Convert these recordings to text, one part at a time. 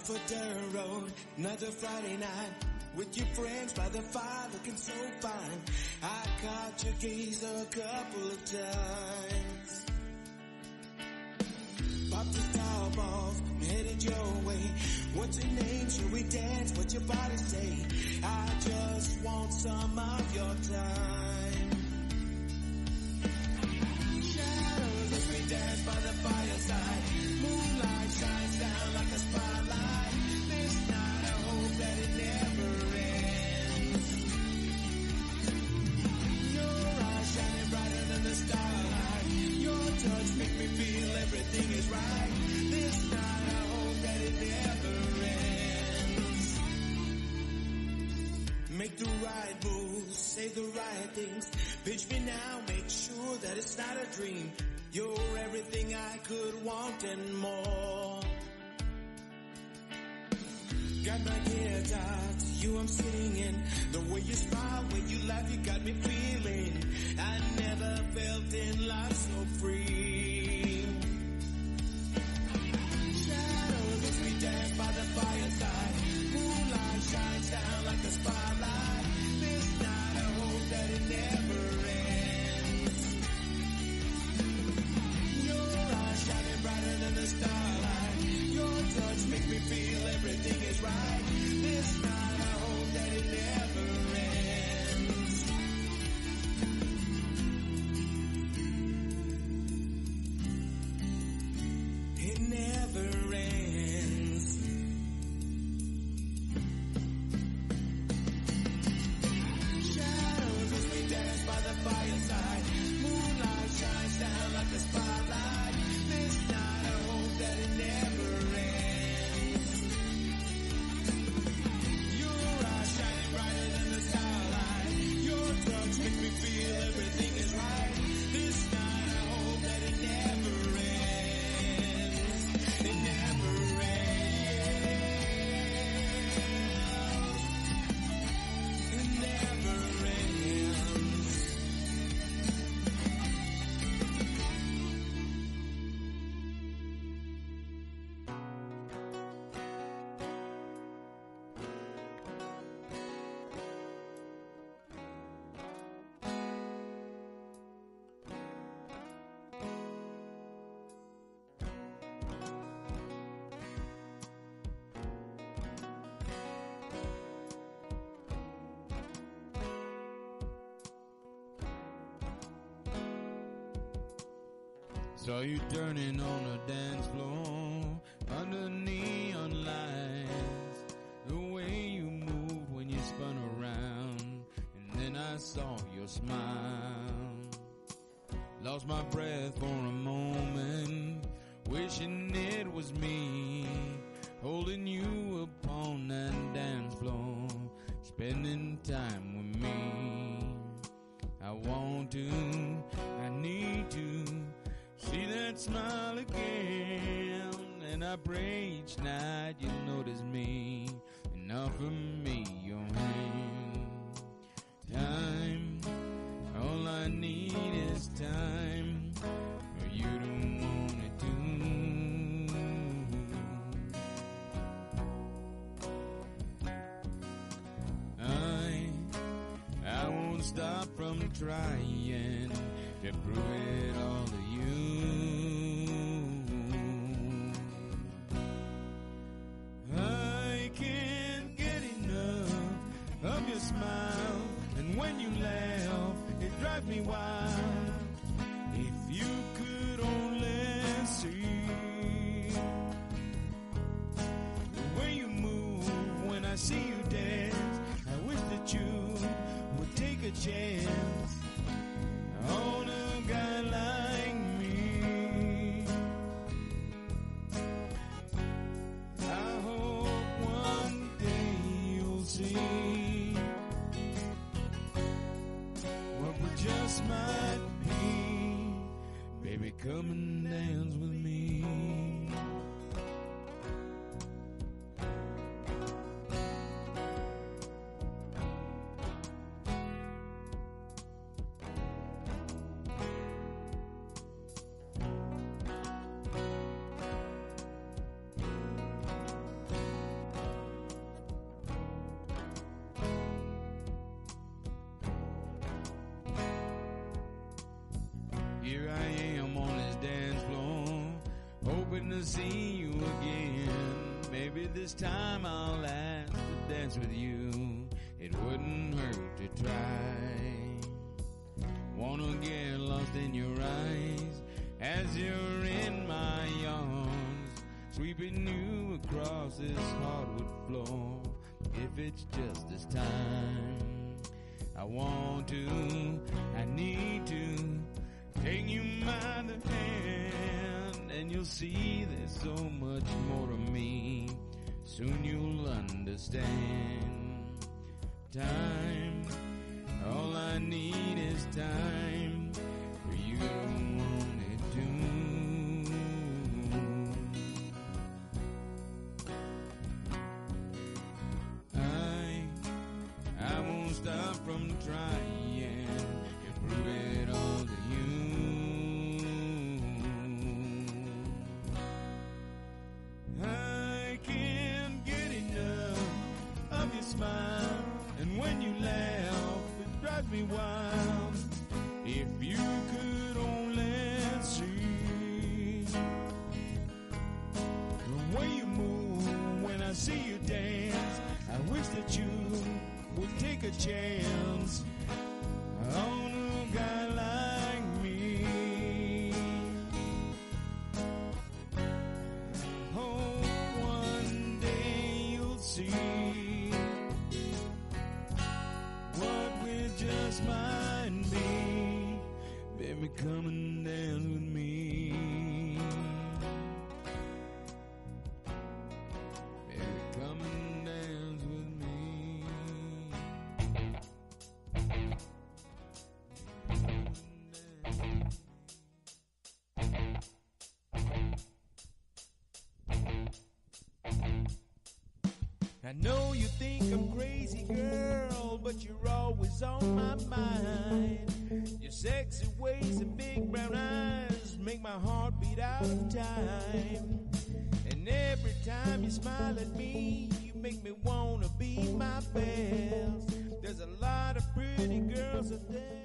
off a dirt road, another Friday night, with your friends by the fire looking so fine. I caught your gaze a couple of times. Pop the top off, I'm headed your way. What's your name? Should we dance? What's your body say? I just want some of your time. Shadows as we dance by the fireside. Moonlight shines down like a spotlight. This night I hope that it never ends. Your eyes shining brighter than the starlight. Your touch make me feel everything is right. This night I hope that it never ends. Make the right moves, say the right things. Pitch me now, make sure that it's not a dream. You're everything I could want and more. Got my guitar, to you I'm singing. The way you smile, the way you laugh, you got me feeling. I never felt in life so free. Shadows as we dance by the fireside. Moonlight shines down like a spotlight. This night I hope that it never ends. Your eyes shining brighter than the starlight. Your touch make me feel everything is right. This night I hope that it never ends. It never ends. Shadows as we dance by the fireside. Moonlight shines down like a spotlight. This night I hope that it never ends. Your eyes shining brighter than the starlight. Your touch makes me feel everything is right. This night I hope that it never ends. It never ends. It never ends. Saw you turning on the dance floor under neon lights. The way you moved when you spun around, and then I saw your smile. Lost my breath for a moment, wishing it was me, holding you upon that dance floor, spending time with me. I want to, I need to see that smile again, and I pray each night you'll notice me and offer me your hand. Time, all I need is time for you to want it too. I won't stop from trying to prove it all to you. I can't get enough of your smile, and when you laugh, it drives me wild. If you could only see the way you move when I see you dance, I wish that you would take a chance on a guy like me. I hope one day you'll see what we just might be. Baby, come and dance with me. wanna see you again. Maybe this time I'll ask to dance with you. It wouldn't hurt to try. Wanna get lost in your eyes as you're in my arms, sweeping you across this hardwood floor. If it's just this time, I want to, I need to take you by the hand, and you'll see there's so much more to me. Soon you'll understand. Time, all I need is time for you to want it too. I won't stop from trying to prove it all to you. I can't get enough of your smile, and when you laugh, it drives me wild. If you could only see the way you move when I see you dance, I wish that you would take a chance on a guy like me. Hope one day you'll see what we just might be. Baby, come and dance with me. Baby, come and dance with me. I know you think I'm crazy, girl, but you're always on my mind. Your sexy ways and big brown eyes make my heart beat out of time. And every time you smile at me, you make me wanna be my best. There's a lot of pretty girls out there.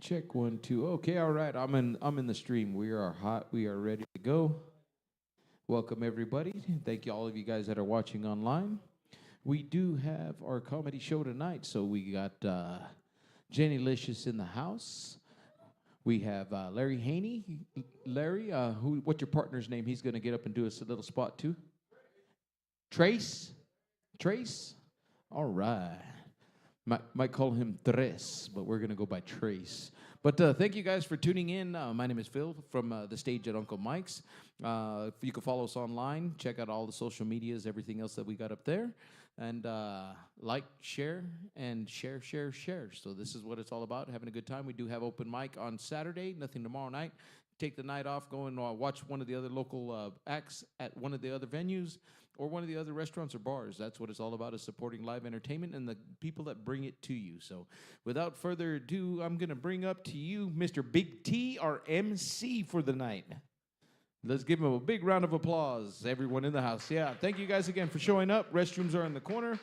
Check 1 2. Okay, all right. I'm in the stream. We are hot. We are ready to go. Welcome everybody. Thank you all of you guys that are watching online. We do have our comedy show tonight. So we got Jennilicious in the house. We have Larry Haney. Larry, what's your partner's name? He's going to get up and do us a little spot too. Trace. Trace. All right. Might call him Tres, but we're going to go by Trace. But thank you guys for tuning in. My name is Phil from the stage at Uncle Mike's. You can follow us online. Check out all the social medias, everything else that we got up there. And like, share, and share. So this is what it's all about, having a good time. We do have open mic on Saturday, nothing tomorrow night. Take the night off, go and watch one of the other local acts at one of the other venues or one of the other restaurants or bars. That's what it's all about, is supporting live entertainment and the people that bring it to you. So without further ado, I'm going to bring up to you Mr. Big T, our MC for the night. Let's give him a big round of applause, everyone in the house. Yeah, thank you guys again for showing up. Restrooms are in the corner.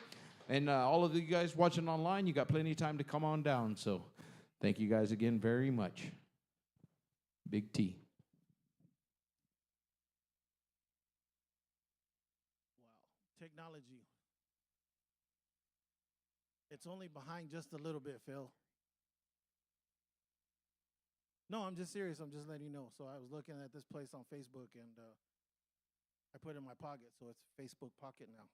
And all of you guys watching online, you got plenty of time to come on down. So thank you guys again very much. Big T. Wow. Technology. It's only behind just a little bit, Phil. No, I'm just serious. I'm just letting you know. So I was looking at this place on Facebook, and I put it in my pocket, so it's Facebook Pocket now.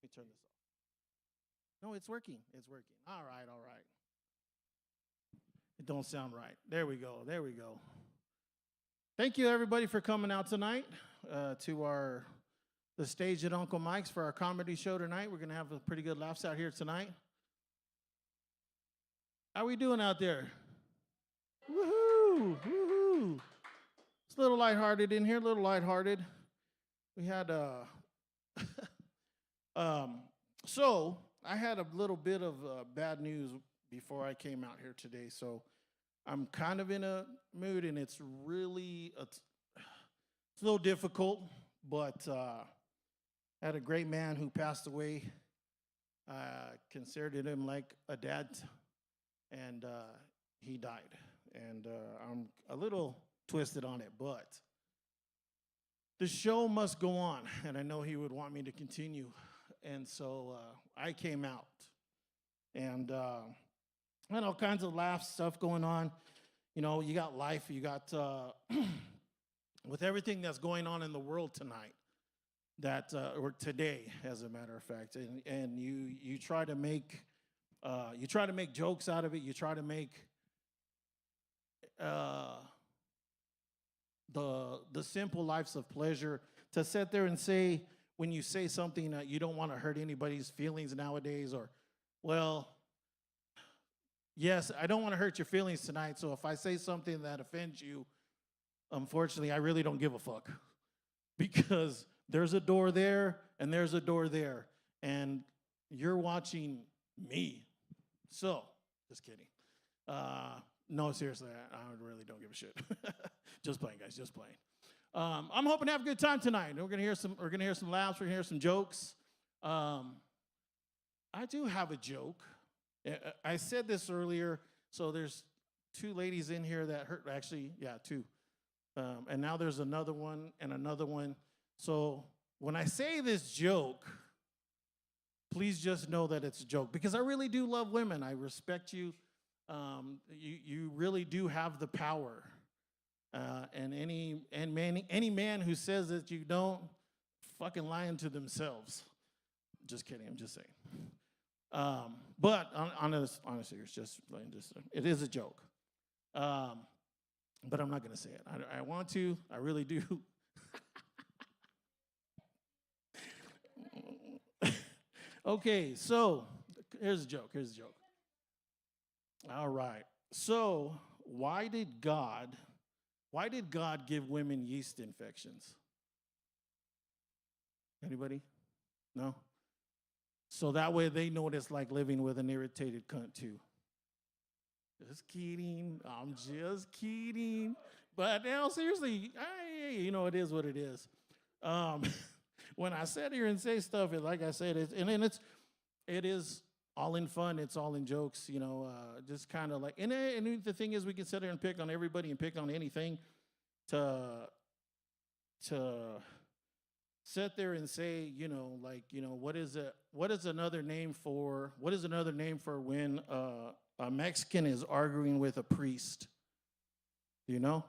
Let me turn this off. No, it's working. It's working. All right, all right. It don't sound right. There we go. There we go. Thank you, everybody, for coming out tonight to the stage at Uncle Mike's for our comedy show tonight. We're going to have a pretty good laughs out here tonight. How we doing out there? Woohoo! Woohoo! It's a little lighthearted in here, a little lighthearted. We had so I had a little bit of bad news before I came out here today. So I'm kind of in a mood, and it's a little difficult. But I had a great man who passed away. Considered him like a dad, and he died. And I'm a little twisted on it, but the show must go on, and I know he would want me to continue. And so I came out, and had all kinds of laughs, stuff going on. You know, you got life, you got, with everything that's going on in the world tonight, or today, as a matter of fact, and you try to make jokes out of it. You try to make the simple lives of pleasure, to sit there and say, when you say something that you don't want to hurt anybody's feelings nowadays, or, well, yes, I don't want to hurt your feelings tonight, so if I say something that offends you, unfortunately, I really don't give a fuck, because there's a door there and there's a door there, and you're watching me. So, just kidding. No, seriously, I really don't give a shit. Just playing, guys, just playing. I'm hoping to have a good time tonight. We're gonna hear some laughs. We're gonna hear some jokes. I do have a joke. I said this earlier. So there's two ladies in here that hurt. Actually, yeah, two. And now there's another one and another one. So when I say this joke, please just know that it's a joke, because I really do love women. I respect you. You really do have the power. And any man who says that you don't, fucking lying to themselves. Just kidding. I'm just saying. But honestly, it is a joke. But I'm not gonna say it. I want to. I really do. Okay, so here's a joke. All right. So why did God give women yeast infections? Anybody? No? So that way they know what it's like living with an irritated cunt too. Just kidding. I'm just kidding. But now, seriously, it is what it is. When I sit here and say stuff, like I said, it is all in fun. It's all in jokes, just kind of like, and the thing is, we can sit here and pick on everybody and pick on anything to sit there and say, what is another name for when a Mexican is arguing with a priest? Do you know?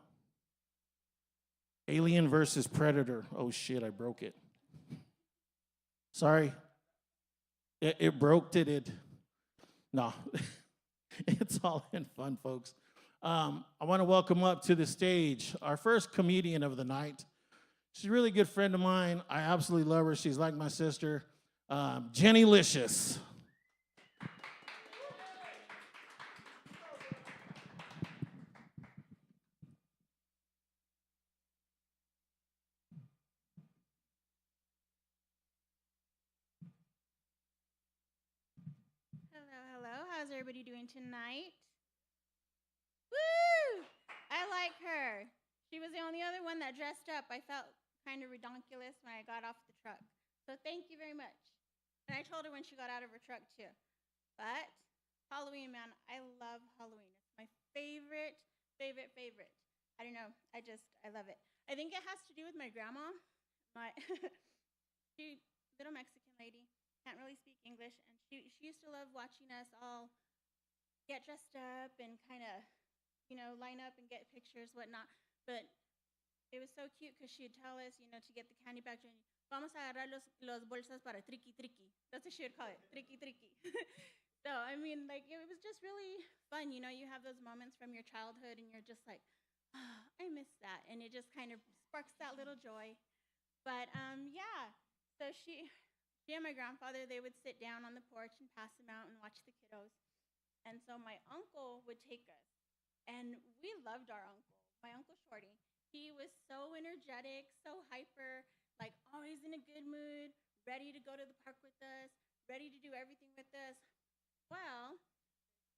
Alien versus Predator. Oh shit, I broke it. Sorry. It broke, it did. No. It's all in fun, folks. I want to welcome up to the stage our first comedian of the night. She's a really good friend of mine. I absolutely love her. She's like my sister. Jennilicious. Hello. How's everybody doing tonight? Woo! I like her. She was the only other one that dressed up. I felt kind of redonkulous when I got off the truck. So thank you very much. And I told her when she got out of her truck too. But Halloween, man, I love Halloween. It's my favorite. I don't know. I love it. I think it has to do with my grandma. She, little Mexican lady, can't really speak English, and she used to love watching us all get dressed up and kind of, line up and get pictures, whatnot. But it was so cute because she'd tell us, to get the candy bags, and vamos a agarrar los bolsas para triqui triqui. That's what she would call it, triqui triqui. So, I mean, like, it was just really fun. You have those moments from your childhood, and you're just like, I miss that. And it just kind of sparks that little joy. But yeah, so she and my grandfather, they would sit down on the porch and pass them out and watch the kiddos. And so my uncle would take us. And we loved our uncle, my Uncle Shorty. He was so energetic, so hyper, like always in a good mood, ready to go to the park with us, ready to do everything with us. Well,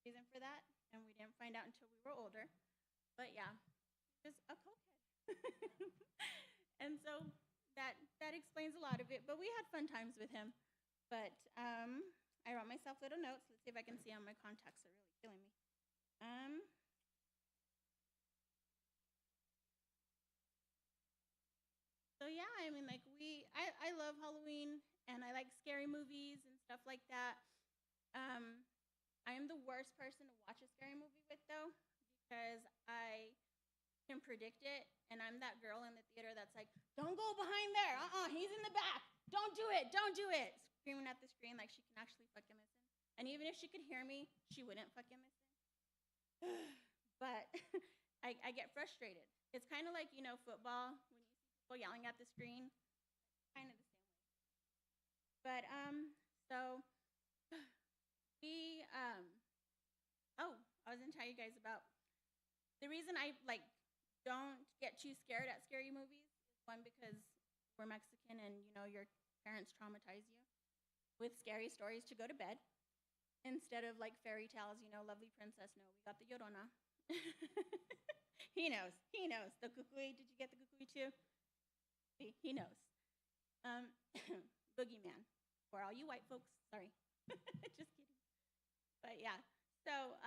reason for that, and we didn't find out until we were older. But yeah, he was a cokehead. And so that explains a lot of it. But we had fun times with him. But I wrote myself little notes. Let's see if I can see how my contacts are really killing me. So yeah, I mean, like I love Halloween and I like scary movies and stuff like that. I am the worst person to watch a scary movie with though, because I can predict it, and I'm that girl in the theater that's like, "Don't go behind there. He's in the back. Don't do it. Don't do it." Screaming at the screen like she can actually fucking listen. And even if she could hear me, she wouldn't fucking listen. But I get frustrated. It's kind of like, football, when you see people yelling at the screen, kind of the same way. But, so we, I was going to tell you guys about the reason I, don't get too scared at scary movies is one, because we're Mexican and, your parents traumatize you with scary stories to go to bed instead of like fairy tales, lovely princess. No, we got the Llorona. He knows. The kukui, did you get the kukui too? See, he knows. Boogeyman, for all you white folks, sorry. Just kidding. But yeah, so,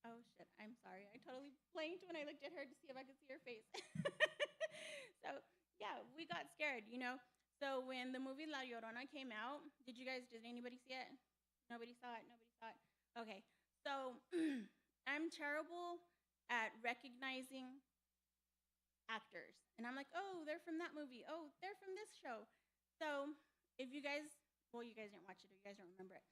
oh shit, I'm sorry. I totally blanked when I looked at her to see if I could see her face. So yeah, we got scared, So when the movie La Llorona came out, did anybody see it? Nobody saw it? Okay, so I'm terrible at recognizing actors. And I'm like, oh, they're from that movie. Oh, they're from this show. So if you guys didn't watch it or you guys don't remember it.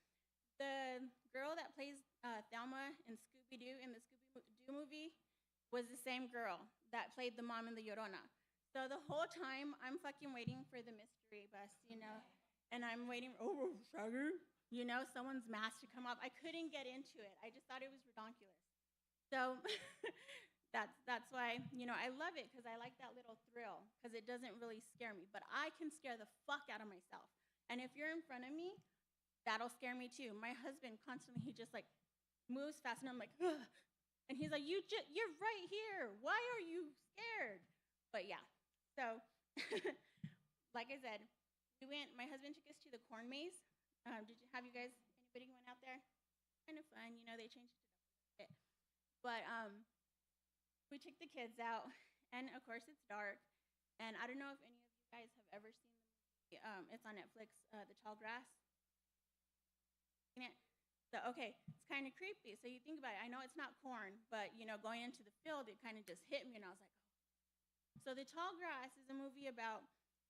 The girl that plays Thelma in Scooby-Doo in the Scooby-Doo movie was the same girl that played the mom in the Llorona. So the whole time, I'm fucking waiting for the mystery bus, and I'm waiting, Shaggy, someone's mask to come up. I couldn't get into it. I just thought it was redonkulous. So that's why, I love it, because I like that little thrill, because it doesn't really scare me. But I can scare the fuck out of myself. And if you're in front of me, that'll scare me too. My husband constantly, he just moves fast, and I'm like, ugh. And he's like, you're right here. Why are you scared? But yeah. So, like I said, my husband took us to the corn maze. Anybody went out there? Kind of fun, they changed it up a bit. But we took the kids out, and of course it's dark. And I don't know if any of you guys have ever seen the movie, it's on Netflix, The Tall Grass. So, okay, it's kind of creepy. So you think about it. I know it's not corn, but, going into the field, it kind of just hit me, and I was like, oh. So The Tall Grass is a movie about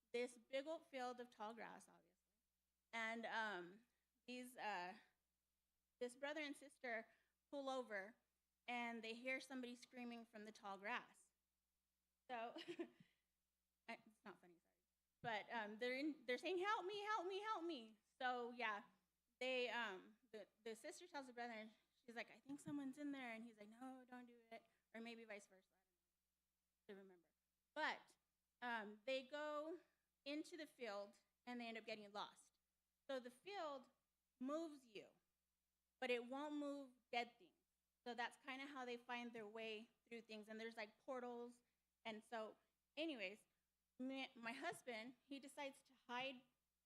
this big old field of tall grass, obviously. And this brother and sister pull over, and they hear somebody screaming from the tall grass. So, it's not funny, sorry. But they're saying, help me, help me, help me. So, yeah, they the sister tells the brother, and she's like, I think someone's in there. And he's like, no, don't do it. Or maybe vice versa. I don't know to remember. But they go into the field, and they end up getting lost. So the field moves you, but it won't move dead things. So that's kind of how they find their way through things. And there's portals. And so anyways, my husband, he decides to hide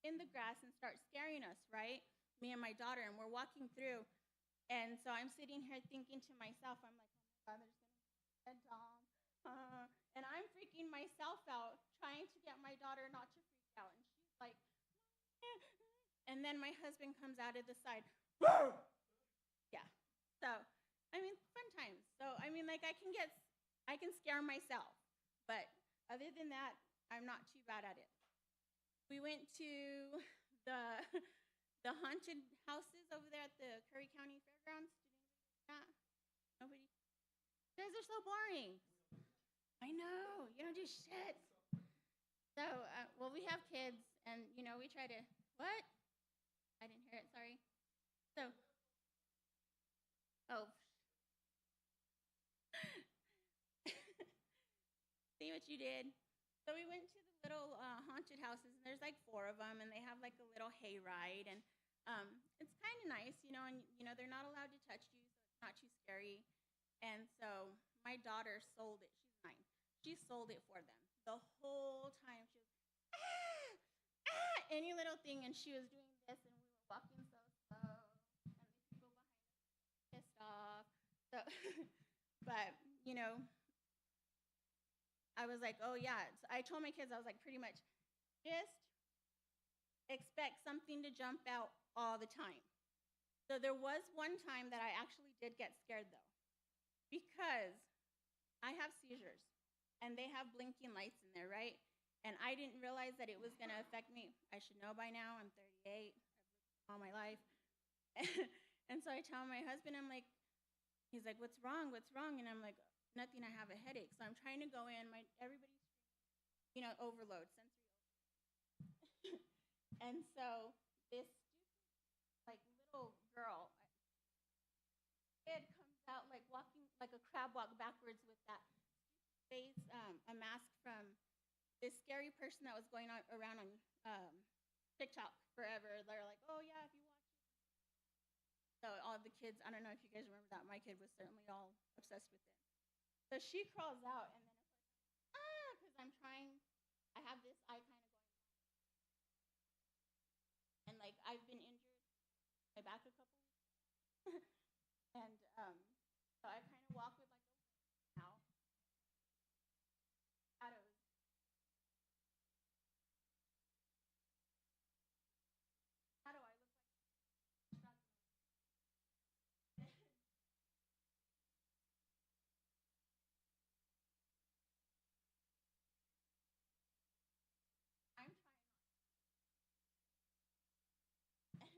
in the grass and start scaring us, right? Me and my daughter, and we're walking through. And so I'm sitting here thinking to myself, I'm like, oh my God, there's going to be a dead dog. And I'm freaking myself out, trying to get my daughter not to freak out. And she's like, and then my husband comes out of the side. Yeah. So, I mean, fun times. So, I mean, I can scare myself. But other than that, I'm not too bad at it. We went to the haunted houses over there at the Curry County Fairgrounds. Did anybody get that? Nobody? You guys are so boring. I know. You don't do shit. So, well, we have kids, and, we try to, what? I didn't hear it, sorry. So, oh. See what you did? So we went to the little haunted houses, and there's like 4 of them, and they have like a little hayride, and it's kind of nice, and they're not allowed to touch you, so it's not too scary. And so my daughter sold it. She's 9. She sold it for them the whole time. She was any little thing, and she was doing this, and we were walking so slow, and the people behind us were pissed off. So, but I was like, oh yeah. So I told my kids, I was like, pretty much, just expect something to jump out all the time. So there was one time that I actually did get scared though, because I have seizures, and they have blinking lights in there, right? And I didn't realize that it was going to affect me. I should know by now. I'm 38. I've lived all my life. And so I tell my husband, I'm like, he's like, what's wrong? What's wrong? And I'm like, nothing, I have a headache. So I'm trying to go in. Everybody's screaming, overload, sensory overload. And so this stupid, little girl, kid comes out, walking like a crab walk backwards with that face, a mask from this scary person that was going around on TikTok forever. They're like, oh yeah, if you watch it. So all the kids, I don't know if you guys remember that. My kid was certainly all obsessed with it. So she crawls out, and then of course, because I'm trying, I have this eye kind of going back. And I've been injured my back a couple weeks. And so I kind of walk with a limp now. Shadows. How do I look like? I'm trying not.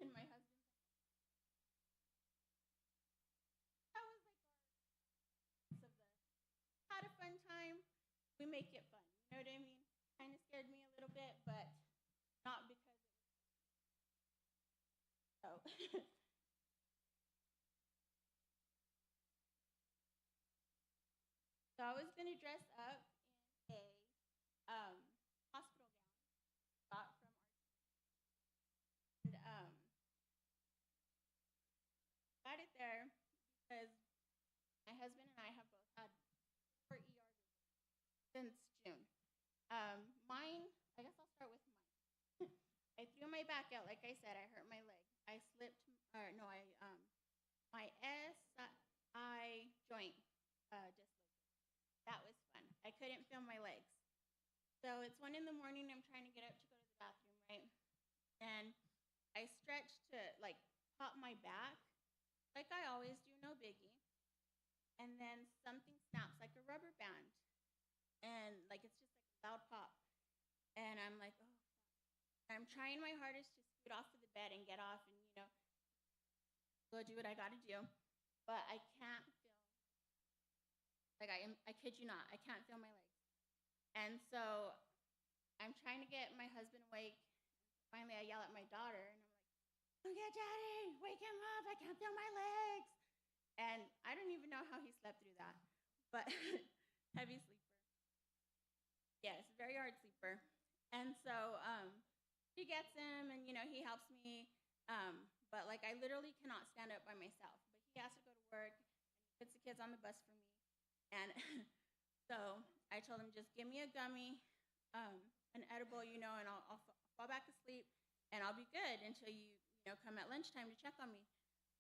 And my husband's like, that was our of the had a fun time. We make it fun. You know what I mean? Kind of scared me a little bit, but not because it was so. So I was gonna dress up in a hospital gown got from our and got it there because my husband and I have both had 4 ER visits since June. Mine, I guess I'll start with mine. I threw my back out, like I said, I hurt my leg. I slipped, my SI joint dislocated. That was fun. I couldn't feel my legs. So it's 1 a.m. I'm trying to get up to go to the bathroom, right? And I stretched to pop my back, like I always do, no biggie. And then something snaps like a rubber band. And it's just like a loud pop. And I'm like, oh, fuck. I'm trying my hardest to scoot off of the bed and get off and, go do what I gotta do. But I can't feel, I kid you not, I can't feel my legs. And so I'm trying to get my husband awake. Finally, I yell at my daughter, and I'm like, look at Daddy, wake him up, I can't feel my legs. And I don't even know how he slept through that, but heavy sleeper. Yes, very hard sleeper. And so she gets him, and, he helps me, but, I literally cannot stand up by myself. But he has to go to work, and he puts the kids on the bus for me. And so I told him, just give me a gummy, an edible, and I'll fall back asleep, and I'll be good until you come at lunchtime to check on me.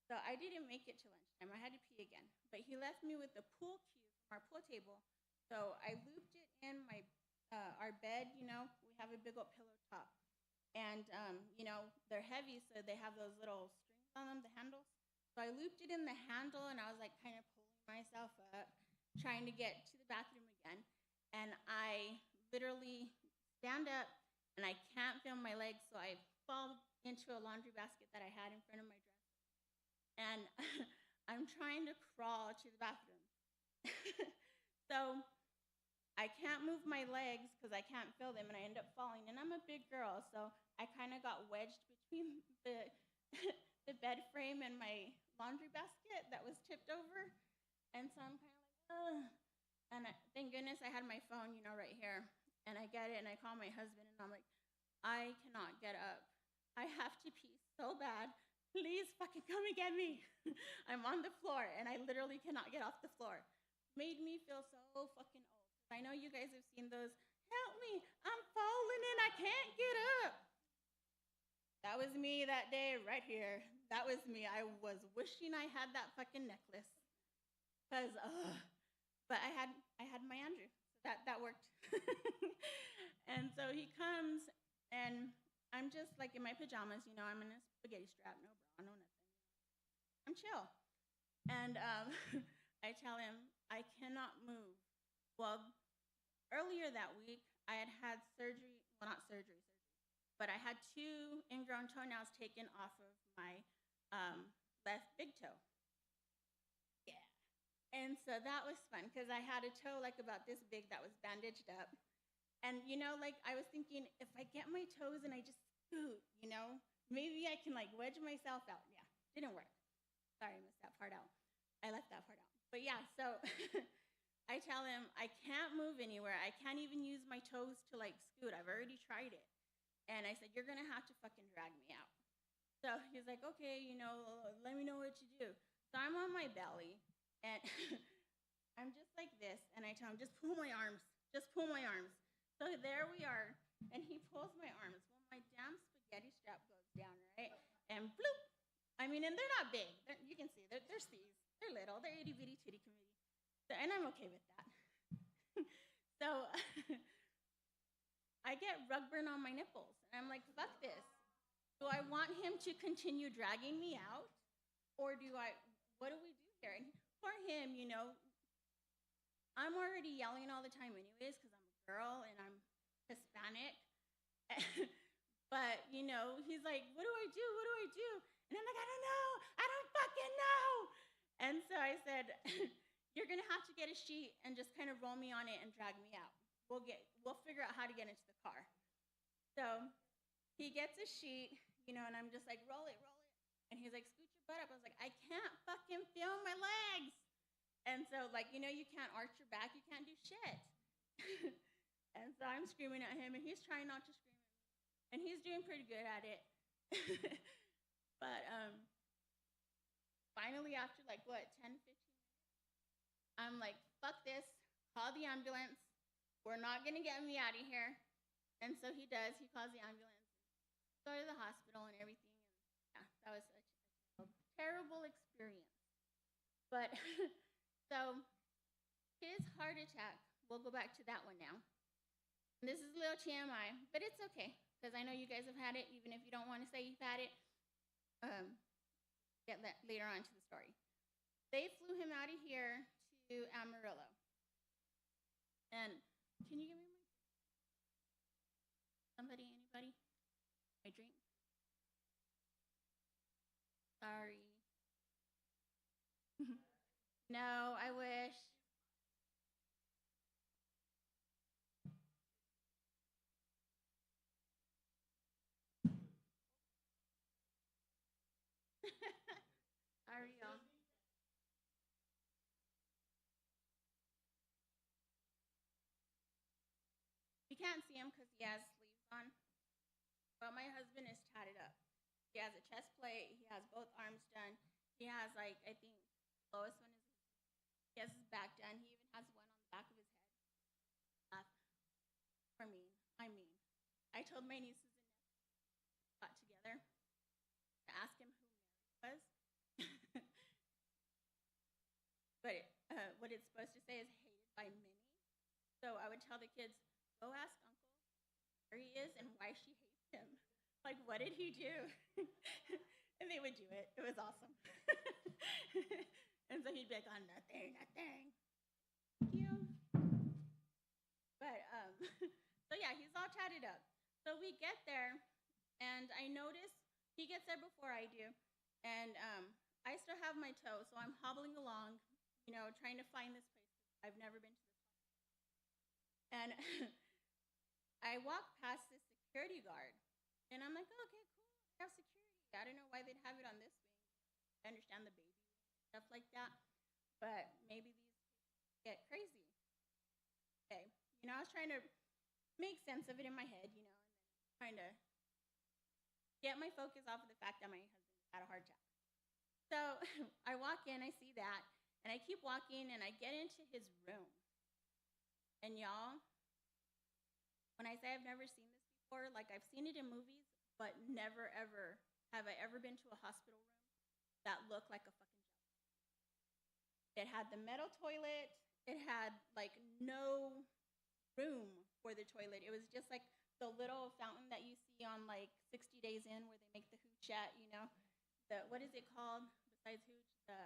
So I didn't make it to lunchtime. I had to pee again. But he left me with the pool cue from our pool table. So I looped it in our bed, we have a big old pillow top. And, they're heavy, so they have those little strings on them, the handles. So I looped it in the handle, and I was, kind of pulling myself up, trying to get to the bathroom again. And I literally stand up, and I can't feel my legs, so I fall into a laundry basket that I had in front of my dresser. And I'm trying to crawl to the bathroom. So I can't move my legs because I can't feel them, and I end up falling. And I'm a big girl, so I kind of got wedged between the the bed frame and my laundry basket that was tipped over. And so I'm kind of like, ugh. And thank goodness I had my phone, right here. And I get it, and I call my husband, and I'm like, I cannot get up. I have to pee so bad. Please fucking come and get me. I'm on the floor, and I literally cannot get off the floor. Made me feel so fucking old. I know you guys have seen those, help me, I'm falling and I can't get up. That was me that day right here. That was me. I was wishing I had that fucking necklace. Because, but I had my Andrew. So that worked. And so he comes, and I'm just like in my pajamas, I'm in a spaghetti strap, no bra, no nothing. I'm chill. And I tell him, I cannot move. Well, earlier that week, I had surgery, well, not surgery, but I had 2 ingrown toenails taken off of my left big toe. Yeah. And so that was fun, because I had a toe like about this big that was bandaged up. And, like I was thinking, if I get my toes and I just scoot, maybe I can like wedge myself out. Yeah, didn't work. Sorry, I missed that part out. I left that part out. But yeah, so I tell him, I can't move anywhere. I can't even use my toes to like scoot. I've already tried it. And I said, you're going to have to fucking drag me out. So he's like, okay, let me know what you do. So I'm on my belly, and I'm just like this. And I tell him, just pull my arms. Just pull my arms. So there we are. And he pulls my arms. Well, my damn spaghetti strap goes down, right? And bloop. I mean, and they're not big. You can see, they're C's. They're little. They're itty bitty titty committee. So, and I'm okay with that. So I get rug burn on my nipples. And I'm like, fuck this. Do I want him to continue dragging me out? Or what do we do here? And for him, I'm already yelling all the time anyways, because I'm a girl and I'm Hispanic. But, he's like, what do I do? What do I do? And I'm like, I don't know. I don't fucking know. And so I said, you're going to have to get a sheet and just kind of roll me on it and drag me out. We'll figure out how to get into the car. So he gets a sheet, and I'm just like, roll it. And he's like, scoot your butt up. I was like, I can't fucking feel my legs. And so, like, you can't arch your back. You can't do shit. And so I'm screaming at him, and he's trying not to scream at me. And he's doing pretty good at it. But finally, after, 10, 15 minutes, I'm like, fuck this. Call the ambulance. We're not going to get me out of here. And so he does. He calls the ambulance. Go to the hospital and everything. And yeah, that was a terrible experience. But so his heart attack, we'll go back to that one now. And this is a little TMI, but it's okay, because I know you guys have had it, even if you don't want to say you've had it. Get that later on to the story. They flew him out of here to Amarillo. And can you give me my drink? Somebody, anybody? My drink? Sorry. No, I wish. Sorry, y'all. You can't see him because he has sleeves on, but my husband is tatted up. He has a chest plate. He has both arms done. He has, I think, the lowest one is he has his back done. He even has one on the back of his head. For me, I told my nieces and nephews got together to ask him who Mary was. But what it's supposed to say is hated by many. So I would tell the kids, go ask Uncle where he is and why she hates him. Like, what did he do? And they would do it. It was awesome. And so he'd be like, oh, nothing. Thank you. But, so yeah, he's all tatted up. So we get there, and I notice he gets there before I do, and I still have my toe, so I'm hobbling along, trying to find this place. I've never been to this hospital. And I walked past this security guard, and I'm like, oh, okay, cool. They have security. I don't know why they'd have it on this wing. I understand the baby wing and stuff like that, but maybe these patients get crazy. Okay, I was trying to make sense of it in my head, and then trying to get my focus off of the fact that my husband had a heart attack. So I walk in, I see that, and I keep walking, and I get into his room. And y'all, when I say I've never seen this before, like I've seen it in movies, but never ever have I ever been to a hospital room that looked like a fucking jail. It had the metal toilet. It had like no room for the toilet. It was just like the little fountain that you see on like 60 Days In where they make the hooch at, The, what is it called besides hooch? The,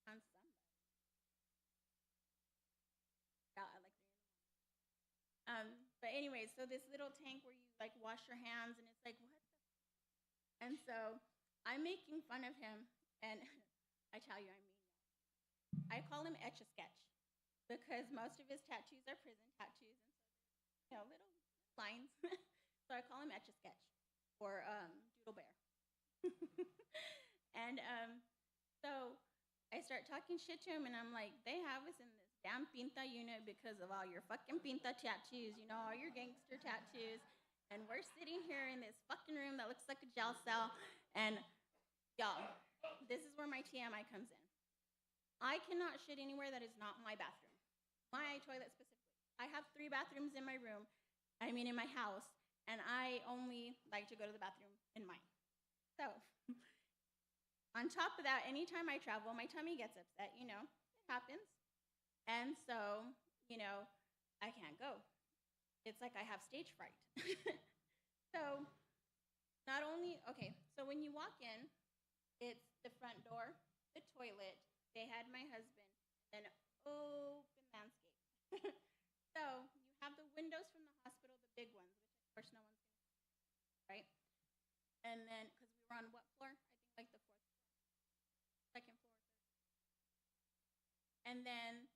on somebody. Yeah, I like the But anyways, so this little tank where you like wash your hands and it's like, what the? And so I'm making fun of him, and I tell you, I call him Etch-a-Sketch because most of his tattoos are prison tattoos, and so they're, little lines. So I call him Etch-a-Sketch or Doodle Bear. And so I start talking shit to him, and I'm like, they have us in this damn pinta unit because of all your fucking pinta tattoos, all your gangster tattoos, and we're sitting here in this fucking room that looks like a jail cell, and y'all, this is where my TMI comes in. I cannot shit anywhere that is not my bathroom, my toilet specifically. I have 3 bathrooms in my room, in my house, and I only like to go to the bathroom in mine. So, on top of that, anytime I travel, my tummy gets upset, it happens. And so, I can't go. It's like I have stage fright. So, not only, so when you walk in, it's the front door, the toilet, they had my husband, then open landscape. So, you have the windows from the hospital, the big ones, which of course no one's going to see, right? And then, because we were on what floor? I think like the 4th floor, 2nd floor, 3rd. And then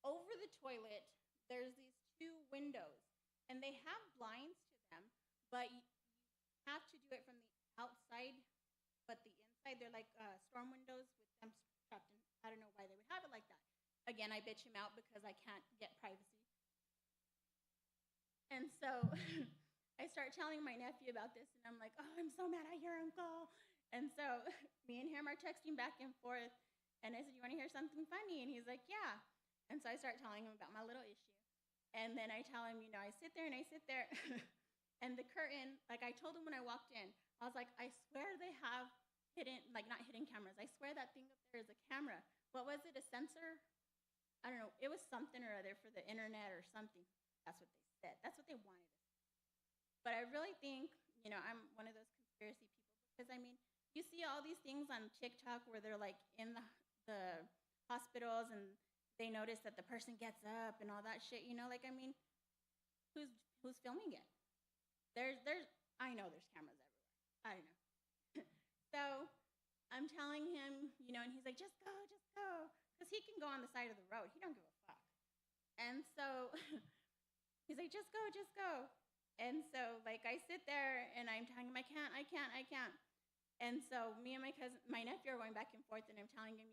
over the toilet, there's these 2 windows, and they have blinds to them, but you have to do it from the outside, but the inside, they're like storm windows with them trapped in. I don't know why they would have it like that. Again, I bitch him out because I can't get privacy. And so I start telling my nephew about this, and I'm like, oh, I'm so mad at your uncle. And so me and him are texting back and forth, and I said, you want to hear something funny? And he's like, yeah. And so I start telling him about my little issue. And then I tell him, I sit there, and the curtain, like I told him when I walked in, I was like, I swear they have hidden, like not hidden cameras. I swear that thing up there is a camera. What was it, a sensor? I don't know. It was something or other for the internet or something. That's what they said. That's what they wanted us to do. But I really think, I'm one of those conspiracy people because, you see all these things on TikTok where they're like in the hospitals and they notice that the person gets up and all that shit, who's filming it? I know there's cameras everywhere. I don't know. So I'm telling him, and he's like, just go. Because he can go on the side of the road. He don't give a fuck. And so he's like, just go. And so, like, I sit there, and I'm telling him, I can't. And so me and my nephew are going back and forth, and I'm telling him,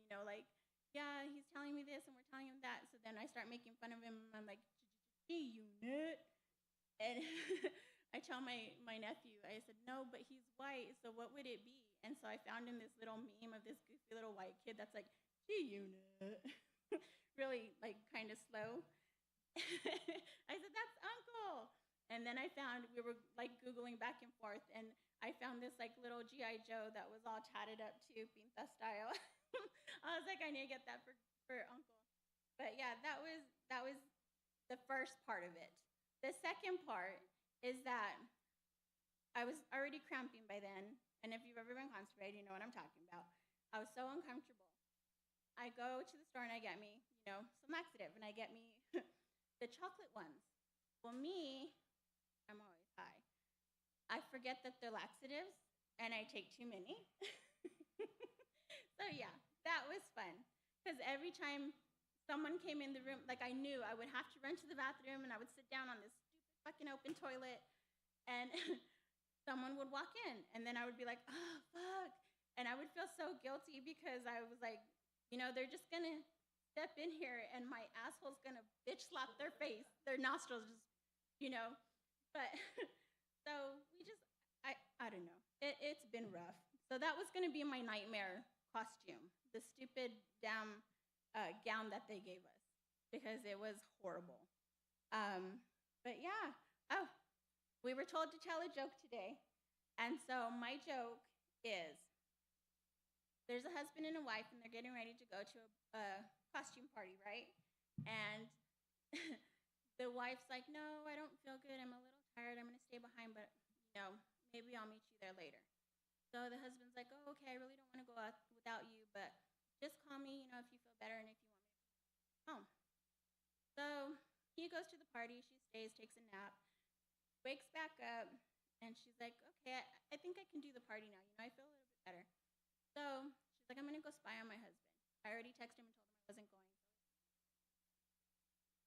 yeah, he's telling me this, and we're telling him that. So then I start making fun of him, and I'm like, unit. And I tell my nephew, I said, no, but he's white, so what would it be? And so I found him this little meme of this goofy little white kid that's like, unit. Really, like, kind of slow. I said, that's Uncle. And then we were, like, Googling back and forth, and I found this, like, little G.I. Joe that was all tatted up, too, pinta style. I was like, I need to get that for Uncle. But, yeah, that was the first part of it. The second part is that I was already cramping by then, and if you've ever been constipated, you know what I'm talking about. I was so uncomfortable. I go to the store and I get me, some laxative, and I get me the chocolate ones. Well, I'm always high. I forget that they're laxatives, and I take too many. So, yeah, that was fun. because every time someone came in the room, like I knew I would have to run to the bathroom and I would sit down on this stupid fucking open toilet, and someone would walk in, and then I would be like, oh fuck, and I would feel so guilty because I was like, they're just gonna step in here and my asshole's gonna bitch slap their face, their nostrils just, but so I don't know. It's been rough. So that was gonna be my nightmare costume, the stupid damn gown that they gave us, because it was horrible. But yeah, we were told to tell a joke today, and so my joke is, there's a husband and a wife, and they're getting ready to go to a costume party, right? And the wife's like, no, I don't feel good. I'm a little tired. I'm going to stay behind, but, maybe I'll meet you there later. So the husband's like, oh, okay, I really don't want to go out without you, but just call me, if you feel better and if you want me to go home. So he goes to the party. She stays, takes a nap, wakes back up, and she's like, okay, I think I can do the party now. I feel a little bit better. So she's like, I'm going to go spy on my husband. I already texted him and told him I wasn't going.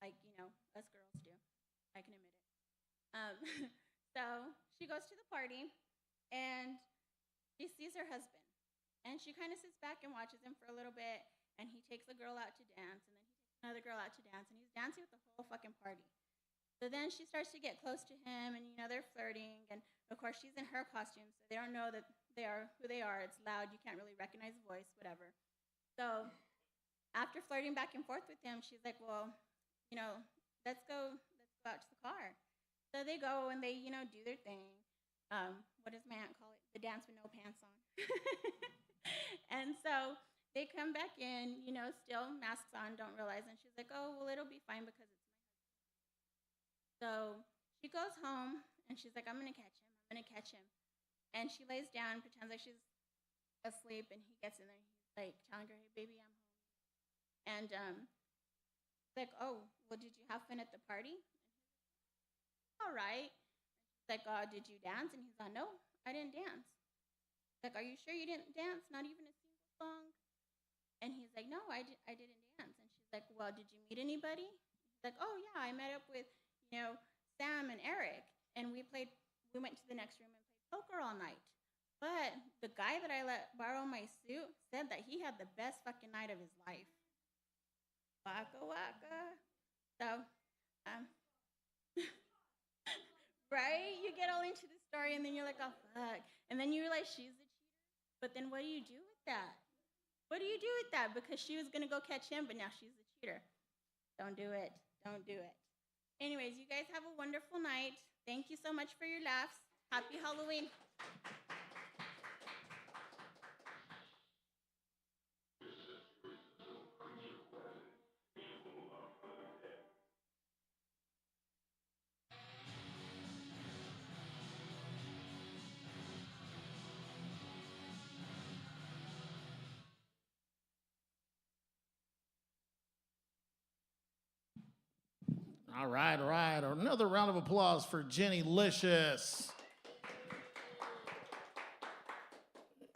Like, us girls do. I can admit it. So she goes to the party, and she sees her husband. And she kind of sits back and watches him for a little bit, and he takes a girl out to dance, and then he takes another girl out to dance, and he's dancing with the whole fucking party. So then she starts to get close to him, and, they're flirting, and, of course, she's in her costume, so they don't know that they are who they are. It's loud. You can't really recognize the voice, whatever. So after flirting back and forth with him, she's like, well, let's go out to the car. So they go, and they, do their thing. What does my aunt call it? The dance with no pants on. And so they come back in, still masks on, don't realize. And she's like, oh, well, it'll be fine because it's my husband. So she goes home, and she's like, I'm going to catch him. I'm going to catch him. And she lays down, pretends like she's asleep, and he gets in there, and he's like telling her, hey, baby, I'm home. And she's like, oh, well, did you have fun at the party? All right. She's like, did you dance? And he's like, no, I didn't dance. She's like, are you sure you didn't dance? Not even a single song? And he's like, no, I didn't dance. And she's like, well, did you meet anybody? He's like, oh, yeah, I met up with, Sam and Eric. And we went to the next room and played poker all night. But the guy that I let borrow my suit said that he had the best fucking night of his life. Waka waka. So, right? You get all into the story, and then you're like, oh, fuck. And then you realize she's the cheater. But then what do you do with that? What do you do with that? Because she was going to go catch him, but now she's the cheater. Don't do it. Don't do it. Anyways, you guys have a wonderful night. Thank you so much for your laughs. Happy Halloween. All right, all right. Another round of applause for Jennilicious.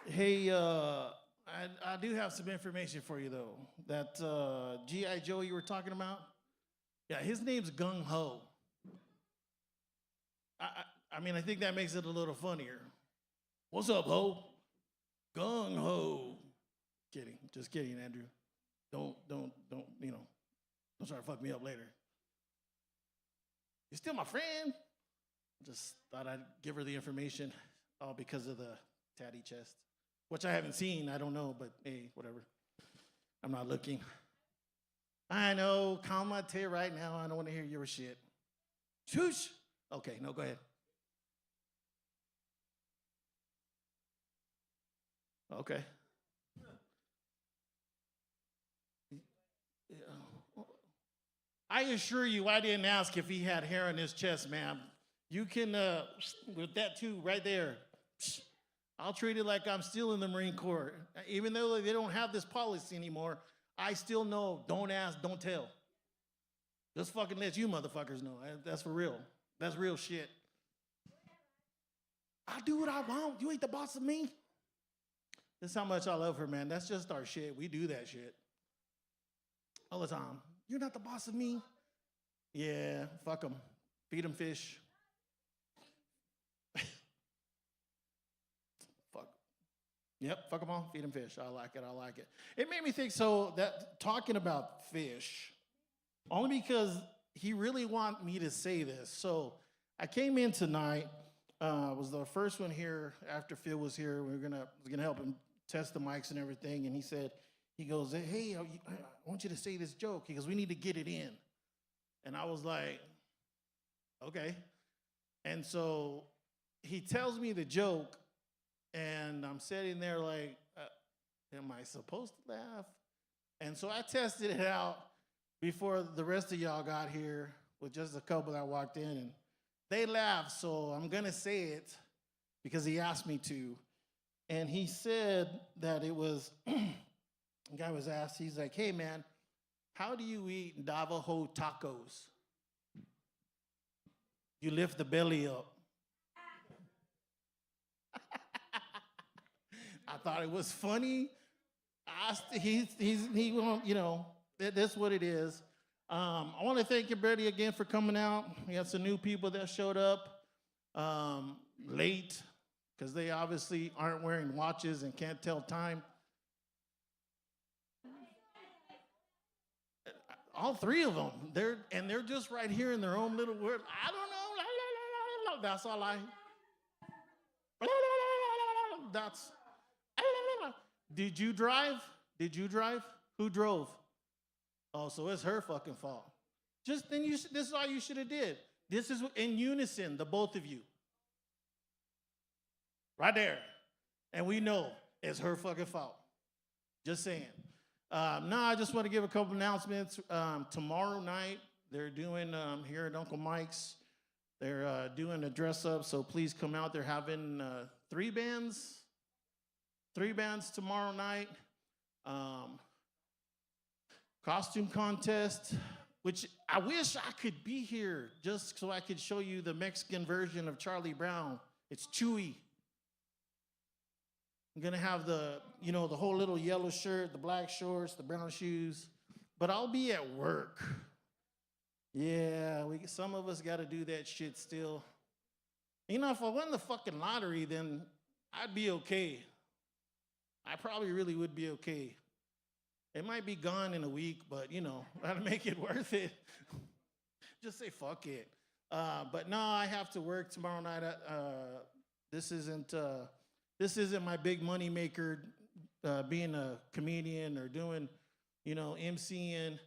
Hey, I do have some information for you, though. That G.I. Joe you were talking about, yeah, his name's Gung Ho. I mean, I think that makes it a little funnier. What's up, ho? Gung Ho. Kidding, just kidding, Andrew. Don't, don't try to fuck me up later. You're still my friend. Just thought I'd give her the information, all because of the tatty chest, which I haven't seen. I don't know, but hey, whatever. I'm not looking. I know. Calm my tear right now. I don't want to hear your shit. Shush. Okay, no, go ahead. Okay. I assure you, I didn't ask if he had hair on his chest, ma'am. You can, with that too, right there. I'll treat it like I'm still in the Marine Corps. Even though they don't have this policy anymore, I still know, don't ask, don't tell. Just fucking let you motherfuckers know. That's for real. That's real shit. I do what I want. You ain't the boss of me. That's how much I love her, man. That's just our shit. We do that shit. all the time. You're not the boss of me. Yeah, fuck them. Feed them fish. Fuck. Yep, fuck them all. Feed them fish. I like it. I like it. It made me think. So that talking about fish, only because he really wanted me to say this. So I came in tonight. Was the first one here after Phil was here. We were gonna help him test the mics and everything. And he goes, hey, I want you to say this joke. He goes, we need to get it in. And I was like, okay. And so he tells me the joke, and I'm sitting there like, am I supposed to laugh? And so I tested it out before the rest of y'all got here with just a couple that walked in, and they laughed. So I'm going to say it because he asked me to. And he said that it was, the guy was asked, he's like, hey, man, how do you eat Navajo tacos? You lift the belly up. I thought it was funny. He won't, that's what it is. I want to thank everybody again for coming out. We had some new people that showed up late because they obviously aren't wearing watches and can't tell time. All three of them, they're just right here in their own little word. I don't know. That's all I. That's. Did you drive? Who drove? Oh, so it's her fucking fault. Just then this is all you should have did. This is in unison, the both of you. Right there. And we know it's her fucking fault. Just saying. I just want to give a couple announcements. Tomorrow night, they're doing here at Uncle Mike's, they're doing a dress up, so please come out. They're having three bands tomorrow night. Costume contest, which I wish I could be here just so I could show you the Mexican version of Charlie Brown. It's Chewy. I'm gonna have the whole little yellow shirt, the black shorts, the brown shoes, but I'll be at work. Yeah, some of us got to do that shit still. If I won the fucking lottery, then I'd be okay. I probably really would be okay. It might be gone in a week, but that'll make it worth it. Just say fuck it. But no, I have to work tomorrow night. This isn't my big money maker, being a comedian or doing, MCing.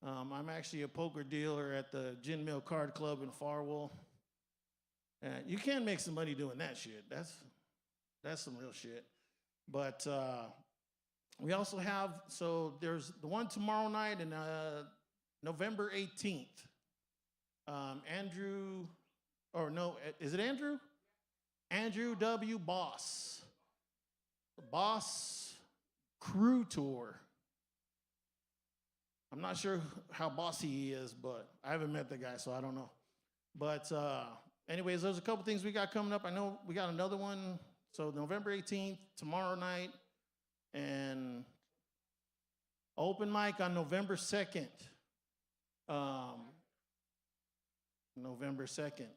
I'm actually a poker dealer at the Gin Mill Card Club in Farwell. And you can make some money doing that shit. That's some real shit. But we also have, so there's the one tomorrow night and November 18th. Andrew, or no, is it Andrew? Andrew W. Boss. Boss Crew Tour. I'm not sure how bossy he is, but I haven't met the guy, so I don't know. But anyways, there's a couple things we got coming up. I know we got another one. So November 18th, tomorrow night, and open mic on November 2nd. November 2nd.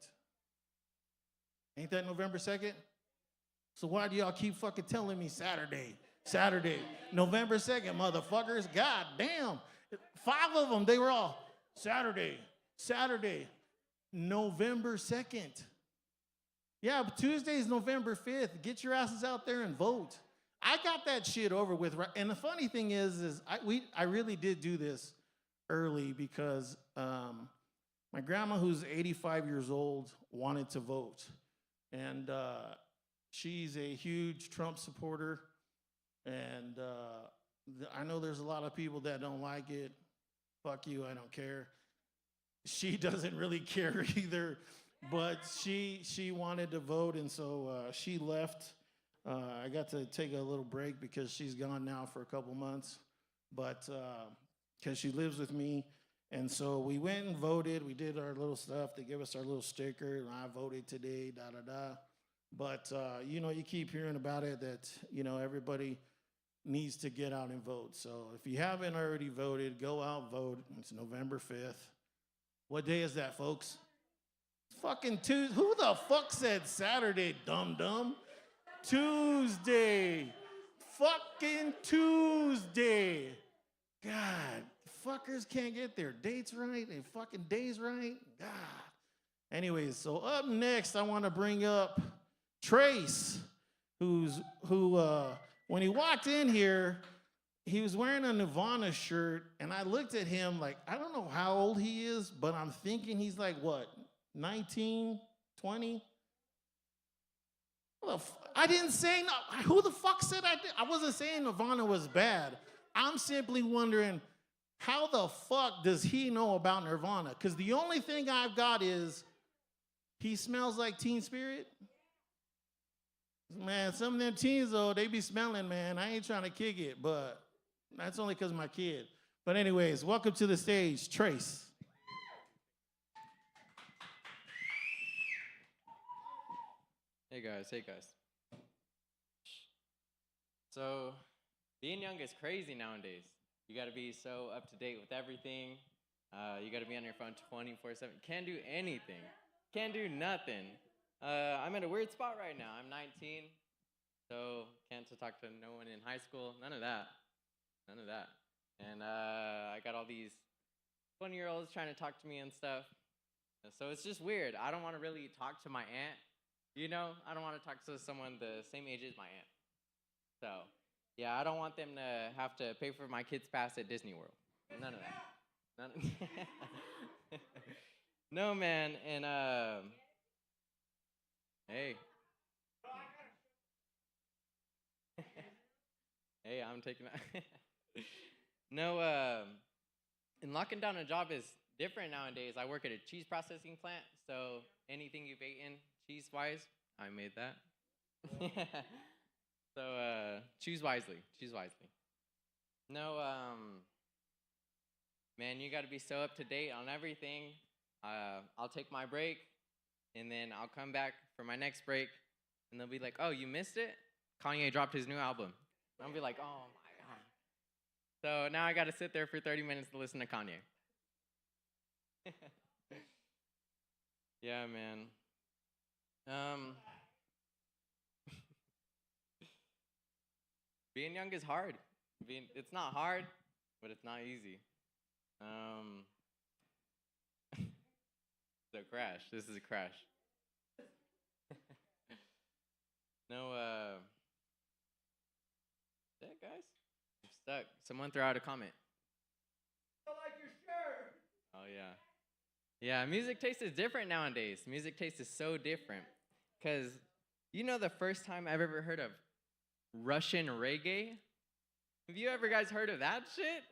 Ain't that November 2nd? So why do y'all keep fucking telling me Saturday? November 2nd, motherfuckers. God damn. 5 of them, they were all Saturday, November 2nd. Yeah, but Tuesday's November 5th. Get your asses out there and vote. I got that shit over with. And the funny thing is I really did do this early because my grandma, who's 85 years old, wanted to vote. And she's a huge Trump supporter. And I know there's a lot of people that don't like it. Fuck you, I don't care. She doesn't really care either. But she wanted to vote, and so she left. I got to take a little break because she's gone now for a couple months. But because she lives with me. And so we went and voted. We did our little stuff. They gave us our little sticker. And I voted today, da-da-da. But, you keep hearing about it that, everybody needs to get out and vote. So if you haven't already voted, go out, vote. It's November 5th. What day is that, folks? Fucking Tuesday. Who the fuck said Saturday, dum-dum? Tuesday. Fucking Tuesday. God, fuckers can't get their dates right and fucking days right. God. Anyways, so up next, I want to bring up Trace, who when he walked in here, he was wearing a Nirvana shirt, and I looked at him like, I don't know how old he is, but I'm thinking he's like, what, 19, 20? I didn't say no. Who the fuck said I did? I wasn't saying Nirvana was bad. I'm simply wondering, how the fuck does he know about Nirvana? Because the only thing I've got is he smells like Teen Spirit. Man, some of them teens, though, they be smelling, man. I ain't trying to kick it, but that's only because of my kid. But anyways, welcome to the stage, Trace. Hey guys. So, being young is crazy nowadays. You gotta be so up to date with everything. You gotta be on your phone 24/7. Can't do anything. Can't do nothing. I'm at a weird spot right now. I'm 19, so can't talk to no one in high school. None of that. And I got all these 20-year-olds trying to talk to me and stuff. So it's just weird. I don't want to really talk to my aunt. You know, I don't want to talk to someone the same age as my aunt. So, yeah, I don't want them to have to pay for my kids' pass at Disney World. None of that. No, man, and, hey. Hey, I'm taking that. No, and locking down a job is different nowadays. I work at a cheese processing plant, so anything you've eaten cheese-wise, I made that. So choose wisely. No, man, you got to be so up to date on everything. I'll take my break, and then I'll come back for my next break, and they'll be like, "Oh, you missed it? Kanye dropped his new album." And I'll be like, "Oh my god!" So now I got to sit there for 30 minutes to listen to Kanye. Yeah, man. Being young is hard. It's not hard, but it's not easy. It's a crash. This is a crash. No, yeah, guys, I'm stuck. Someone throw out a comment. I like your shirt. Oh, yeah. Yeah, music taste is different nowadays. Music taste is so different. Because, you know, the first time I've ever heard of Russian reggae? Have you ever guys heard of that shit?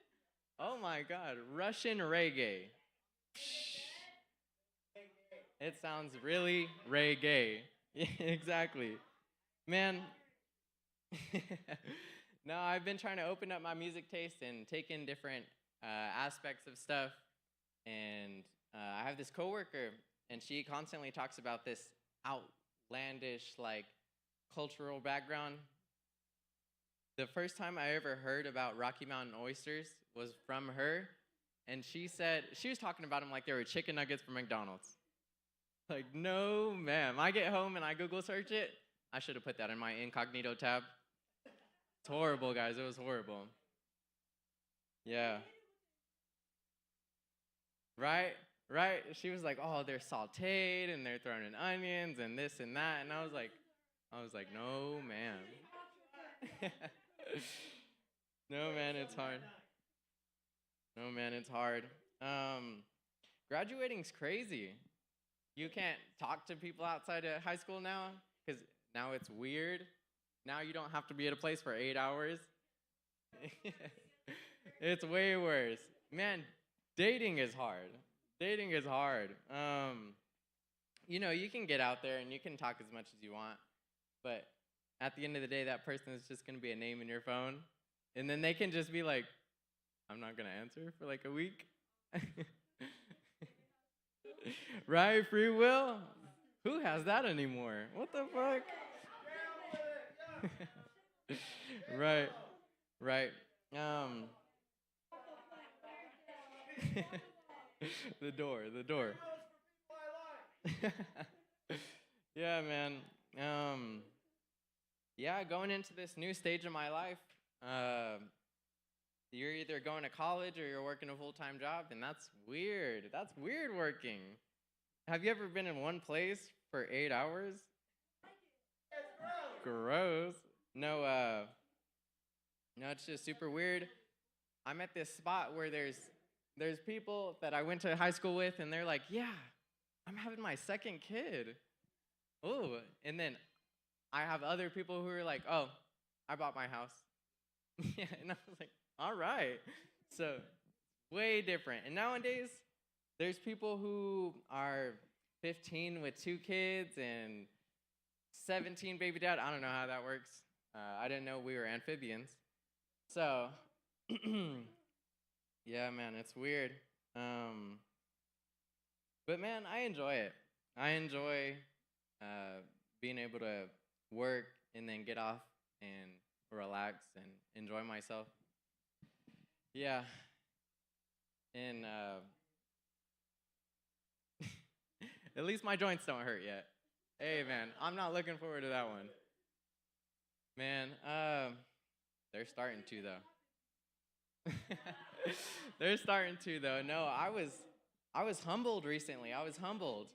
Oh my God, Russian reggae. It sounds really reggae. Yeah, exactly. Man, no, I've been trying to open up my music taste and take in different aspects of stuff. And I have this coworker, and she constantly talks about this outlandish, like, cultural background. The first time I ever heard about Rocky Mountain oysters was from her, and she said, she was talking about them like they were chicken nuggets from McDonald's. Like, no, ma'am. I get home and I Google search it. I should have put that in my incognito tab. It's horrible, guys. It was horrible. Yeah. Right? She was like, oh, they're sauteed and they're thrown in onions and this and that. And I was like, no, ma'am. No, man, it's hard. No, man, it's hard. Graduating's crazy. You can't talk to people outside of high school now because now it's weird. Now you don't have to be at a place for 8 hours. It's way worse. Man, dating is hard. You know, you can get out there and you can talk as much as you want, but at the end of the day, that person is just going to be a name in your phone, and then they can just be like, I'm not going to answer for like a week. Right, free will? Who has that anymore? What the fuck? Right. right? Um, the door. Yeah, man. Um, yeah, going into this new stage of my life, uh, you're either going to college or you're working a full-time job, and that's weird. That's weird working. Have you ever been in one place for 8 hours? Gross. No, no, it's just super weird. I'm at this spot where there's people that I went to high school with, and they're like, "Yeah, I'm having my second kid." Oh, and then I have other people who are like, "Oh, I bought my house." Yeah, and I was like, "All right." So, way different. And nowadays, there's people who are 15 with 2 kids and 17 baby dad. I don't know how that works. I didn't know we were amphibians. So, yeah, man, it's weird. Um, but man, I enjoy it. I enjoy being able to work and then get off and relax and enjoy myself. Yeah, and at least my joints don't hurt yet. Hey, man, I'm not looking forward to that one. Man, they're starting to though. They're starting to though. No, I was humbled recently. I was humbled.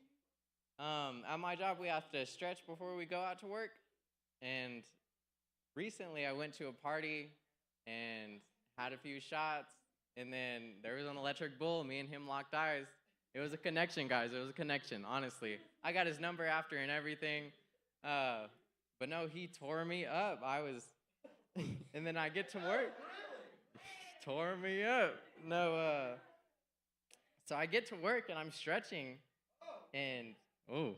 At my job, we have to stretch before we go out to work, and recently I went to a party and had a few shots, and then there was an electric bull. Me and him locked eyes. It was a connection, guys. It was a connection, honestly. I got his number after and everything. But no, he tore me up. And then I get to work. Tore me up. No, so I get to work and I'm stretching, and, oh.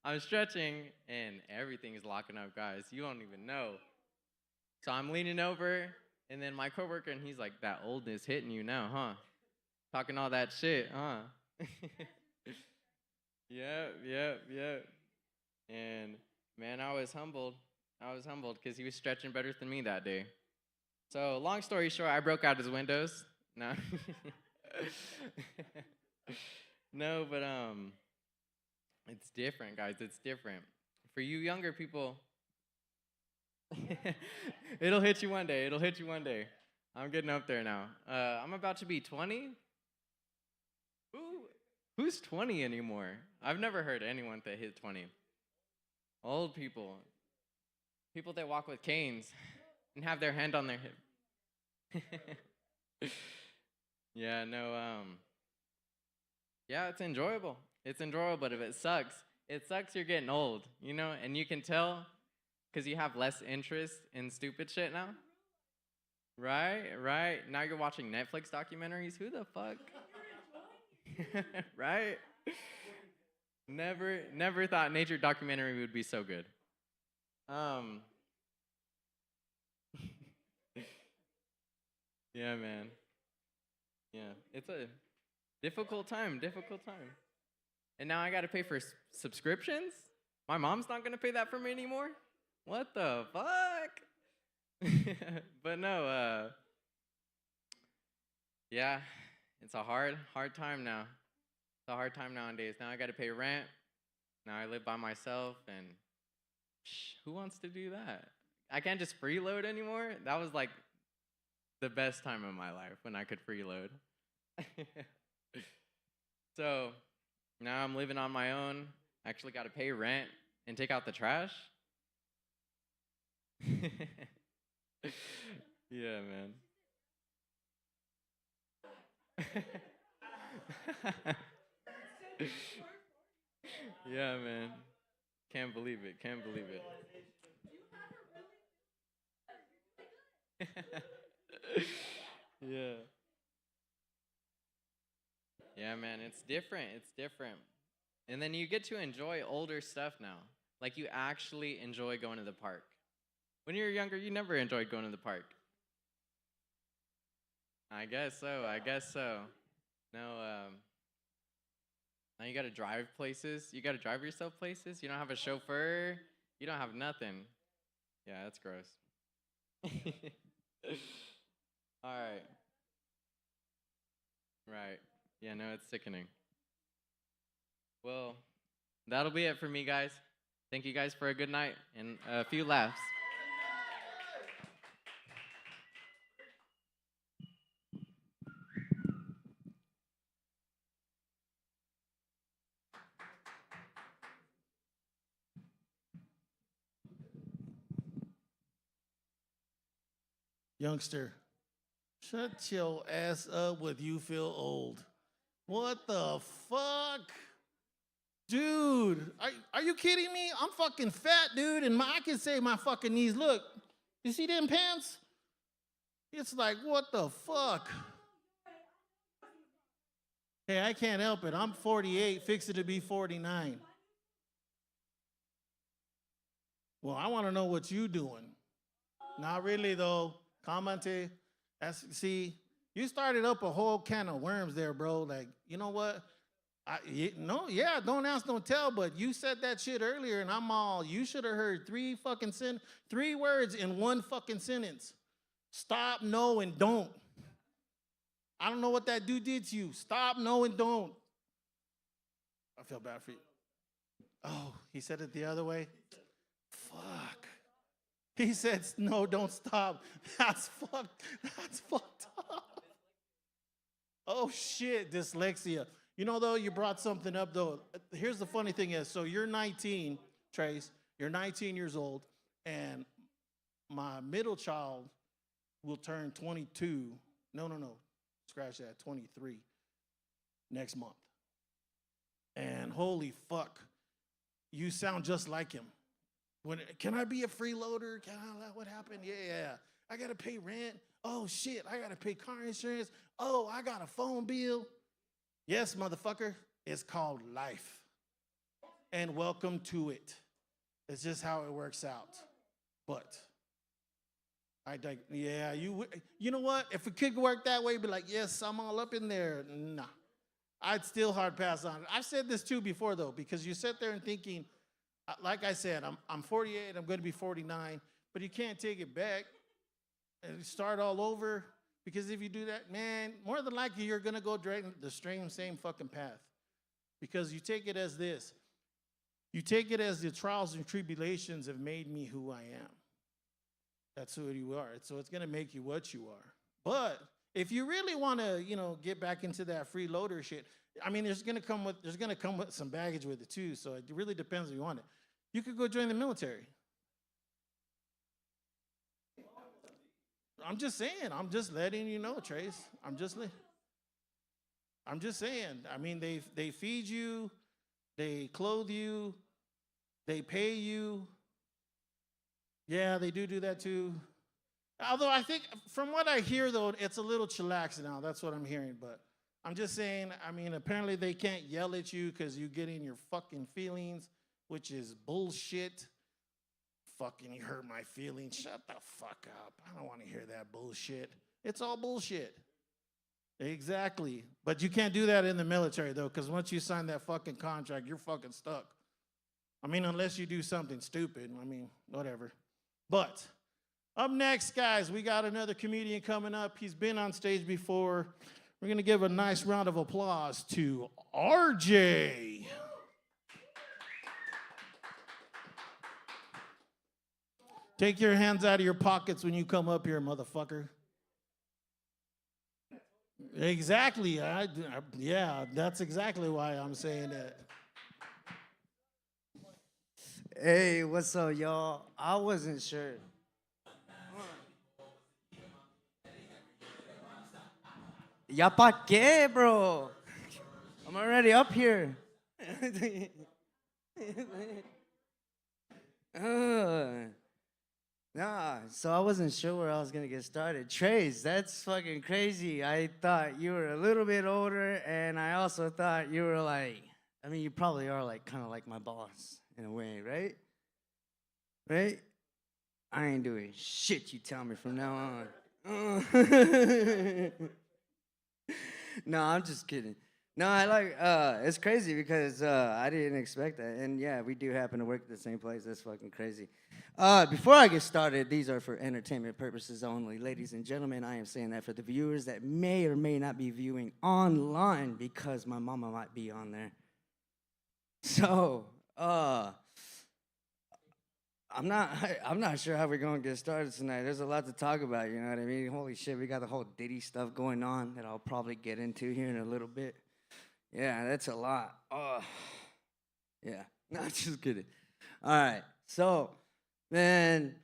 I'm stretching and everything is locking up, guys. You don't even know. So I'm leaning over, and then my coworker, and he's like, "That oldness hitting you now, huh? Talking all that shit, huh?" Yep. And man, I was humbled. I was humbled because he was stretching better than me that day. So long story short, I broke out his windows. No. No, but it's different, guys. It's different. For you younger people, it'll hit you one day. It'll hit you one day. I'm getting up there now. I'm about to be 20. Who's 20 anymore? I've never heard anyone that hit 20. Old people. People that walk with canes and have their hand on their hip. Yeah, no, yeah, it's enjoyable. It's enjoyable, but if it sucks you're getting old, you know? And you can tell because you have less interest in stupid shit now. Right. Now you're watching Netflix documentaries. Who the fuck? Right? Never thought nature documentary would be so good. Yeah, man. Yeah, it's a difficult time. And now I got to pay for subscriptions? My mom's not going to pay that for me anymore? What the fuck? But no, yeah, it's a hard time now. It's a hard time nowadays. Now I got to pay rent. Now I live by myself, and who wants to do that? I can't just freeload anymore. That was like the best time of my life when I could freeload. So now I'm living on my own. I actually got to pay rent and take out the trash. Yeah, man. Yeah, man. Can't believe it. Yeah. Yeah, man, it's different. And then you get to enjoy older stuff now. Like you actually enjoy going to the park. When you were younger, you never enjoyed going to the park. I guess so. No, now you gotta drive places. You gotta drive yourself places. You don't have a chauffeur. You don't have nothing. Yeah, that's gross. All right. Right. Yeah, no, it's sickening. Well, that'll be it for me, guys. Thank you guys for a good night and a few laughs. Youngster, shut your ass up with you feel old. What the fuck? Dude, are you kidding me? I'm fucking fat, dude, and I can say my fucking knees. Look, you see them pants? It's like, what the fuck? Hey, I can't help it. I'm 48, fixing to be 49. Well, I want to know what you doing. Not really, though. Commente. See, you started up a whole can of worms there, bro. Like, you know what? Don't ask, don't tell, but you said that shit earlier, and I'm all, you should have heard three words in one fucking sentence. Stop, no, and don't. I don't know what that dude did to you. Stop, no, and don't. I feel bad for you. Oh, he said it the other way? Fuck. He said, no, don't stop. That's fucked up. Oh, shit, dyslexia. You know, though, you brought something up, though. Here's the funny thing is, so you're 19, Trace. You're 19 years old, and my middle child will turn 22. No. Scratch that, 23 next month. And holy fuck, you sound just like him. Can I be a freeloader? What happened? Yeah. I got to pay rent. Oh, shit, I got to pay car insurance. Oh, I got a phone bill. Yes, motherfucker, it's called life. And welcome to it. It's just how it works out. But, you know what? If it could work that way, be like, yes, I'm all up in there. Nah, I'd still hard pass on it. I've said this too before, though, because you sit there and thinking, like I said, I'm 48, I'm going to be 49, but you can't take it back and start all over. Because if you do that, man, more than likely you're going to go the same fucking path. Because you take it as this. You take it as the trials and tribulations have made me who I am. That's who you are. So it's going to make you what you are. But if you really want to, get back into that freeloader shit, I mean, there's going to come with some baggage with it too. So it really depends if you want it. You could go join the military. I'm just saying. I'm just letting you know, Trace. I'm just saying. I mean, they feed you, they clothe you, they pay you. Yeah, they do that too. Although I think, from what I hear, though, it's a little chillax now. That's what I'm hearing. But I'm just saying, I mean, apparently they can't yell at you because you get in your fucking feelings, which is bullshit. Fucking, you hurt my feelings. Shut the fuck up. I don't want to hear that bullshit. It's all bullshit. Exactly. But you can't do that in the military, though, because once you sign that fucking contract, you're fucking stuck. I mean, unless you do something stupid. I mean, whatever. But up next, guys, we got another comedian coming up. He's been on stage before. We're going to give a nice round of applause to RJ. Take your hands out of your pockets when you come up here, motherfucker. Exactly. Yeah, that's exactly why I'm saying that. Hey, what's up, y'all? I wasn't sure. Ya pa' qué, bro? I'm already up here. Nah, so I wasn't sure where I was gonna get started. Trace, that's fucking crazy. I thought you were a little bit older, and I also thought you were like, I mean, you probably are like kind of like my boss in a way, right? Right? I ain't doing shit you tell me from now on. No, I'm just kidding. No, I like, it's crazy because I didn't expect that. And yeah, we do happen to work at the same place. That's fucking crazy. Before I get started, these are for entertainment purposes only. Ladies and gentlemen, I am saying that for the viewers that may or may not be viewing online because my mama might be on there. So, I'm not I'm not sure how we're gonna get started tonight. There's a lot to talk about, you know what I mean? Holy shit, we got the whole Diddy stuff going on that I'll probably get into here in a little bit. Yeah, that's a lot. Yeah. No, just kidding. All right. So, man,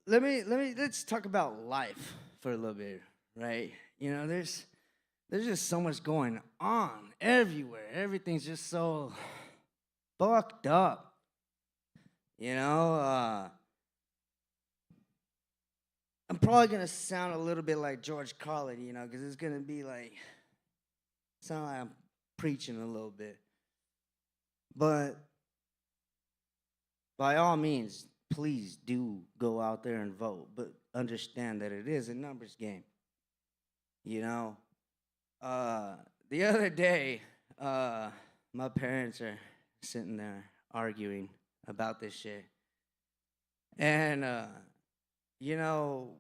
let's talk about life for a little bit, right? You know, there's just so much going on everywhere. Everything's just so fucked up. You know, I'm probably gonna sound a little bit like George Carlin, you know, because it's gonna be like sound like I'm preaching a little bit. But by all means, please do go out there and vote, but understand that it is a numbers game. You know, the other day, my parents are sitting there arguing about this shit. And, you know,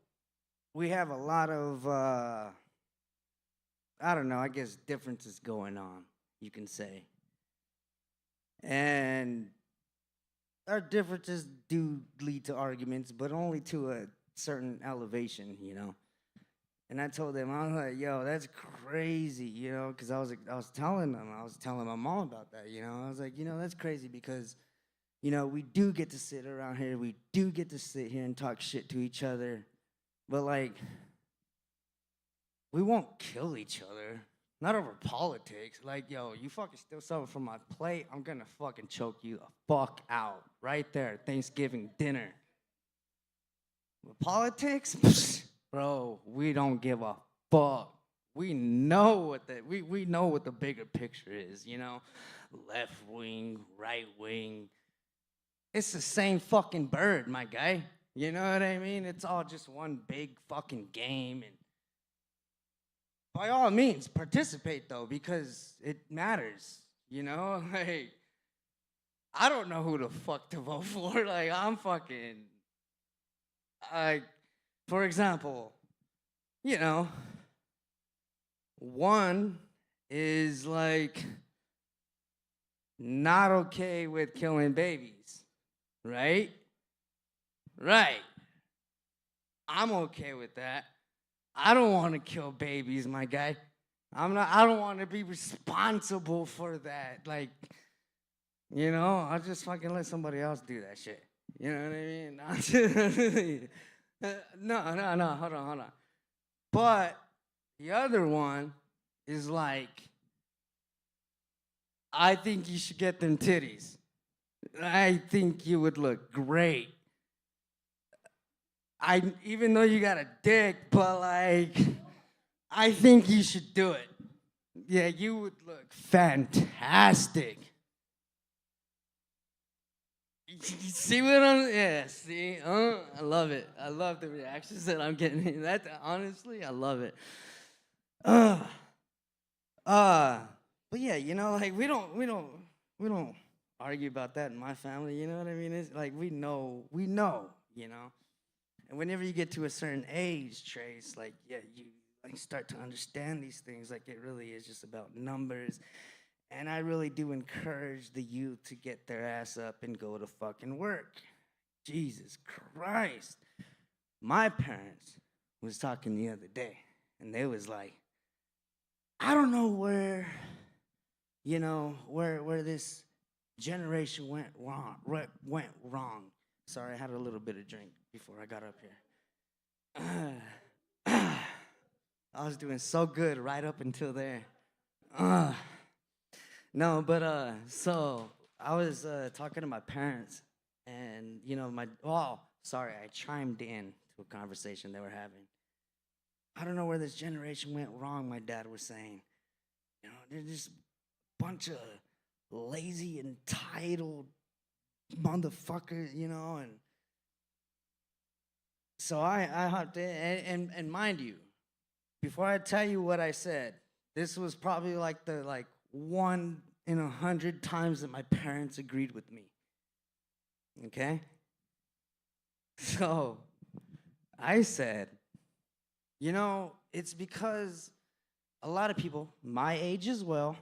we have a lot of, I don't know, I guess differences going on, you can say. And our differences do lead to arguments, but only to a certain elevation, you know. And I told them, I was like, yo, that's crazy, you know, because I was telling my mom about that, you know. I was like, you know, that's crazy because, you know, we do get to sit around here, we do get to sit here and talk shit to each other, but, like, we won't kill each other. Not over politics. Like, yo, you fucking steal something from my plate, I'm gonna fucking choke you the fuck out. Right there, Thanksgiving dinner. With politics? Bro, we don't give a fuck. We know what the bigger picture is, you know? Left wing, right wing. It's the same fucking bird, my guy. You know what I mean? It's all just one big fucking game. And by all means, participate, though, because it matters, you know? Like, I don't know who the fuck to vote for. Like, I'm fucking, like, for example, you know, one is, like, not okay with killing babies, right? Right. I'm okay with that. I don't want to kill babies, my guy. I don't want to be responsible for that. Like, you know, I'll just fucking let somebody else do that shit. You know what I mean? No, hold on. But the other one is like, I think you should get them titties. I think you would look great. Even though you got a dick, but like, I think you should do it. Yeah, you would look fantastic. You see what I'm? Yeah, see, I love it. I love the reactions that I'm getting. That honestly, I love it. But yeah, you know, like we don't argue about that in my family. You know what I mean? It's like we know, you know. And whenever you get to a certain age, Trace, like, yeah, you like start to understand these things. Like, it really is just about numbers. And I really do encourage the youth to get their ass up and go to fucking work. Jesus Christ. My parents was talking the other day, and they was like, I don't know where, you know, where this generation went wrong. Sorry, I had a little bit of drink before I got up here. I was doing so good right up until there. No, but so I was talking to my parents, and you know, I chimed in to a conversation they were having. I don't know where this generation went wrong, my dad was saying. You know, they're just a bunch of lazy, entitled motherfuckers, you know, and so I hopped in, and mind you, before I tell you what I said, This was probably like the 1 in 100 times that my parents agreed with me. Okay? So I said, it's because a lot of people, my age as well,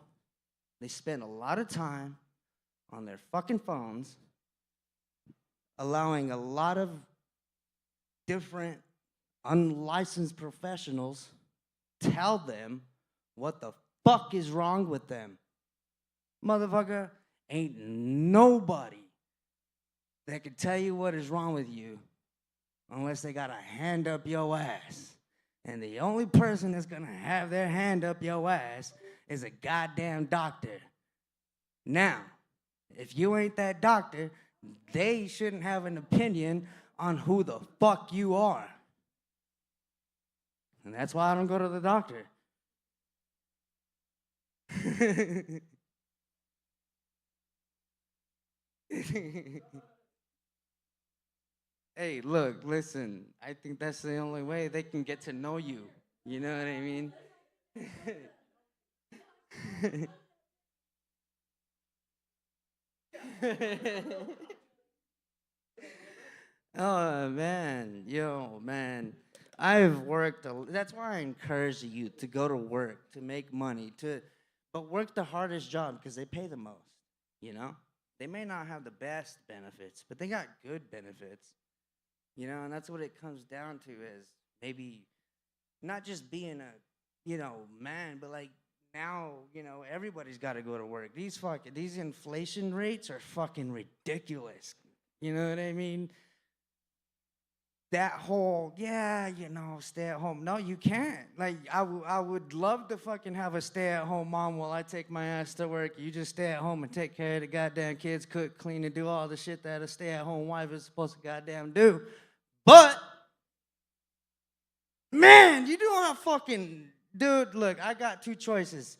they spend a lot of time on their fucking phones, allowing a lot of different unlicensed professionals tell them what the fuck is wrong with them. Motherfucker, ain't nobody that can tell you what is wrong with you unless they got a hand up your ass. And the only person that's gonna have their hand up your ass is a goddamn doctor. Now, if you ain't that doctor, they shouldn't have an opinion on who the fuck you are. And that's why I don't go to the doctor. Hey, look, listen, I think that's the only way they can get to know you. You know what I mean? Oh, man. Yo, man. I've worked, that's why I encourage the youth to go to work, to make money, but work the hardest job because they pay the most, They may not have the best benefits, but they got good benefits, and that's what it comes down to is maybe not just being a, man, but now, everybody's got to go to work. These inflation rates are fucking ridiculous. You know what I mean? That whole, stay at home. No, you can't. I would love to fucking have a stay-at-home mom while I take my ass to work. You just stay at home and take care of the goddamn kids, cook, clean, and do all the shit that a stay-at-home wife is supposed to goddamn do. But, man, you do not fucking, dude, look, I got two choices.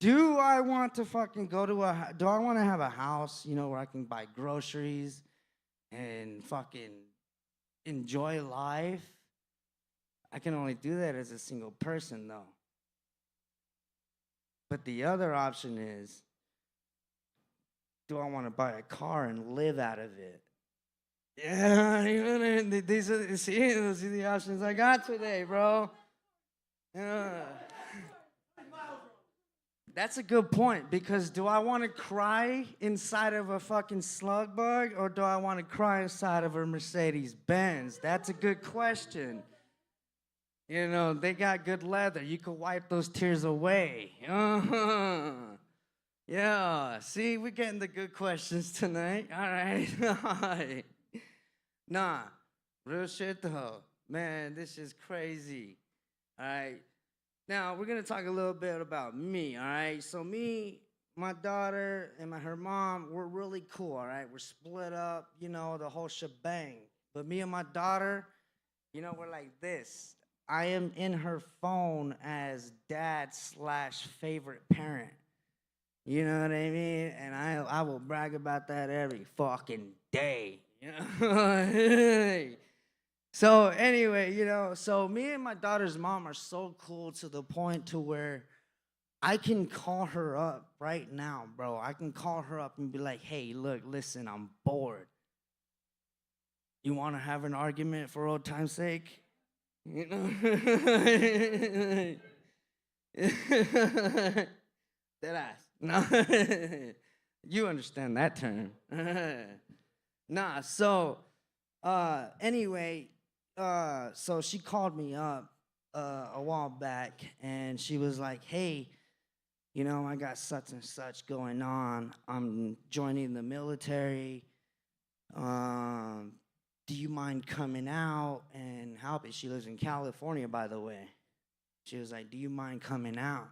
Do I want to fucking do I want to have a house, where I can buy groceries and fucking enjoy life? I can only do that as a single person, though. But the other option is, do I want to buy a car and live out of it? Yeah, these are the options I got today, bro. Yeah. That's a good point, because do I want to cry inside of a fucking slug bug, or do I want to cry inside of a Mercedes Benz? That's a good question. They got good leather. You can wipe those tears away. Yeah, see, we're getting the good questions tonight. All right. Nah, real shit though. Man, this is crazy. All right. Now, we're going to talk a little bit about me, all right? So me, my daughter, and her mom, we're really cool, all right? We're split up, the whole shebang. But me and my daughter, we're like this. I am in her phone as dad/favorite parent. You know what I mean? And I will brag about that every fucking day. So anyway, so me and my daughter's mom are so cool to the point to where I can call her up right now, bro. I can call her up and be like, hey, look, listen, I'm bored. You want to have an argument for old time's sake? Dead ass. No. You understand that term. Nah, so anyway, so she called me up a while back, and she was like, hey, I got such and such going on. I'm joining the military. Do you mind coming out and helping? She lives in California, by the way. She was like, do you mind coming out?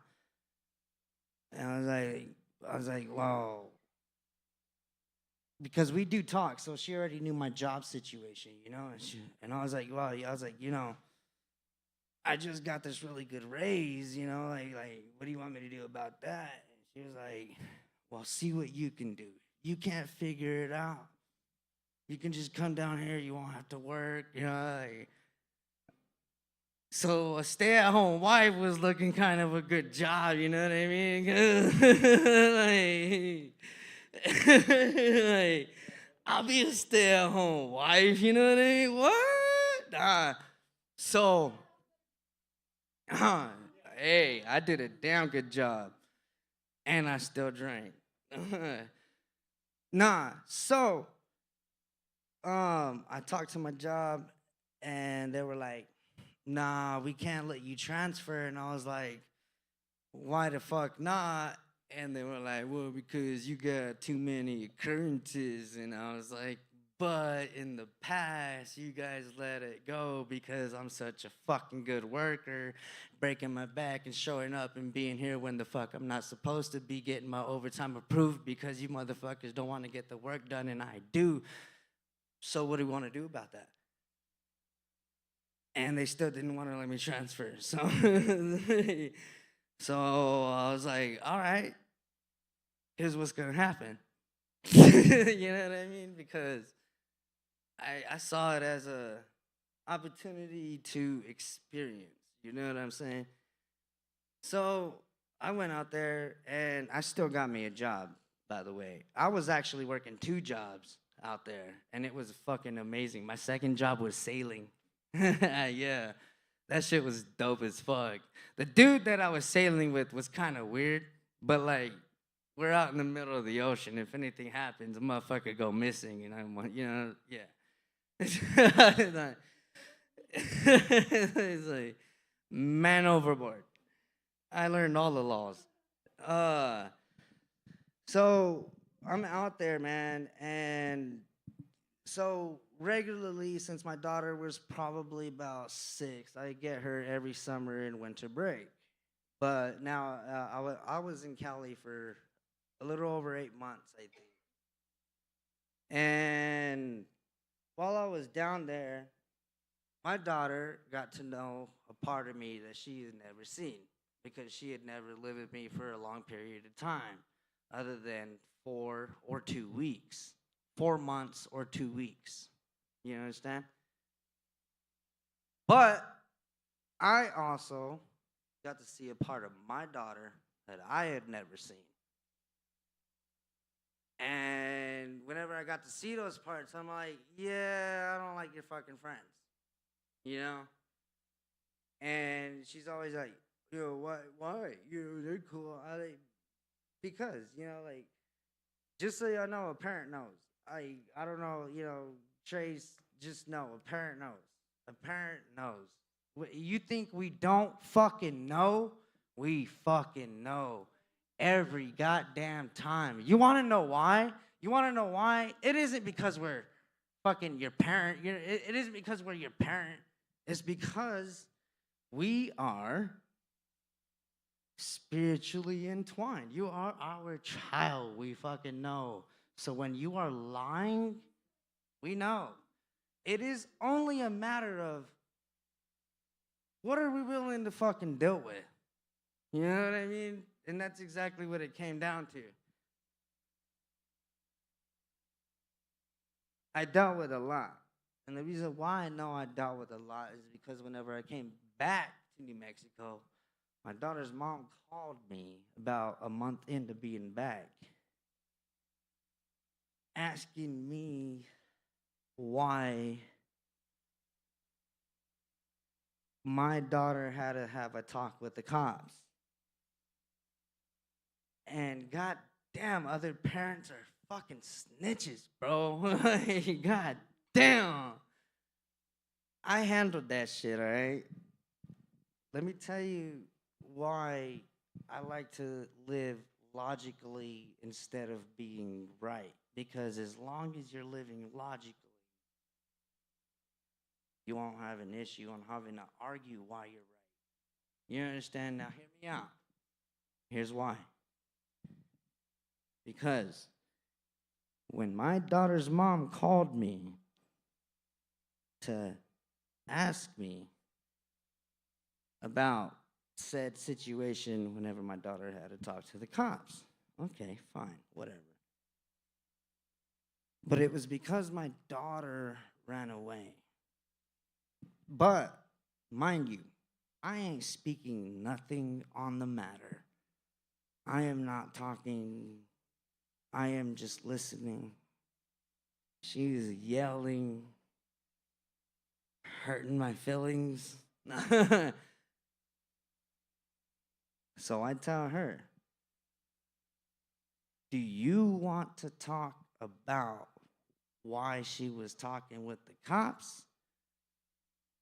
And I was like, well, because we do talk, so she already knew my job situation, and I was like, well, I just got this really good raise, what do you want me to do about that? And she was like, well, see what you can do. You can't figure it out. You can just come down here, you won't have to work, So a stay-at-home wife was looking kind of a good job, you know what I mean? like, I'll be a stay-at-home wife, you know what I mean? What? So, hey, I did a damn good job, and I still drank. So, I talked to my job, and they were like, nah, we can't let you transfer. And I was like, why the fuck not? And they were like, well, because you got too many occurrences. And I was like, but in the past, you guys let it go because I'm such a fucking good worker, breaking my back and showing up and being here when the fuck I'm not supposed to be, getting my overtime approved because you motherfuckers don't want to get the work done and I do. So what do we want to do about that? And they still didn't want to let me transfer. So, so I was like, all right, here's what's going to happen. You know what I mean? Because I saw it as a opportunity to experience. You know what I'm saying? So I went out there, and I still got me a job, by the way. I was actually working 2 jobs out there, and it was fucking amazing. My second job was sailing. Yeah, that shit was dope as fuck. The dude that I was sailing with was kind of weird, but like, we're out in the middle of the ocean. If anything happens, a motherfucker go missing, and yeah. It's like, man overboard. I learned all the laws. So I'm out there, man, and so regularly, since my daughter was probably about 6, I get her every summer and winter break. But now I was in Cali for a little over 8 months, I think. And while I was down there, my daughter got to know a part of me that she had never seen because she had never lived with me for a long period of time, other than 4 or 2 weeks. 4 months or 2 weeks. You understand? But I also got to see a part of my daughter that I had never seen. And whenever I got to see those parts, I'm like, yeah, I don't like your fucking friends. You know? And she's always like, yo, why? Yo, they're cool. Because, like, just so y'all know, a parent knows. I don't know, Trace, just know. A parent knows. A parent knows. You think we don't fucking know? We fucking know. Every goddamn time. You want to know why? You want to know why? It isn't because we're fucking your parent. It isn't because we're your parent. It's because we are spiritually entwined. You are our child. We fucking know. So when you are lying, we know. It is only a matter of what are we willing to fucking deal with? You know what I mean? And that's exactly what it came down to. I dealt with a lot. And the reason why I know I dealt with a lot is because whenever I came back to New Mexico, my daughter's mom called me about a month into being back, asking me why my daughter had to have a talk with the cops. And goddamn, other parents are fucking snitches, bro. God damn. I handled that shit, all right? Let me tell you why I like to live logically instead of being right. Because as long as you're living logically, you won't have an issue on having to argue why you're right. You understand? Now, hear me out. Here's why. Because when my daughter's mom called me to ask me about said situation whenever my daughter had to talk to the cops, okay, fine, whatever. But it was because my daughter ran away. But, mind you, I ain't speaking nothing on the matter. I am not talking. I am just listening. She's yelling, hurting my feelings. So I tell her, do you want to talk about why she was talking with the cops?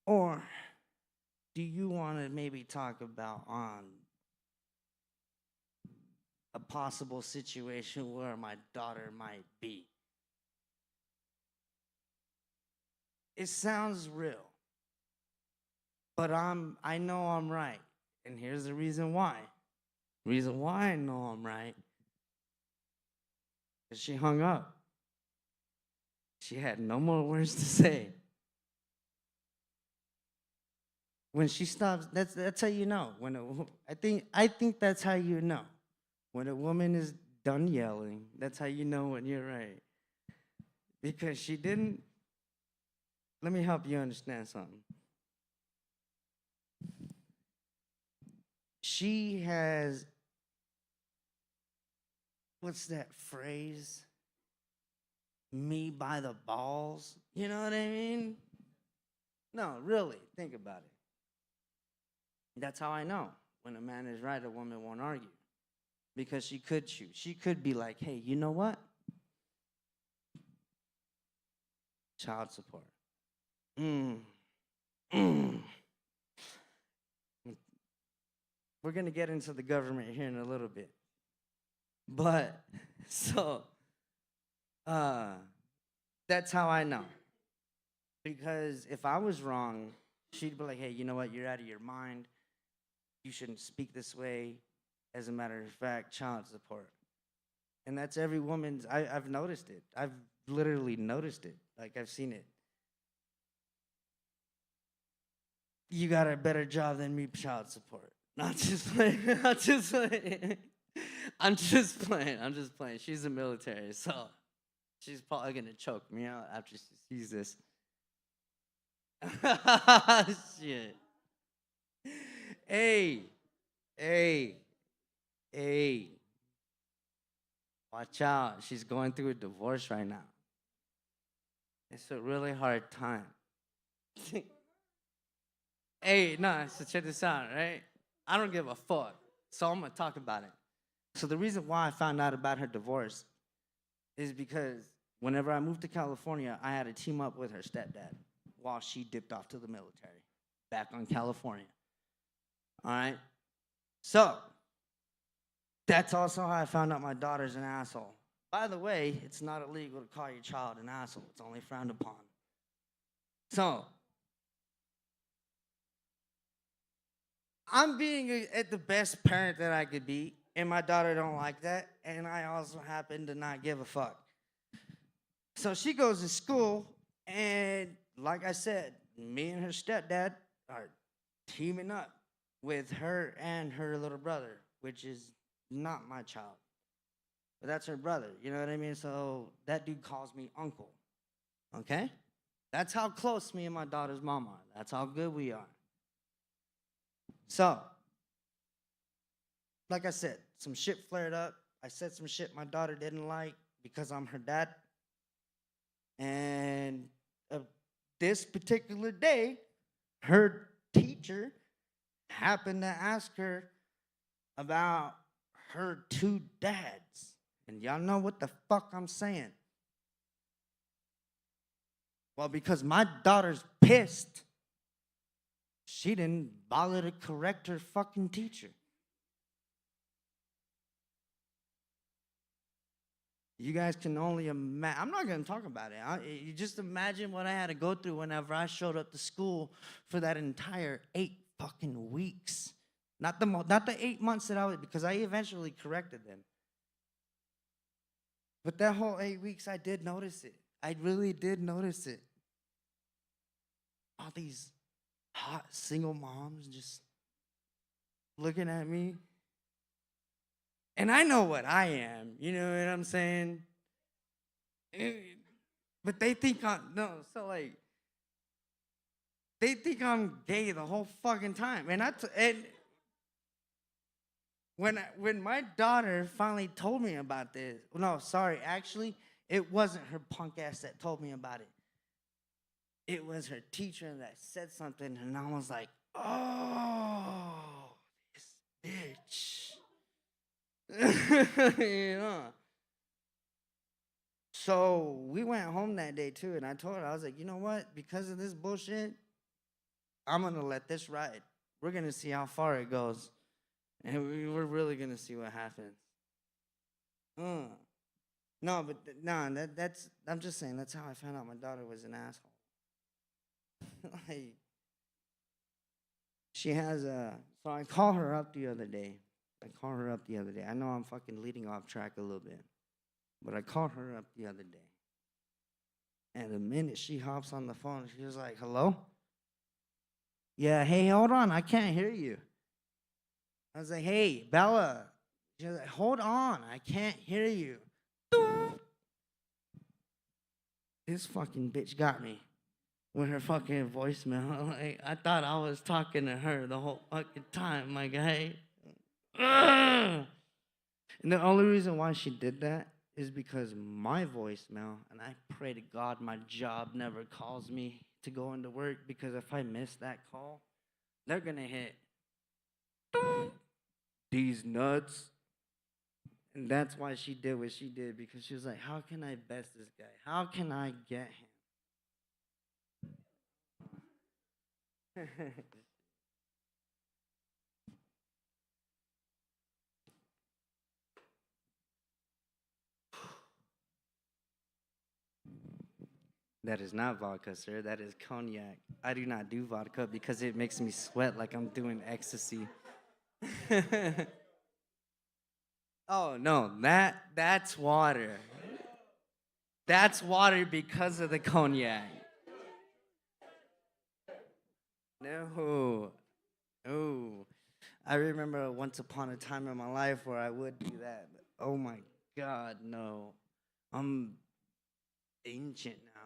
Or do you want to maybe talk about on a possible situation where my daughter might be? It sounds real, but I know I'm right. And here's the reason why. Reason why I know I'm right is she hung up. She had no more words to say. When she stops, that's how you know. I think that's how you know. When a woman is done yelling, that's how you know when you're right. Because she didn't. Let me help you understand something. She has, what's that phrase? Me by the balls. You know what I mean? No, really, think about it. That's how I know when a man is right, a woman won't argue. Because she could choose. She could be like, hey, you know what? Child support. We're going to get into the government here in a little bit. But, so, that's how I know. Because if I was wrong, she'd be like, hey, you know what? You're out of your mind. You shouldn't speak this way. As a matter of fact, child support. And that's every woman's, I've noticed it. I've literally noticed it. Like, I've seen it. You got a better job than me, child support. Not just playing. Not just playing. I'm just playing. She's a military, so she's probably going to choke me out after she sees this. Shit. Hey. Watch out. She's going through a divorce right now. It's a really hard time. Hey, nah, so check this out, right? I don't give a fuck, so I'm going to talk about it. So the reason why I found out about her divorce is because whenever I moved to California, I had to team up with her stepdad while she dipped off to the military, back on California. All right? So, that's also how I found out my daughter's an asshole. By the way, it's not illegal to call your child an asshole. It's only frowned upon. So, I'm being at the best parent that I could be, and my daughter don't like that, and I also happen to not give a fuck. So she goes to school, and like I said, me and her stepdad are teaming up with her and her little brother, which is not my child. But that's her brother, you know what I mean? So that dude calls me uncle, okay? That's how close me and my daughter's mom are. That's how good we are. So, like I said, some shit flared up. I said some shit my daughter didn't like because I'm her dad. And this particular day, her teacher happened to ask her about her two dads. And y'all know what the fuck I'm saying. Well, because my daughter's pissed, she didn't bother to correct her fucking teacher. You guys can only imagine. I'm not going to talk about it. You just imagine what I had to go through whenever I showed up to school for that entire 8 fucking weeks. Not the 8 months that I was, because I eventually corrected them. But that whole 8 weeks, I did notice it. I really did notice it. All these hot single moms just looking at me. And I know what I am, you know what I'm saying? But they think so like, They think I'm gay the whole fucking time. And when my daughter finally told me about this, no, sorry, actually, it wasn't her punk ass that told me about it. It was her teacher that said something, and I was like, oh, this bitch. You know? So we went home that day too, and I told her, I was like, you know what? Because of this bullshit, I'm gonna let this ride. We're gonna see how far it goes, and we're really gonna see what happens. No, but that's. I'm just saying that's how I found out my daughter was an asshole. Like, she has a. So I called her up the other day. I know I'm fucking leading off track a little bit, but I called her up the other day. And the minute she hops on the phone, she was like, hello? Yeah, hey, hold on, I can't hear you. I was like, hey, Bella. She was like, hold on, I can't hear you. This fucking bitch got me with her fucking voicemail. Like, I thought I was talking to her the whole fucking time, my guy. And the only reason why she did that is because my voicemail, and I pray to God my job never calls me to go into work, because if I miss that call, they're gonna hit these nuts. And that's why she did what she did, because she was like, how can I best this guy? How can I get him? That is not vodka, sir. That is cognac. I do not do vodka because it makes me sweat like I'm doing ecstasy. Oh, no, that's water. That's water because of the cognac. No. Oh. I remember once upon a time in my life where I would do that. But oh my God, no. I'm ancient now.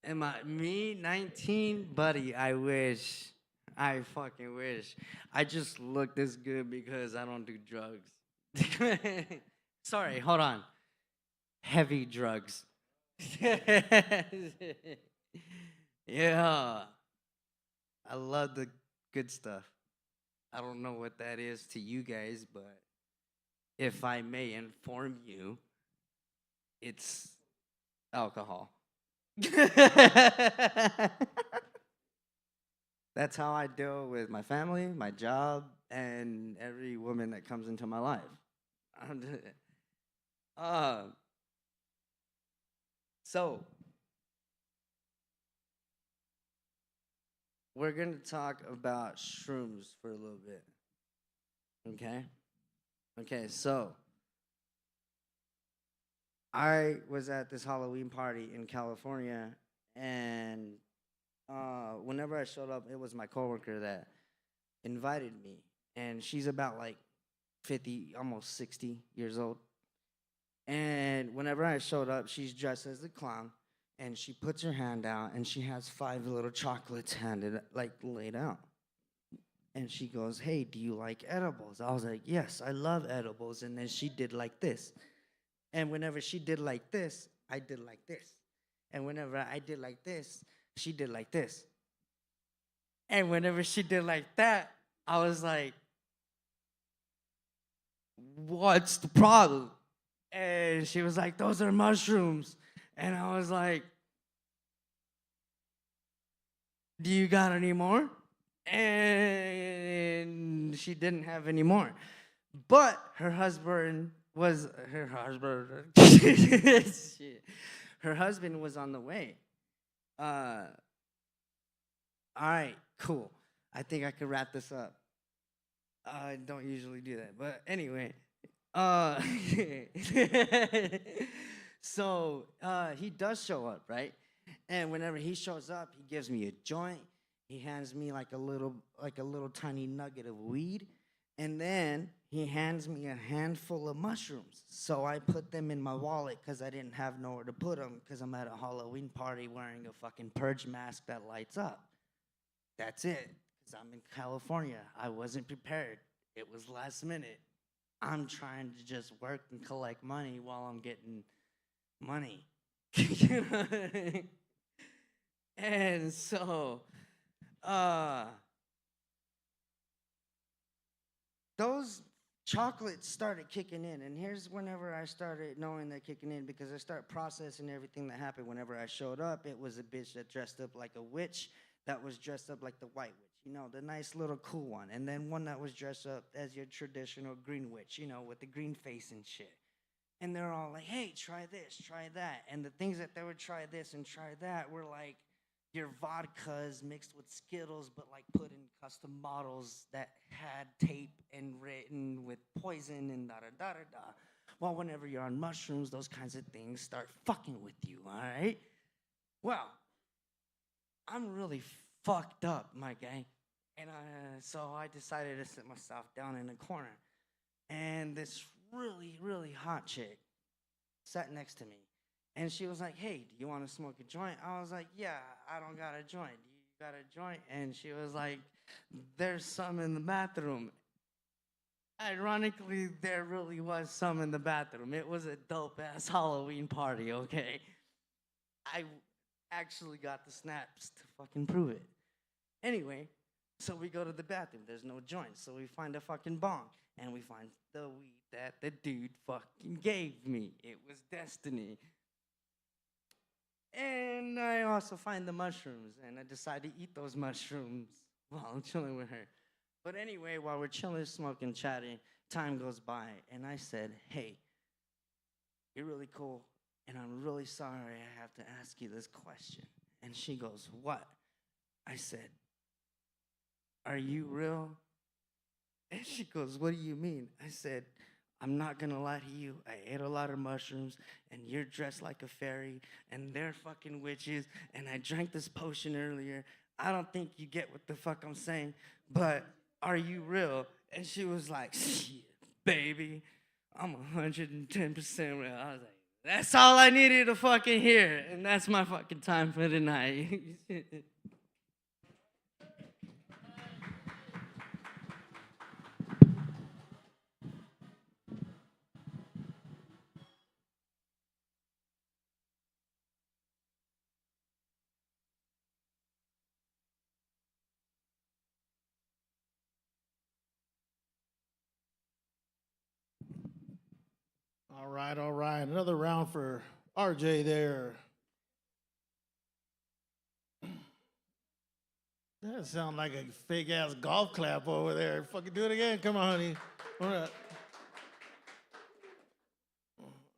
Am I me 19? Buddy, I wish. I fucking wish. I just look this good because I don't do drugs. Sorry, hold on. Heavy drugs. Yeah. I love the good stuff. I don't know what that is to you guys, but if I may inform you, it's alcohol. That's how I deal with my family, my job, and every woman that comes into my life. So, we're going to talk about shrooms for a little bit. Okay? Okay, so I was at this Halloween party in California, and whenever I showed up, it was my coworker that invited me, and she's about like 50, almost 60 years old. And whenever I showed up, she's dressed as a clown, and she puts her hand out, and she has 5 little chocolates laid out. And she goes, hey, do you like edibles? I was like, yes, I love edibles. And then she did like this. And whenever she did like this, I did like this. And whenever I did like this, she did like this. And whenever she did like that, I was like, what's the problem? And she was like, those are mushrooms. And I was like, do you got any more? And she didn't have any more. But her husband was her husband was on the way. All right, cool. I think I could wrap this up. I don't usually do that, but anyway. So he does show up, right? And whenever he shows up, he gives me a joint. He hands me like a little tiny nugget of weed, and then he hands me a handful of mushrooms. So I put them in my wallet because I didn't have nowhere to put them because I'm at a Halloween party wearing a fucking purge mask that lights up. That's it. Because I'm in California. I wasn't prepared. It was last minute. I'm trying to just work and collect money while I'm getting money. You know what I mean? And so, those chocolates started kicking in. And here's whenever I started knowing they're kicking in, because I start processing everything that happened. Whenever I showed up, it was a bitch that dressed up like a witch that was dressed up like the white witch, you know, the nice little cool one. And then one that was dressed up as your traditional green witch, you know, with the green face and shit. And they're all like, hey, try this, try that. And the things that they would try this and try that were like your vodkas mixed with Skittles, but like put in custom models that had tape and written with poison and da-da-da-da-da. Well, whenever you're on mushrooms, those kinds of things start fucking with you, all right? Well, I'm really fucked up, my guy. And so I decided to sit myself down in a corner. And this really, really hot chick sat next to me. And she was like, hey, do you want to smoke a joint? I was like, yeah, I don't got a joint. You got a joint? And she was like, there's some in the bathroom. Ironically, there really was some in the bathroom. It was a dope-ass Halloween party, okay? I actually got the snaps to fucking prove it. Anyway, so we go to the bathroom. There's no joint. So we find a fucking bong. And we find the weed that the dude fucking gave me. It was destiny. And I also find the mushrooms. And I decide to eat those mushrooms while I'm chilling with her. But anyway, while we're chilling, smoking, chatting, time goes by. And I said, hey, you're really cool. And I'm really sorry I have to ask you this question. And she goes, what? I said, are you real? And she goes, what do you mean? I said, I'm not gonna lie to you. I ate a lot of mushrooms, and you're dressed like a fairy, and they're fucking witches, and I drank this potion earlier. I don't think you get what the fuck I'm saying, but are you real? And she was like, shit, baby, I'm 110% real. I was like, that's all I needed to fucking hear, and that's my fucking time for tonight. All right, all right. Another round for RJ there. That sounds like a fake ass golf clap over there. Fucking do it again. Come on, honey. All right.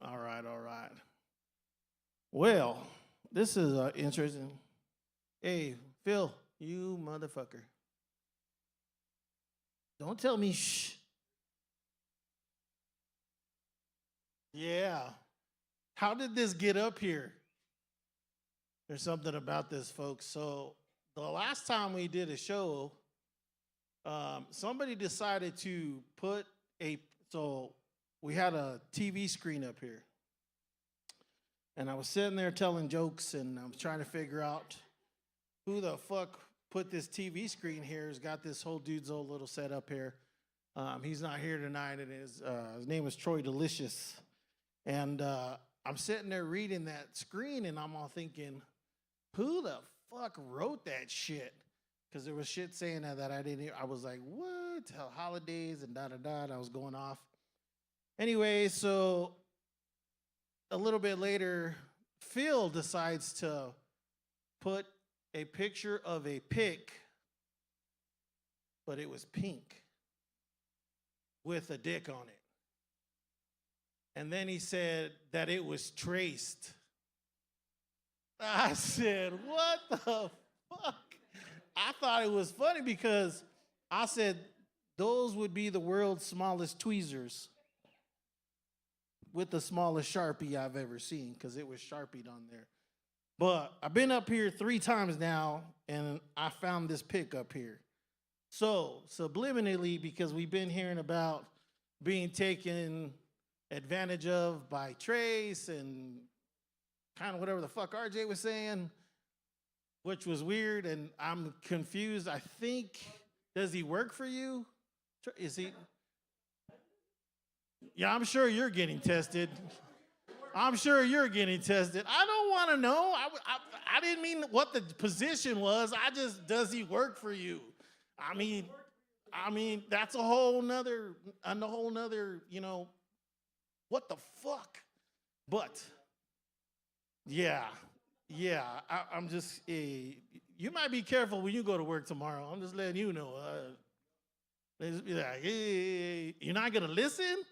All right, all right. Well, this is interesting. Hey, Phil, you motherfucker. Don't tell me shh. Yeah. How did this get up here? There's something about this, folks. So the last time we did a show, somebody decided to put so we had a TV screen up here. And I was sitting there telling jokes, and I was trying to figure out who the fuck put this TV screen here. Has got this whole dude's old little setup here. He's not here tonight, and his name is Jennilicious. And I'm sitting there reading that screen, and I'm all thinking, who the fuck wrote that shit? Because there was shit saying that I didn't hear. I was like, what? Holidays and da-da-da, and I was going off. Anyway, so a little bit later, Phil decides to put a picture of a pic, but it was pink with a dick on it. And then he said that it was traced. I said, what the fuck? I thought it was funny because I said those would be the world's smallest tweezers with the smallest Sharpie I've ever seen, because it was Sharpied on there. But I've been up here 3 times now, and I found this pic up here. So, subliminally, because we've been hearing about being taken advantage of by Trace and kind of whatever the fuck RJ was saying, which was weird, and I'm confused. I think, does he work for you? Is he? Yeah, I'm sure you're getting tested. I'm sure you're getting tested. I don't want to know. I didn't mean what the position was. I just, does he work for you? I mean, that's a whole nother, you know, what the fuck? But, yeah, I'm just, you might be careful when you go to work tomorrow. I'm just letting you know. They just be like, hey, you're not going to listen?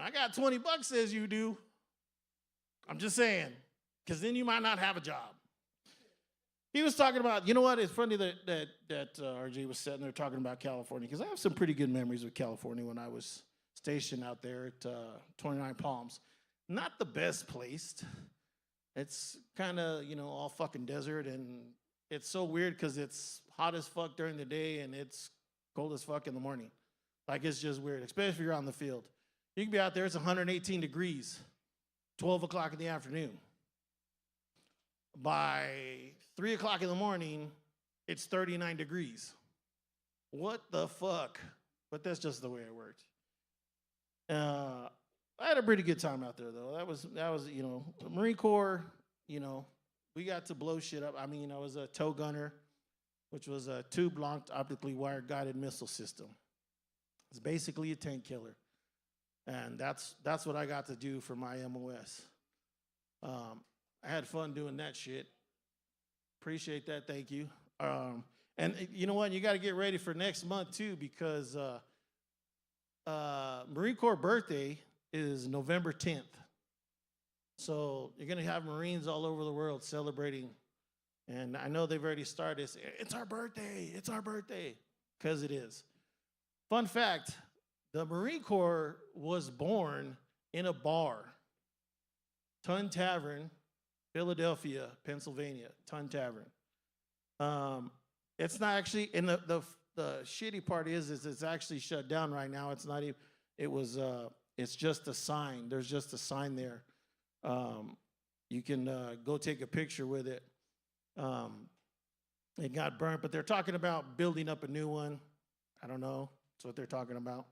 I got $20 says you do. I'm just saying, because then you might not have a job. He was talking about, you know what? It's funny that RJ was sitting there talking about California, because I have some pretty good memories of California when I was stationed out there at 29 Palms. Not the best placed. It's kind of, you know, all fucking desert, and it's so weird because it's hot as fuck during the day and it's cold as fuck in the morning. Like, it's just weird, especially if you're out in the field. You can be out there, it's 118 degrees, 12 o'clock in the afternoon. By 3 o'clock in the morning, it's 39 degrees. What the fuck? But that's just the way it worked. I had a pretty good time out there, though. That was, you know, the Marine Corps, you know, we got to blow shit up. I mean, I was a tow gunner, which was a tube-launched, optically wired guided missile system. It's basically a tank killer. And that's what I got to do for my MOS. I had fun doing that shit. Appreciate that, thank you. And you know what, you got to get ready for next month too, because Marine Corps birthday is November 10th. So you're gonna have Marines all over the world celebrating. And I know they've already started. It's our birthday, because it is. Fun fact, the Marine Corps was born in a bar, Tun Tavern, Philadelphia, Pennsylvania, Tun Tavern. It's not actually, and the shitty part is it's actually shut down right now. It's not even, it's just a sign. There's just a sign there. You can go take a picture with it. It got burnt, but they're talking about building up a new one. I don't know. That's what they're talking about.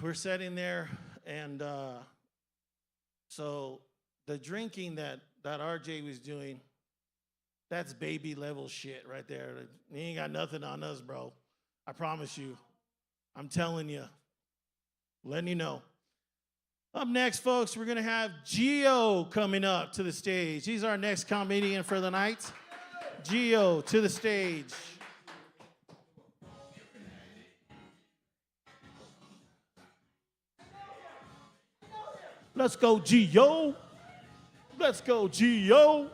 We're sitting there, and so the drinking that RJ was doing, that's baby level shit right there. He ain't got nothing on us, bro. I promise you. I'm telling you. Letting you know. Up next, folks, we're going to have Gio coming up to the stage. He's our next comedian for the night. Gio to the stage. Let's go, Gio. Let's go, Gio.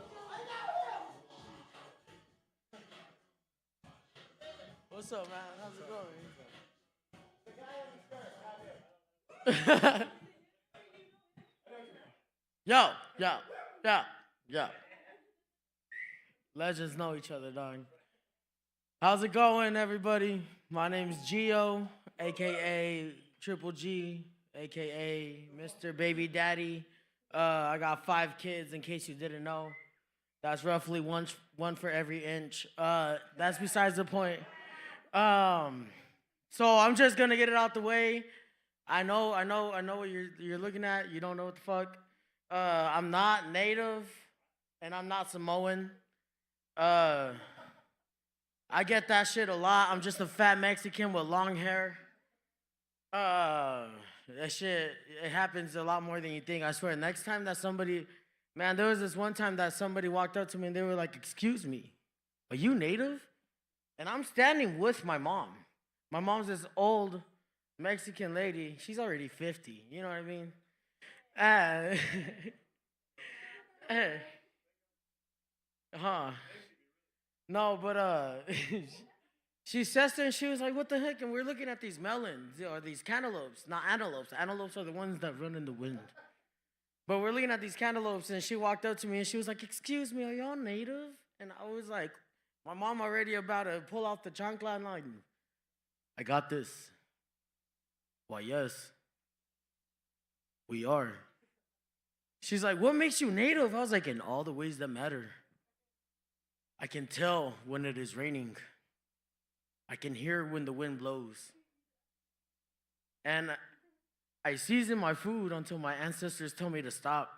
What's up, man? How's it going? Yo. Legends know each other, dog. How's it going, everybody? My name's Gio, a.k.a. Triple G, a.k.a. Mr. Baby Daddy. I got 5 kids, in case you didn't know. That's roughly one for every inch. That's besides the point. So I'm just gonna get it out the way. I know what you're looking at. You don't know what the fuck. I'm not native, and I'm not Samoan. I get that shit a lot. I'm just a fat Mexican with long hair. That shit, it happens a lot more than you think. I swear, next time that somebody, man, there was this one time that somebody walked up to me and they were like, "Excuse me, are you native?" And I'm standing with my mom. My mom's this old Mexican lady. She's already 50, you know what I mean? No, but she says to her, and she was like, "What the heck?" And we're looking at these melons, or these cantaloupes, not antelopes. Antelopes are the ones that run in the wind. But we're looking at these cantaloupes, and she walked up to me, and she was like, "Excuse me, are y'all native?" And I was like, my mom already about to pull out the chancla, and like, "I got this. Why, yes, we are. She's like, what makes you native? I was like, in all the ways that matter. I can tell when it is raining. I can hear when the wind blows. And I season my food until my ancestors tell me to stop.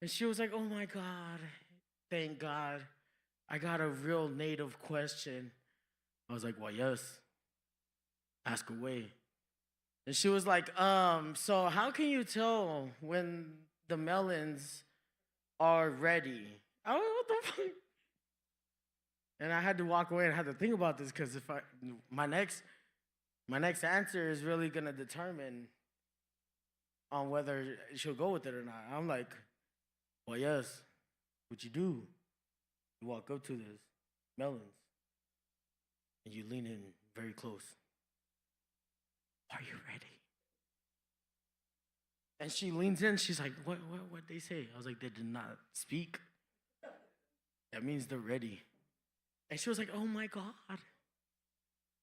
And she was like, oh my God, thank God. I got a real native question. I was like, well, yes. Ask away. And she was like, so how can you tell when the melons are ready? I was like, what the fuck? And I had to walk away and I had to think about this because if my next answer is really gonna determine on whether she'll go with it or not. I'm like, well, yes. What you do, you walk up to this melons and you lean in very close. Are you ready? And she leans in. She's like, what they say? I was like, they did not speak. That means they're ready. And she was like, oh my God.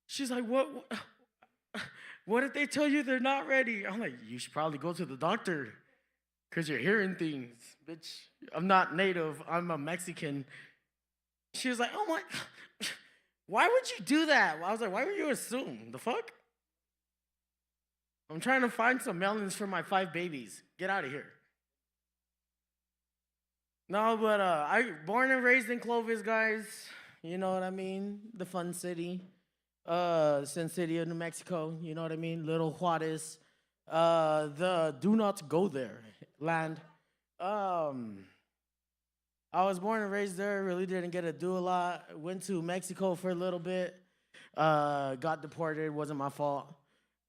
She's like, what if they tell you they're not ready? I'm like, you should probably go to the doctor because you're hearing things. Bitch, I'm not native. I'm a Mexican. She was like, oh my God. Why would you do that? I was like, why would you assume? The fuck? I'm trying to find some melons for my 5 babies. Get out of here. No, but I born and raised in Clovis, guys. You know what I mean? The fun city. Sin City of New Mexico. You know what I mean? Little Juarez. The do not go there land. I was born and raised there. Really didn't get to do a lot. Went to Mexico for a little bit. Got deported. Wasn't my fault.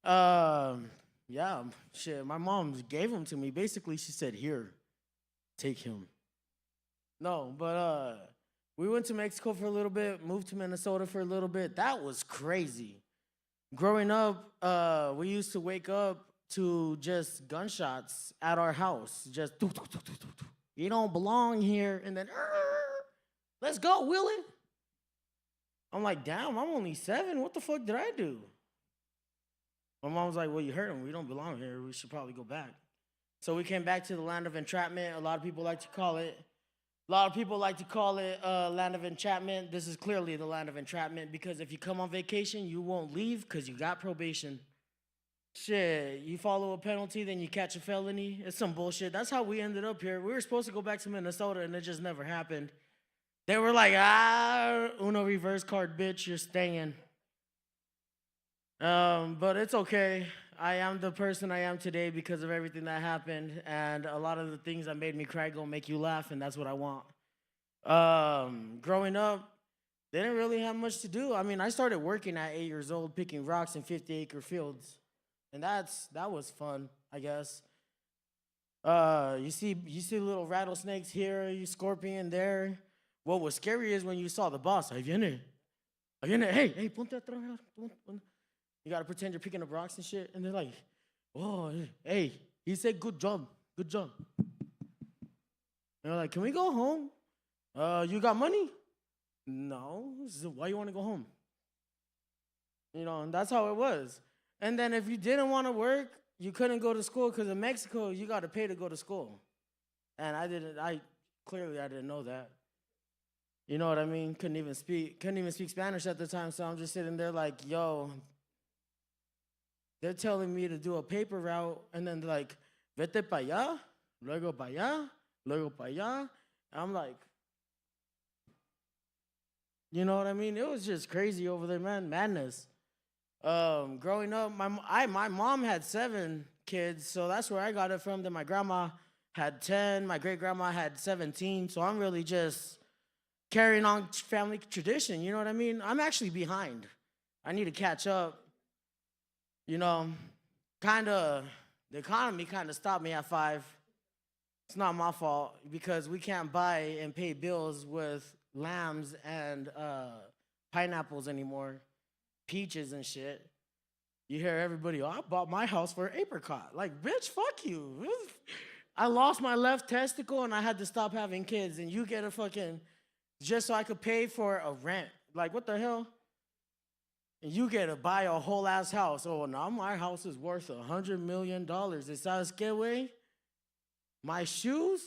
Yeah, shit. My mom gave him to me. Basically, she said, "Here, take him." No, but we went to Mexico for a little bit. Moved to Minnesota for a little bit. That was crazy. Growing up, we used to wake up to just gunshots at our house. Just you don't belong here, and then let's go, Willie. I'm like, damn, I'm only 7. What the fuck did I do? My mom was like, well, you heard him. We don't belong here. We should probably go back. So we came back to the land of entrapment. A lot of people like to call it. Land of entrapment. This is clearly the land of entrapment because if you come on vacation, you won't leave because you got probation. Shit, you follow a penalty, then you catch a felony. It's some bullshit. That's how we ended up here. We were supposed to go back to Minnesota, and it just never happened. They were like, Uno reverse card, bitch, you're staying. But it's okay. I am the person I am today because of everything that happened, and a lot of the things that made me cry gonna make you laugh, and that's what I want. Growing up, they didn't really have much to do. I mean, I started working at 8 years old, picking rocks in 50-acre fields, and that was fun, I guess. You see little rattlesnakes here, you scorpion there. What was scary is when you saw the boss. Ahí viene. Hey, ponte a trabajar. You gotta pretend you're picking up rocks and shit, and they're like, "Oh, hey," he said, "Good job." And they're like, "Can we go home? You got money?" No. So why you want to go home? You know, and that's how it was. And then if you didn't want to work, you couldn't go to school because in Mexico you got to pay to go to school, and I didn't know that. You know what I mean? Couldn't even speak Spanish at the time, so I'm just sitting there like, yo. They're telling me to do a paper route, and then they're like, vete pa' allá, luego pa' allá, luego pa' allá. I'm like, you know what I mean? It was just crazy over there, man, madness. Growing up, my mom had 7 kids, so that's where I got it from. Then my grandma had 10, my great-grandma had 17, so I'm really just carrying on family tradition, you know what I mean? I'm actually behind. I need to catch up. You know, the economy kind of stopped me at 5. It's not my fault because we can't buy and pay bills with lambs and pineapples anymore, peaches and shit. You hear everybody, I bought my house for an apricot. Like, bitch, fuck you. I lost my left testicle and I had to stop having kids, and you get a fucking, just so I could pay for a rent. Like, what the hell? and you get to buy a whole ass house. Oh, now my house is worth $100 million. ¿Sabes qué, güey? My shoes,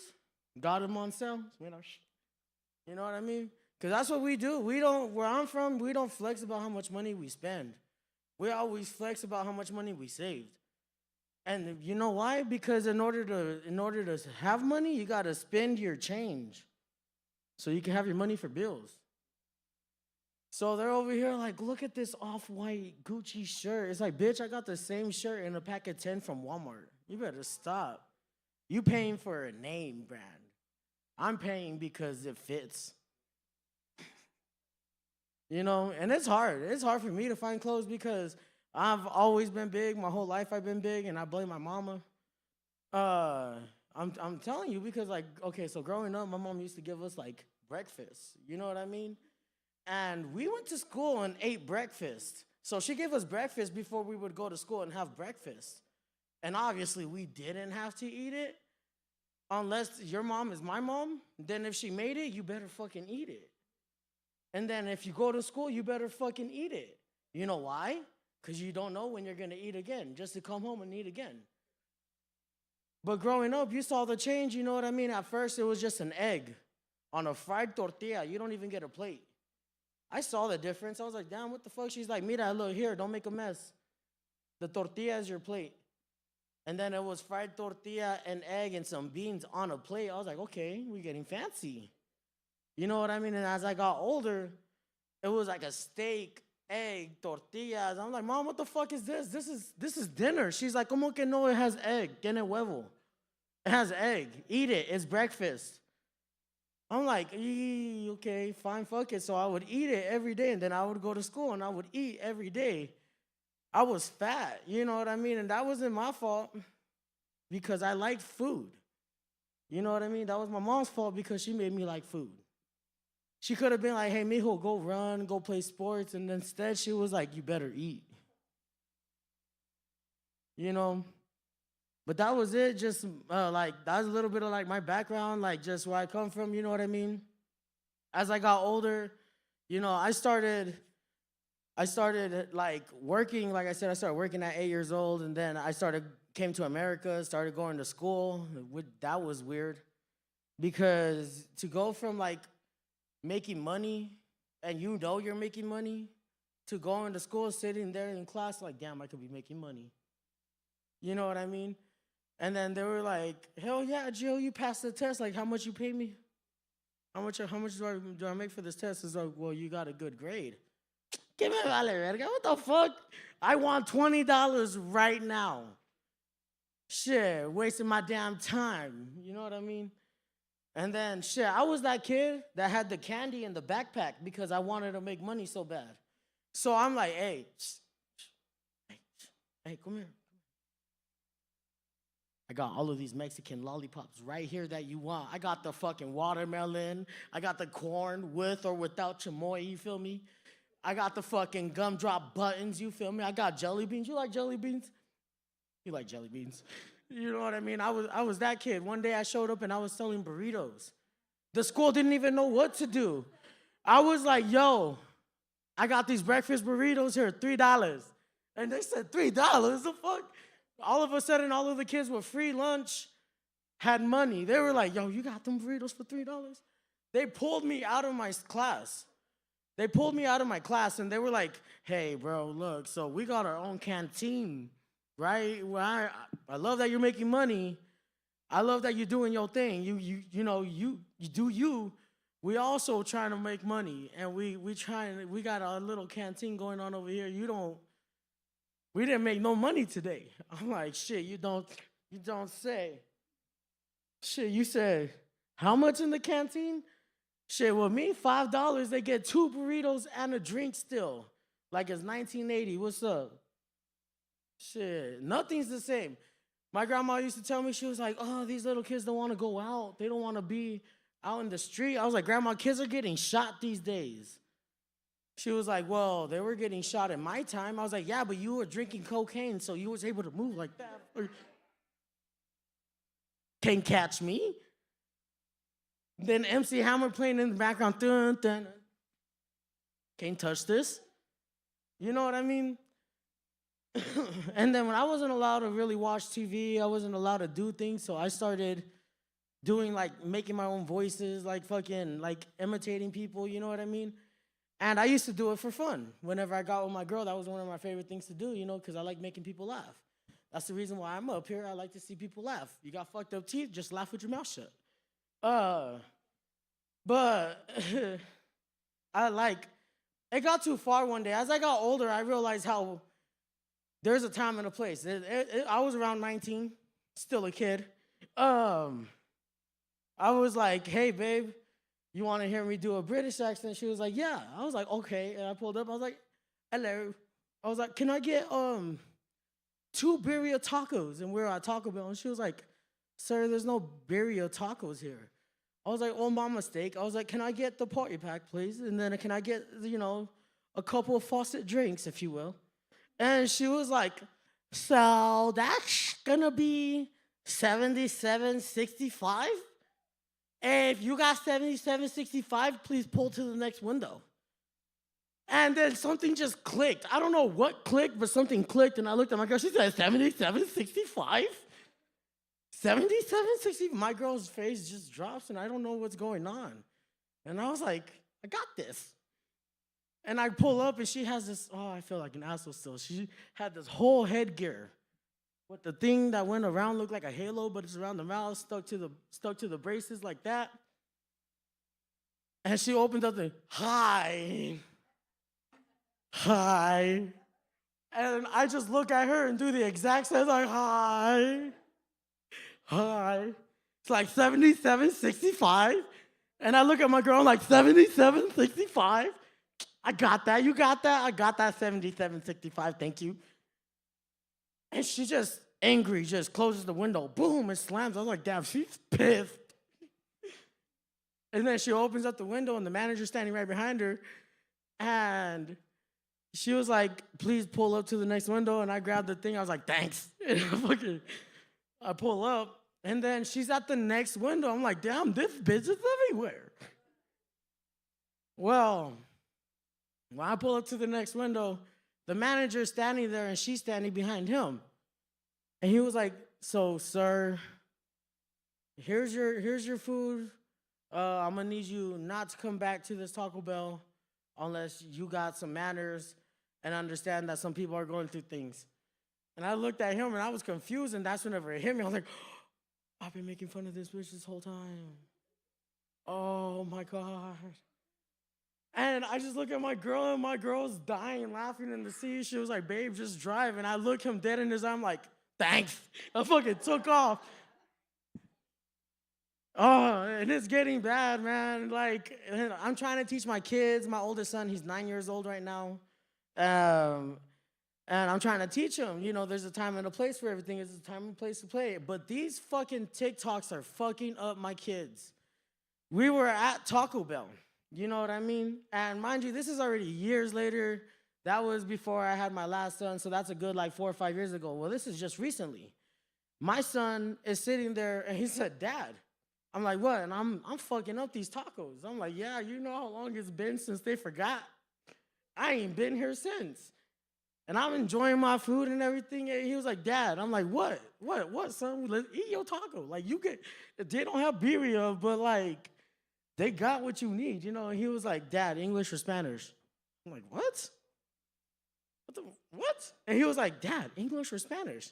got them on sale. You know what I mean? Because that's what we do. We don't, where I'm from, we don't flex about how much money we spend. We always flex about how much money we saved. And you know why? Because in order to have money, you got to spend your change so you can have your money for bills. So they're over here like, look at this off-white Gucci shirt. It's like, bitch, I got the same shirt in a pack of 10 from Walmart. You better stop. You paying for a name brand. I'm paying because it fits. You know, and it's hard. It's hard for me to find clothes because I've always been big. My whole life I've been big, and I blame my mama. I'm telling you because, like, okay, so growing up, my mom used to give us, like, breakfast. You know what I mean? And we went to school and ate breakfast. So she gave us breakfast before we would go to school and have breakfast. And obviously, we didn't have to eat it. Unless your mom is my mom, then if she made it, you better fucking eat it. And then if you go to school, you better fucking eat it. You know why? Because you don't know when you're going to eat again, just to come home and eat again. But growing up, you saw the change, you know what I mean? At first, it was just an egg on a fried tortilla. You don't even get a plate. I saw the difference. I was like, damn, what the fuck? She's like, mira, look, here, don't make a mess. The tortilla is your plate. And then it was fried tortilla and egg and some beans on a plate. I was like, okay, we're getting fancy. You know what I mean? And as I got older, it was like a steak, egg, tortillas. I'm like, Mom, what the fuck is this? This is dinner. She's like, ¿Cómo que no? It has egg. Tiene huevo. It has egg. Eat it. It's breakfast. I'm like, okay, fine, fuck it. So I would eat it every day, and then I would go to school, and I would eat every day. I was fat, you know what I mean? And that wasn't my fault because I liked food. You know what I mean? That was my mom's fault because she made me like food. She could have been like, hey, mijo, go run, go play sports. And instead, she was like, you better eat. You know? But that was it. Just like, that was a little bit of like my background, like just where I come from, you know what I mean? As I got older, you know, I started like working, like I said, I started working at 8 years old, and then came to America, started going to school. That was weird because to go from like making money, and you know you're making money, to going to school, sitting there in class, like, damn, I could be making money. You know what I mean? And then they were like, hell yeah, Jill, you passed the test. Like, how much you pay me? How much do I make for this test? It's like, well, you got a good grade. Give me vale, verga. What the fuck? I want $20 right now. Shit, wasting my damn time. You know what I mean? And then, shit, I was that kid that had the candy in the backpack because I wanted to make money so bad. So I'm like, hey, come here. I got all of these Mexican lollipops right here that you want. I got the fucking watermelon. I got the corn with or without chamoy, you feel me? I got the fucking gumdrop buttons, you feel me? I got jelly beans. You like jelly beans? You like jelly beans. You know what I mean? I was that kid. One day I showed up and I was selling burritos. The school didn't even know what to do. I was like, yo, I got these breakfast burritos here, $3. And they said, $3? The fuck? All of a sudden, all of the kids with free lunch had money. They were like, yo, you got them burritos for $3? They pulled me out of my class. They pulled me out of my class, and they were like, hey, bro, look, so we got our own canteen, right? Well, I love that you're making money. I love that you're doing your thing. You do you. We also trying to make money, and we got a little canteen going on over here. We didn't make no money today. I'm like, shit, you don't say. Shit, you said, how much in the canteen? Shit, with me, $5, they get 2 burritos and a drink still. Like it's 1980, what's up? Shit, nothing's the same. My grandma used to tell me, she was like, oh, these little kids don't want to go out. They don't want to be out in the street. I was like, Grandma, kids are getting shot these days. She was like, well, they were getting shot in my time. I was like, yeah, but you were drinking cocaine, so you was able to move like that. Can't catch me. Then MC Hammer playing in the background. Dun, dun. Can't touch this. You know what I mean? And then when I wasn't allowed to really watch TV, I wasn't allowed to do things, so I started doing like making my own voices, like fucking like imitating people, you know what I mean? And I used to do it for fun. Whenever I got with my girl, that was one of my favorite things to do, you know, because I like making people laugh. That's the reason why I'm up here. I like to see people laugh. You got fucked up teeth, just laugh with your mouth shut. But it got too far one day. As I got older, I realized how there's a time and a place. I was around 19, still a kid. I was like, hey, babe, you want to hear me do a British accent? She was like, yeah. I was like, okay. And I pulled up. I was like, hello. I was like, can I get 2 birria tacos? And we're at Taco Bell. And she was like, sir, there's no birria tacos here. I was like, oh, my mistake. I was like, can I get the party pack, please? And then can I get, you know, a couple of faucet drinks, if you will? And she was like, so that's gonna be $77.65? If you got $77.65, please pull to the next window. And then something just clicked. I don't know what clicked, but something clicked, and I looked at my girl. She said, $77.65? $77.60? My girl's face just drops, and I don't know what's going on. And I was like, I got this. And I pull up, and she has this, oh, I feel like an asshole still. She had this whole headgear with the thing that went around, looked like a halo, but it's around the mouth, stuck to the braces like that. And she opened up the, hi. And I just look at her and do the exact same, like, hi. It's like $77.65. And I look at my girl, I'm like, $77.65? I got that. You got that? I got that $77.65. Thank you. And she just angry, just closes the window. Boom, it slams. I was like, damn, she's pissed. And then she opens up the window, and the manager's standing right behind her. And she was like, please pull up to the next window. And I grabbed the thing. I was like, thanks. And I pull up. And then she's at the next window. I'm like, damn, this bitch is everywhere. Well, when I pull up to the next window, the manager's standing there, and she's standing behind him. And he was like, so, sir, here's your food. I'm going to need you not to come back to this Taco Bell unless you got some manners and understand that some people are going through things. And I looked at him, and I was confused, and that's whenever it hit me. I was like, I've been making fun of this bitch this whole time. Oh, my God. And I just look at my girl, and my girl's dying, laughing in the seat. She was like, babe, just drive. And I look him dead in his eye. I'm like, thanks. I fucking took off. Oh, and it's getting bad, man. Like, I'm trying to teach my kids. My oldest son, he's 9 years old right now. And I'm trying to teach him, you know, there's a time and a place for everything. There's a time and a place to play. But these fucking TikToks are fucking up my kids. We were at Taco Bell. You know what I mean? And mind you, this is already years later. That was before I had my last son, so that's a good like 4 or 5 years ago. Well, this is just recently. My son is sitting there, and he said, Dad. I'm like, what? And I'm fucking up these tacos. I'm like, yeah, you know how long it's been since they forgot? I ain't been here since. And I'm enjoying my food and everything. And he was like, Dad. I'm like, what? What, son? Let's eat your taco. Like, they don't have birria, but like, they got what you need, you know? And he was like, Dad, English or Spanish? I'm like, what? What? And he was like, Dad, English or Spanish?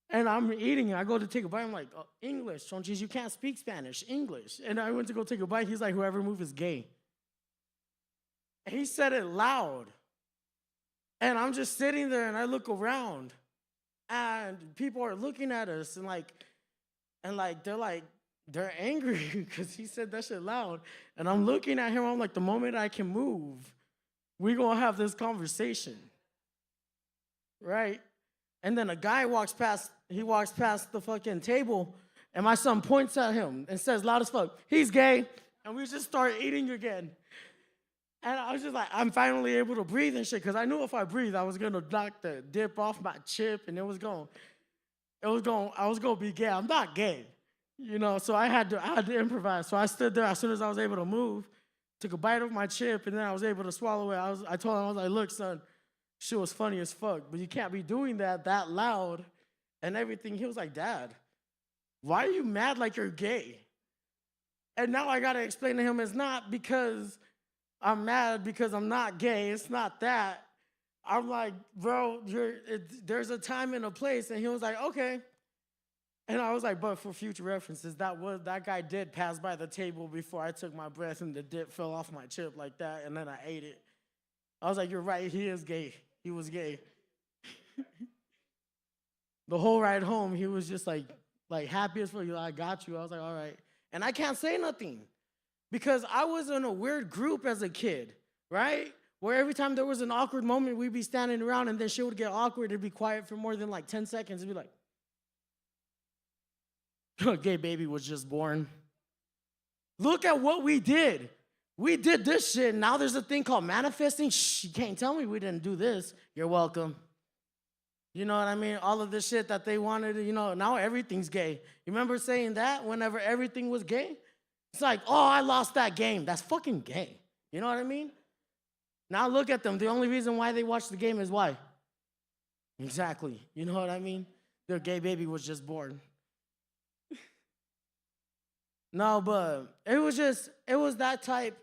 And I'm eating it. I go to take a bite. I'm like, oh, English, Chonchis, you can't speak Spanish, English. And I went to go take a bite. He's like, whoever moves is gay. And he said it loud. And I'm just sitting there, and I look around, and people are looking at us, and they're angry because he said that shit loud. And I'm looking at him. I'm like, the moment I can move, we're going to have this conversation. Right? And then a guy walks past the fucking table, and my son points at him and says loud as fuck, he's gay. And we just start eating again. And I was just like, I'm finally able to breathe and shit, because I knew if I breathed, I was going to knock the dip off my chip, and I was going to be gay. I'm not gay. You know, so I had to improvise. So I stood there as soon as I was able to move, took a bite of my chip, and then I was able to swallow it. I told him, I was like, look, son, Shit was funny as fuck, but you can't be doing that loud and everything. He was like, Dad, why are you mad like you're gay? And now I gotta explain to him it's not because I'm mad because I'm not gay. It's not that. I'm like, bro, there's a time and a place. And he was like, okay. And I was like, but for future references, that guy did pass by the table before I took my breath and the dip fell off my chip like that, and then I ate it. I was like, you're right, he is gay. He was gay. The whole ride home, he was just like happy as fuck. I got you. I was like, all right. And I can't say nothing because I was in a weird group as a kid, right? Where every time there was an awkward moment, we'd be standing around and then shit would get awkward. It'd be quiet for more than like 10 seconds. It'd be like, a gay baby was just born. Look at what we did. We did this shit. Now there's a thing called manifesting. Shh, you can't tell me we didn't do this. You're welcome. You know what I mean? All of the shit that they wanted, now everything's gay. You remember saying that whenever everything was gay? It's like, oh, I lost that game. That's fucking gay. You know what I mean? Now look at them. The only reason why they watch the game is why? Exactly. You know what I mean? Their gay baby was just born. No, but it was that type.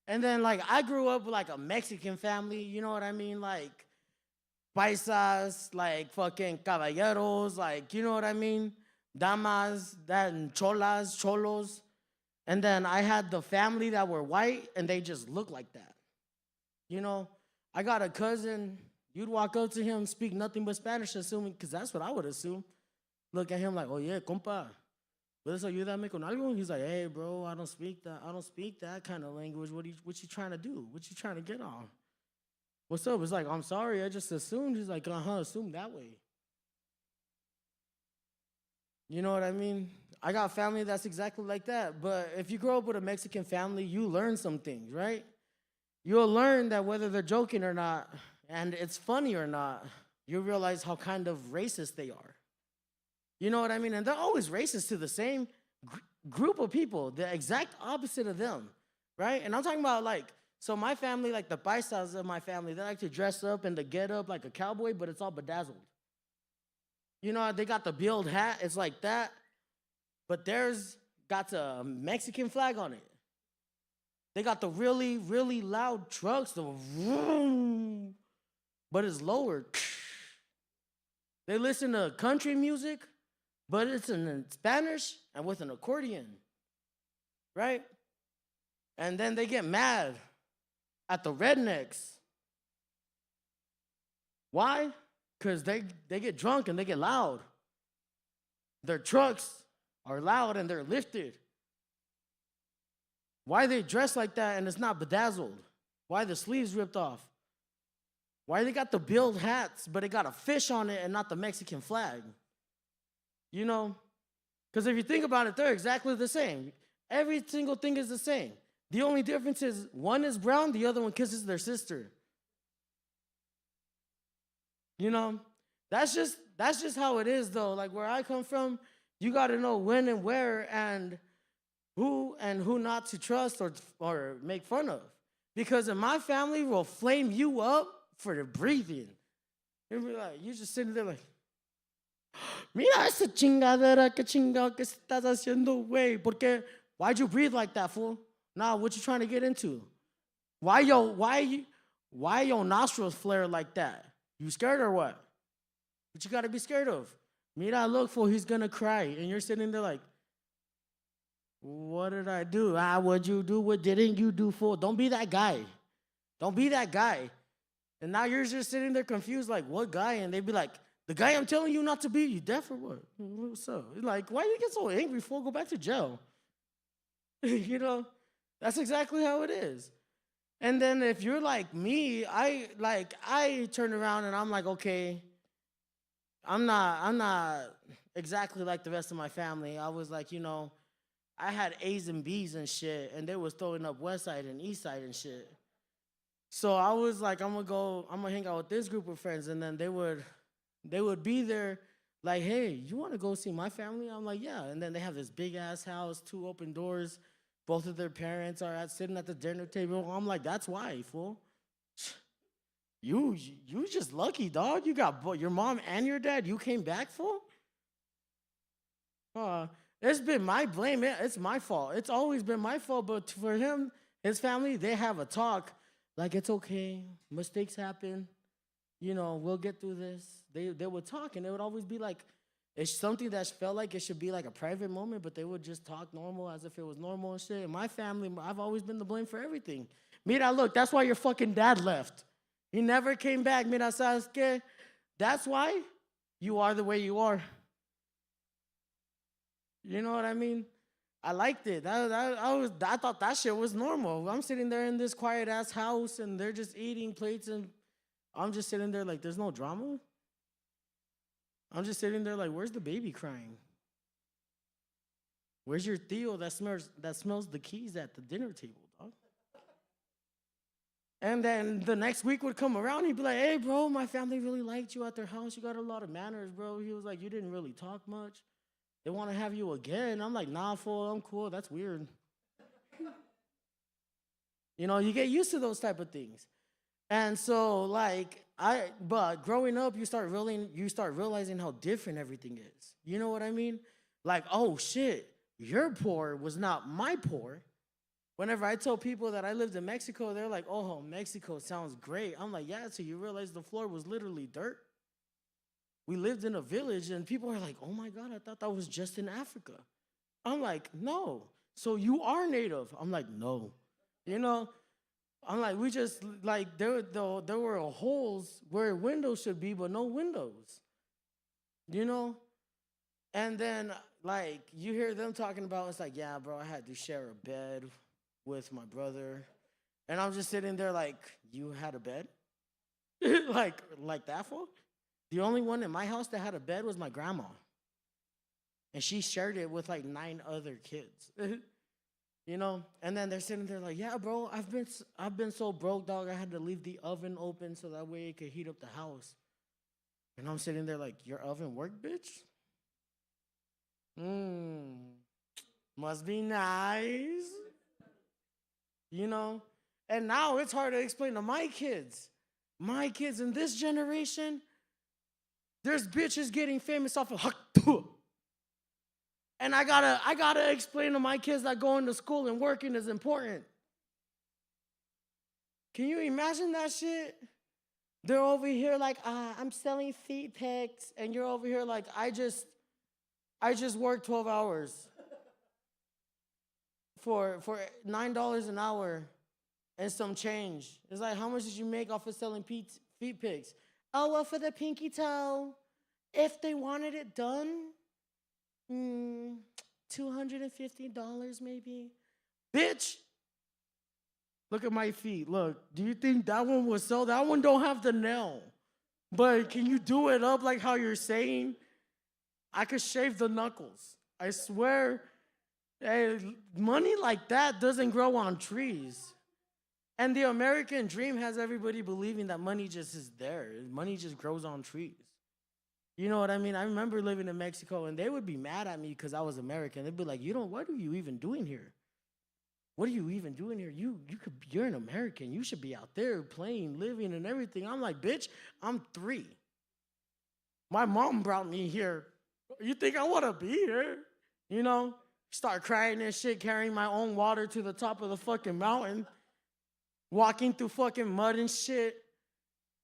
And then, I grew up with, a Mexican family, you know what I mean? Like, paisas, fucking caballeros, you know what I mean? Damas, then cholos. And then I had the family that were white, and they just looked like that. I got a cousin, you'd walk up to him, speak nothing but Spanish, assuming, because that's what I would assume. Look at him like, oh, yeah, compa. ¿Puedes ayudarme con algo? He's like, hey, bro, I don't speak that kind of language. What you trying to do? What you trying to get on? What's up? It's like, I'm sorry, I just assumed. He's like, assume that way. You know what I mean? I got family that's exactly like that. But if you grow up with a Mexican family, you learn some things, right? You'll learn that whether they're joking or not, and it's funny or not, you realize how kind of racist they are. You know what I mean? And they're always racist to the same group of people, the exact opposite of them, right? And I'm talking about so my family, the paisas of my family, they like to dress up and to get up like a cowboy, but it's all bedazzled. You know, they got the build hat, it's like that, but theirs got a Mexican flag on it. They got the really, really loud trucks, the vroom, but it's lowered. They listen to country music, but it's in Spanish and with an accordion, right? And then they get mad at the rednecks. Why? Because they get drunk and they get loud. Their trucks are loud and they're lifted. Why they dress like that and it's not bedazzled? Why the sleeves ripped off? Why they got the build hats, but it got a fish on it and not the Mexican flag? You know? Because if you think about it, they're exactly the same. Every single thing is the same. The only difference is one is brown, the other one kisses their sister. You know? That's just how it is, though. Where I come from, you got to know when and where and who not to trust or make fun of. Because in my family will flame you up for the breathing. You'll be you're just sitting there mira esa chingadera, que chingado que estás haciendo, güey. Porque, why'd you breathe like that, fool? Nah, what you trying to get into? Why your nostrils flare like that? You scared or what? What you got to be scared of? Mira, look, fool, he's going to cry. And you're sitting there what did I do? What'd you do? What didn't you do, fool? Don't be that guy. Don't be that guy. And now you're just sitting there confused, what guy? And they'd be like, the guy I'm telling you not to be, you deaf or what? What's up? Why do you get so angry, fool? Go back to jail. You know, that's exactly how it is. And then if you're like me, I turn around and I'm like, okay, I'm not exactly like the rest of my family. I was I had A's and B's and shit, and they was throwing up West Side and East Side and shit. So I was like, I'm gonna hang out with this group of friends, and then they would be there hey, you want to go see my family? I'm like, yeah. And then they have this big ass house, 2 open doors. Both of their parents are sitting at the dinner table. I'm like, that's why, fool. You just lucky, dog. You got your mom and your dad. You came back for? It's been my blame. It's my fault. It's always been my fault. But for him, his family, they have a talk. Like, it's okay. Mistakes happen. You know, we'll get through this. They would talk, and it would always be like, it's something that felt like it should be like a private moment, but they would just talk normal as if it was normal and shit. In my family, I've always been the blame for everything. Mira, look, that's why your fucking dad left. He never came back. Mira, ¿sabes qué? That's why you are the way you are. You know what I mean? I liked it. I thought that shit was normal. I'm sitting there in this quiet ass house, and they're just eating plates, and I'm just sitting there like, there's no drama. I'm just sitting there like, where's the baby crying? Where's your Theo that smells the keys at the dinner table, dog? And then the next week would come around, he'd be like, hey, bro, my family really liked you at their house. You got a lot of manners, bro. He was like, you didn't really talk much. They want to have you again. I'm like, nah, fool, I'm cool. That's weird. You know, you get used to those type of things. And so, like, but growing up, you start realizing how different everything is. You know what I mean? Like, oh, shit, your poor was not my poor. Whenever I tell people that I lived in Mexico, they're like, oh, Mexico sounds great. I'm like, yeah, so you realize the floor was literally dirt? We lived in a village, and people are like, oh, my God, I thought that was just in Africa. I'm like, no. So you are native? I'm like, no. You know? I'm like, we just, like, there were holes where windows should be, but no windows. You know? And then, like, you hear them talking about, it's like, yeah, bro, I had to share a bed with my brother. And I'm just sitting there like, you had a bed? like that for? The only one in my house that had a bed was my grandma. And she shared it with like 9 other kids. You know? And then they're sitting there like, yeah, bro, I've been so broke, dog, I had to leave the oven open so that way it could heat up the house. And I'm sitting there like, your oven worked, bitch? Must be nice. You know? And now it's hard to explain to my kids. My kids in this generation, there's bitches getting famous off of haktu. And I gotta explain to my kids that going to school and working is important. Can you imagine that shit? They're over here like, I'm selling feet pics, and you're over here like, I just worked 12 hours for $9 an hour and some change. It's like, how much did you make off of selling feet pics? Oh, well, for the pinky toe, if they wanted it done, $250 maybe. Bitch, look at my feet. Look, do you think that one will sell? That one don't have the nail. But can you do it up like how you're saying? I could shave the knuckles. I swear, hey, money like that doesn't grow on trees. And the American dream has everybody believing that money just is there. Money just grows on trees. You know what I mean? I remember living in Mexico, and they would be mad at me because I was American. They'd be like, what are you even doing here? What are you even doing here? You're an American. You should be out there playing, living, and everything. I'm like, bitch, I'm 3. My mom brought me here. You think I want to be here? You know? Start crying and shit, carrying my own water to the top of the fucking mountain, walking through fucking mud and shit.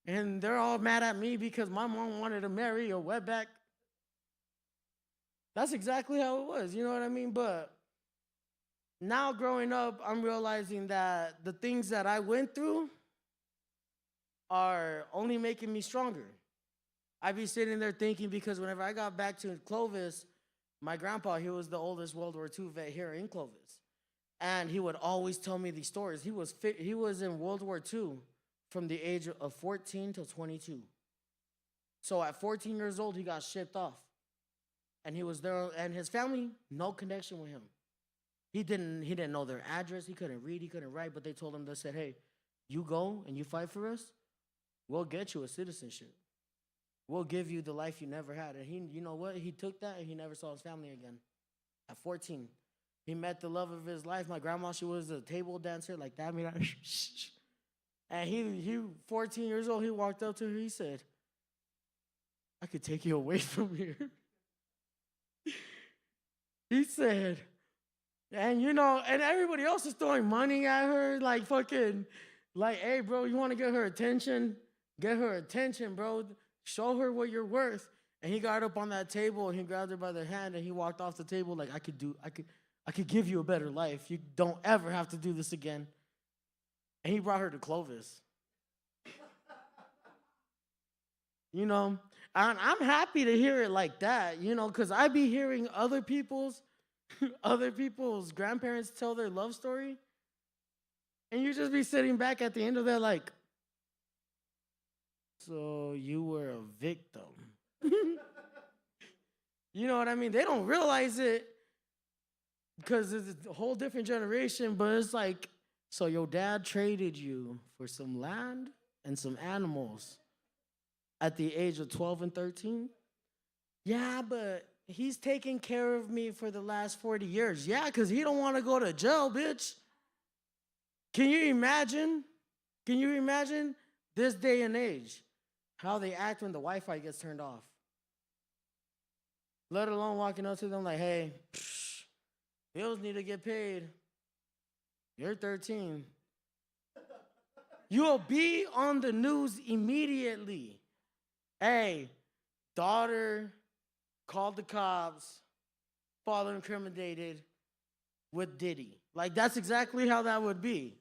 And they're all mad at me because my mom wanted to marry a wetback. That's exactly how it was, you know what I mean? But now growing up, I'm realizing that the things that I went through are only making me stronger. I'd be sitting there thinking, because whenever I got back to Clovis, my grandpa, he was the oldest World War II vet here in Clovis. And he would always tell me these stories. He was in World War II from the age of 14 to 22. So at 14 years old, he got shipped off. And he was there, and his family, no connection with him. He didn't know their address. He couldn't read, he couldn't write, but they told him, they said, hey, you go and you fight for us, we'll get you a citizenship. We'll give you the life you never had. And he, you know what? He took that and he never saw his family again. At 14, he met the love of his life. My grandma, she was a table dancer like that. I mean, And he 14 years old, he walked up to her, he said, I could take you away from here. He said, and and everybody else is throwing money at her, like fucking, like, hey, bro, you want to get her attention? Get her attention, bro. Show her what you're worth. And he got up on that table and he grabbed her by the hand and he walked off the table like, I could give you a better life. You don't ever have to do this again. And he brought her to Clovis. And I'm happy to hear it like that, because I be hearing other people's grandparents tell their love story. And you just be sitting back at the end of that like, so you were a victim. You know what I mean? They don't realize it because it's a whole different generation, but it's like, so your dad traded you for some land and some animals at the age of 12 and 13? Yeah, but he's taken care of me for the last 40 years. Yeah, because he don't want to go to jail, bitch. Can you imagine? Can you imagine this day and age, how they act when the Wi-Fi gets turned off? Let alone walking up to them like, hey, bills need to get paid. You're 13. You'll be on the news immediately. Hey, daughter called the cops, father incriminated with Diddy. Like, that's exactly how that would be.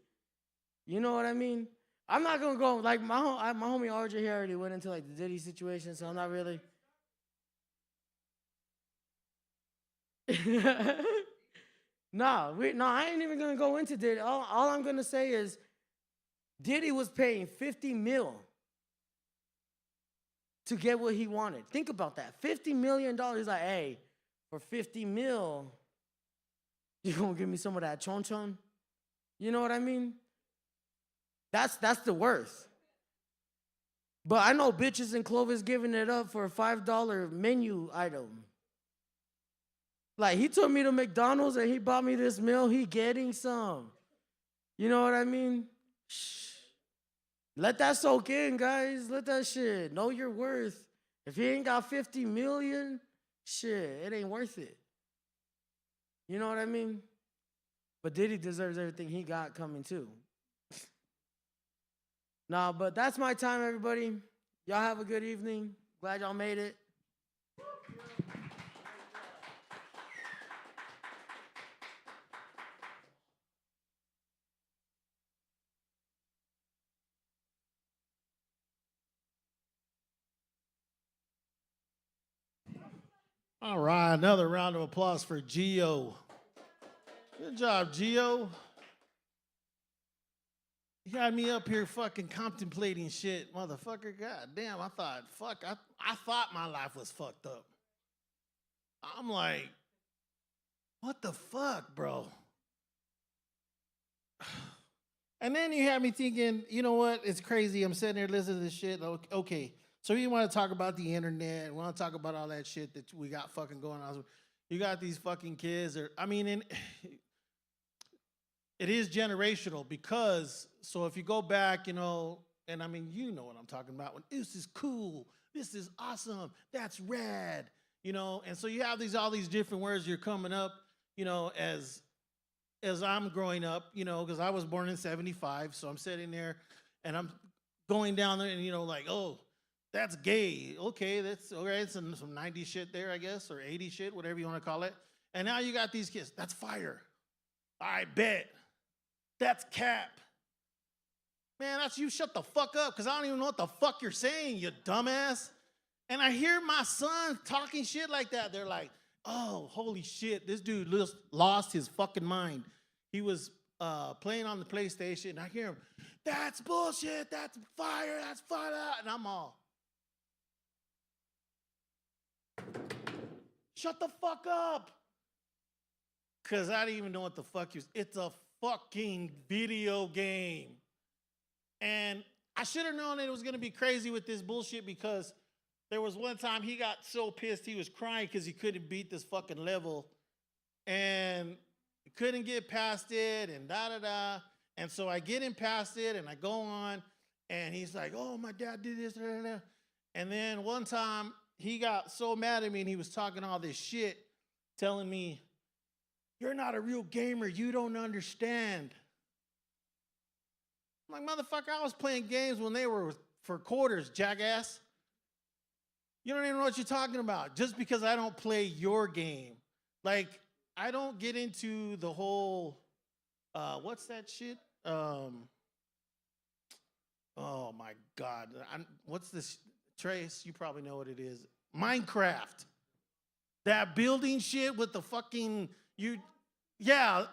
You know what I mean? I'm not going to go, like, my homie RJ here already went into, like, the Diddy situation, so I'm not really. I ain't even going to go into Diddy. All I'm going to say is Diddy was paying $50 million to get what he wanted. Think about that. $50 million. He's like, hey, for $50 million, you gonna give me some of that chon chon? You know what I mean? That's the worth. But I know bitches in Clovis giving it up for a $5 menu item. Like, he took me to McDonald's and he bought me this meal. He getting some. You know what I mean? Shh. Let that soak in, guys. Let that shit. Know your worth. If he ain't got 50 million, shit, it ain't worth it. You know what I mean? But Diddy deserves everything he got coming too. Nah, but that's my time, everybody. Y'all have a good evening. Glad y'all made it. All right, another round of applause for Gio. Good job, Gio. You had me up here fucking contemplating shit, motherfucker. God damn, I thought my life was fucked up. I'm like, what the fuck, bro? And then you had me thinking, you know what? It's crazy. I'm sitting there listening to this shit. Okay. So you want to talk about the internet, we want to talk about all that shit that we got fucking going on. You got these fucking kids, it is generational because, so if you go back, and I mean, you know what I'm talking about, when this is cool, this is awesome, that's rad, and so you have all these different words you're coming up, as I'm growing up, because I was born in 75, so I'm sitting there and I'm going down there and, like, oh, that's gay. Okay, that's all right. Some 90s shit there, I guess, or 80s shit, whatever you want to call it. And now you got these kids. That's fire. I bet. That's cap. Man, that's you. Shut the fuck up, because I don't even know what the fuck you're saying, you dumbass. And I hear my son talking shit like that. They're like, oh, holy shit, this dude lost his fucking mind. He was playing on the PlayStation, and I hear him, that's bullshit, that's fire, and I'm all, shut the fuck up. Because I didn't even know what the fuck it's a fucking video game. And I should have known that it was going to be crazy with this bullshit, because there was one time he got so pissed he was crying because he couldn't beat this fucking level and couldn't get past it and da-da-da. And so I get him past it and I go on and he's like, oh, my dad did this. Blah, blah, blah. And then one time he got so mad at me and he was talking all this shit, telling me, you're not a real gamer. You don't understand. I'm like, motherfucker, I was playing games when they were for quarters, jackass. You don't even know what you're talking about. Just because I don't play your game. Like, I don't get into the whole, what's that shit? Oh my God. What's this? Trace, you probably know what it is. Minecraft. That building shit with the fucking, a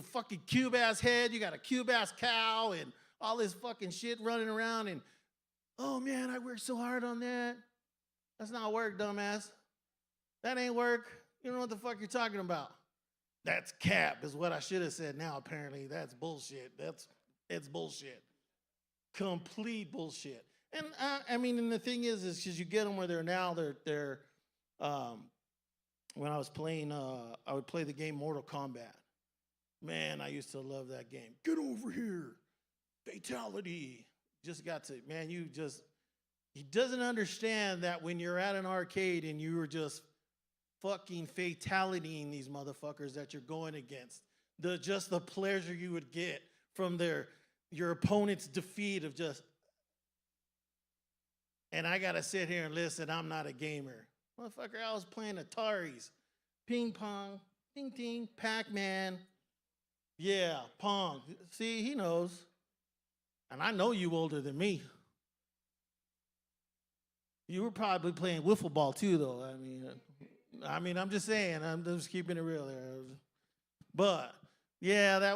fucking cube ass head. You got a cube ass cow and all this fucking shit running around. And, oh man, I worked so hard on that. That's not work, dumbass. That ain't work. You don't know what the fuck you're talking about. That's cap, is what I should have said now, apparently. That's bullshit. It's bullshit. Complete bullshit. And I mean, and the thing is because you get them where they're now, they're when I was playing, I would play the game Mortal Kombat. Man, I used to love that game. Get over here. Fatality. Just got to, man, he doesn't understand that when you're at an arcade and you were just fucking fatalitying these motherfuckers that you're going against. Just the pleasure you would get from your opponent's defeat of just, and I gotta sit here and listen, I'm not a gamer. Motherfucker, I was playing Ataris. Ping pong, ting ting, Pac-Man. Yeah, Pong. See, he knows. And I know you older than me. You were probably playing wiffle ball too, though. I mean, I'm just saying. I'm just keeping it real there. But yeah,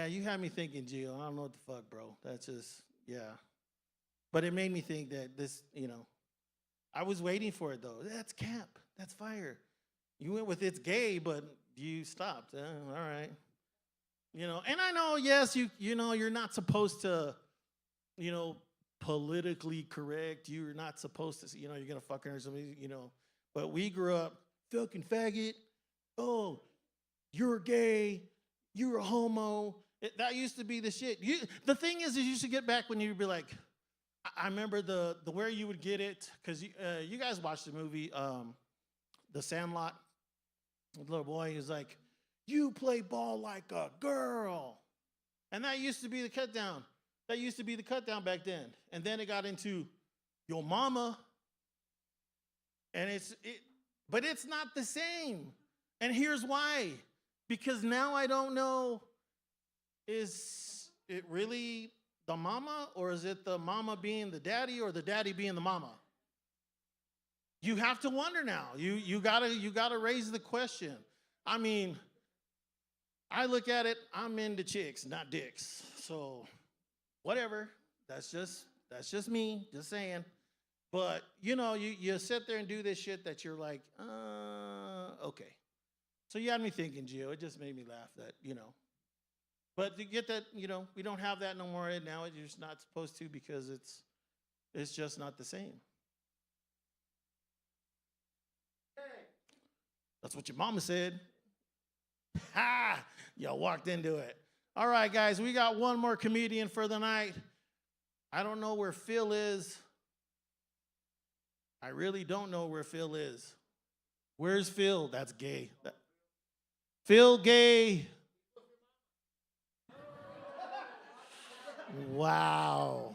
you had me thinking, Gio. I don't know what the fuck, bro. That's just, yeah. But it made me think that this, I was waiting for it though. That's camp. That's fire. You went with it's gay, but you stopped. All right. And I know, yes, you're not supposed to, politically correct. You're not supposed to, you're gonna fuck her or something, But we grew up, fucking faggot. Oh, you're gay. You're a homo. That used to be the shit. The thing is you should get back when you'd be like, I remember the where you would get it, because you guys watched the movie, The Sandlot. The little boy, he was like, you play ball like a girl. And that used to be the cut down. That used to be the cut down back then. And then it got into your mama. And but it's not the same. And here's why. Because now I don't know, is it really the mama, or is it the mama being the daddy, or the daddy being the mama? You have to wonder now. You gotta raise the question. I mean, I look at it, I'm into chicks, not dicks. So whatever. That's just me, just saying. But you sit there and do this shit that you're like, okay. So you had me thinking, Gio. It just made me laugh that, But to get that, we don't have that no more now. You're just not supposed to, because it's just not the same. That's what your mama said. Ha! Y'all walked into it. All right, guys, we got one more comedian for the night. I don't know where Phil is. I really don't know where Phil is. Where's Phil? That's gay. Phil gay. Wow.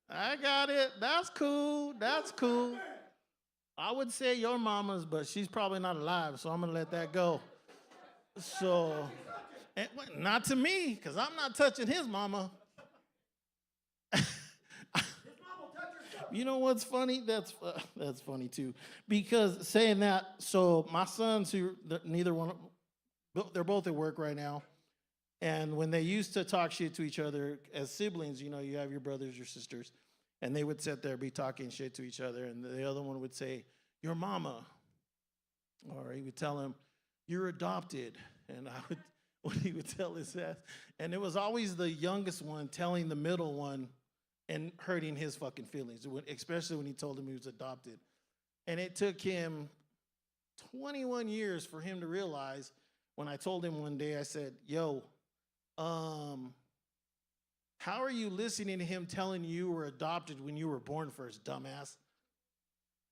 I got it. That's cool. That's cool. I would say your mama's, but she's probably not alive, so I'm going to let that go. So, not to me, because I'm not touching his mama. You know what's funny? That's funny too. Because saying that, so my sons, neither one, they're both at work right now. And when they used to talk shit to each other as siblings, you have your brothers, your sisters, and they would sit there, be talking shit to each other, and the other one would say, your mama. Or he would tell him, you're adopted. And when he would tell his ass, and it was always the youngest one telling the middle one and hurting his fucking feelings, especially when he told him he was adopted. And it took him 21 years for him to realize, when I told him one day, I said, yo, How are you listening to him telling you were adopted when you were born first, dumbass?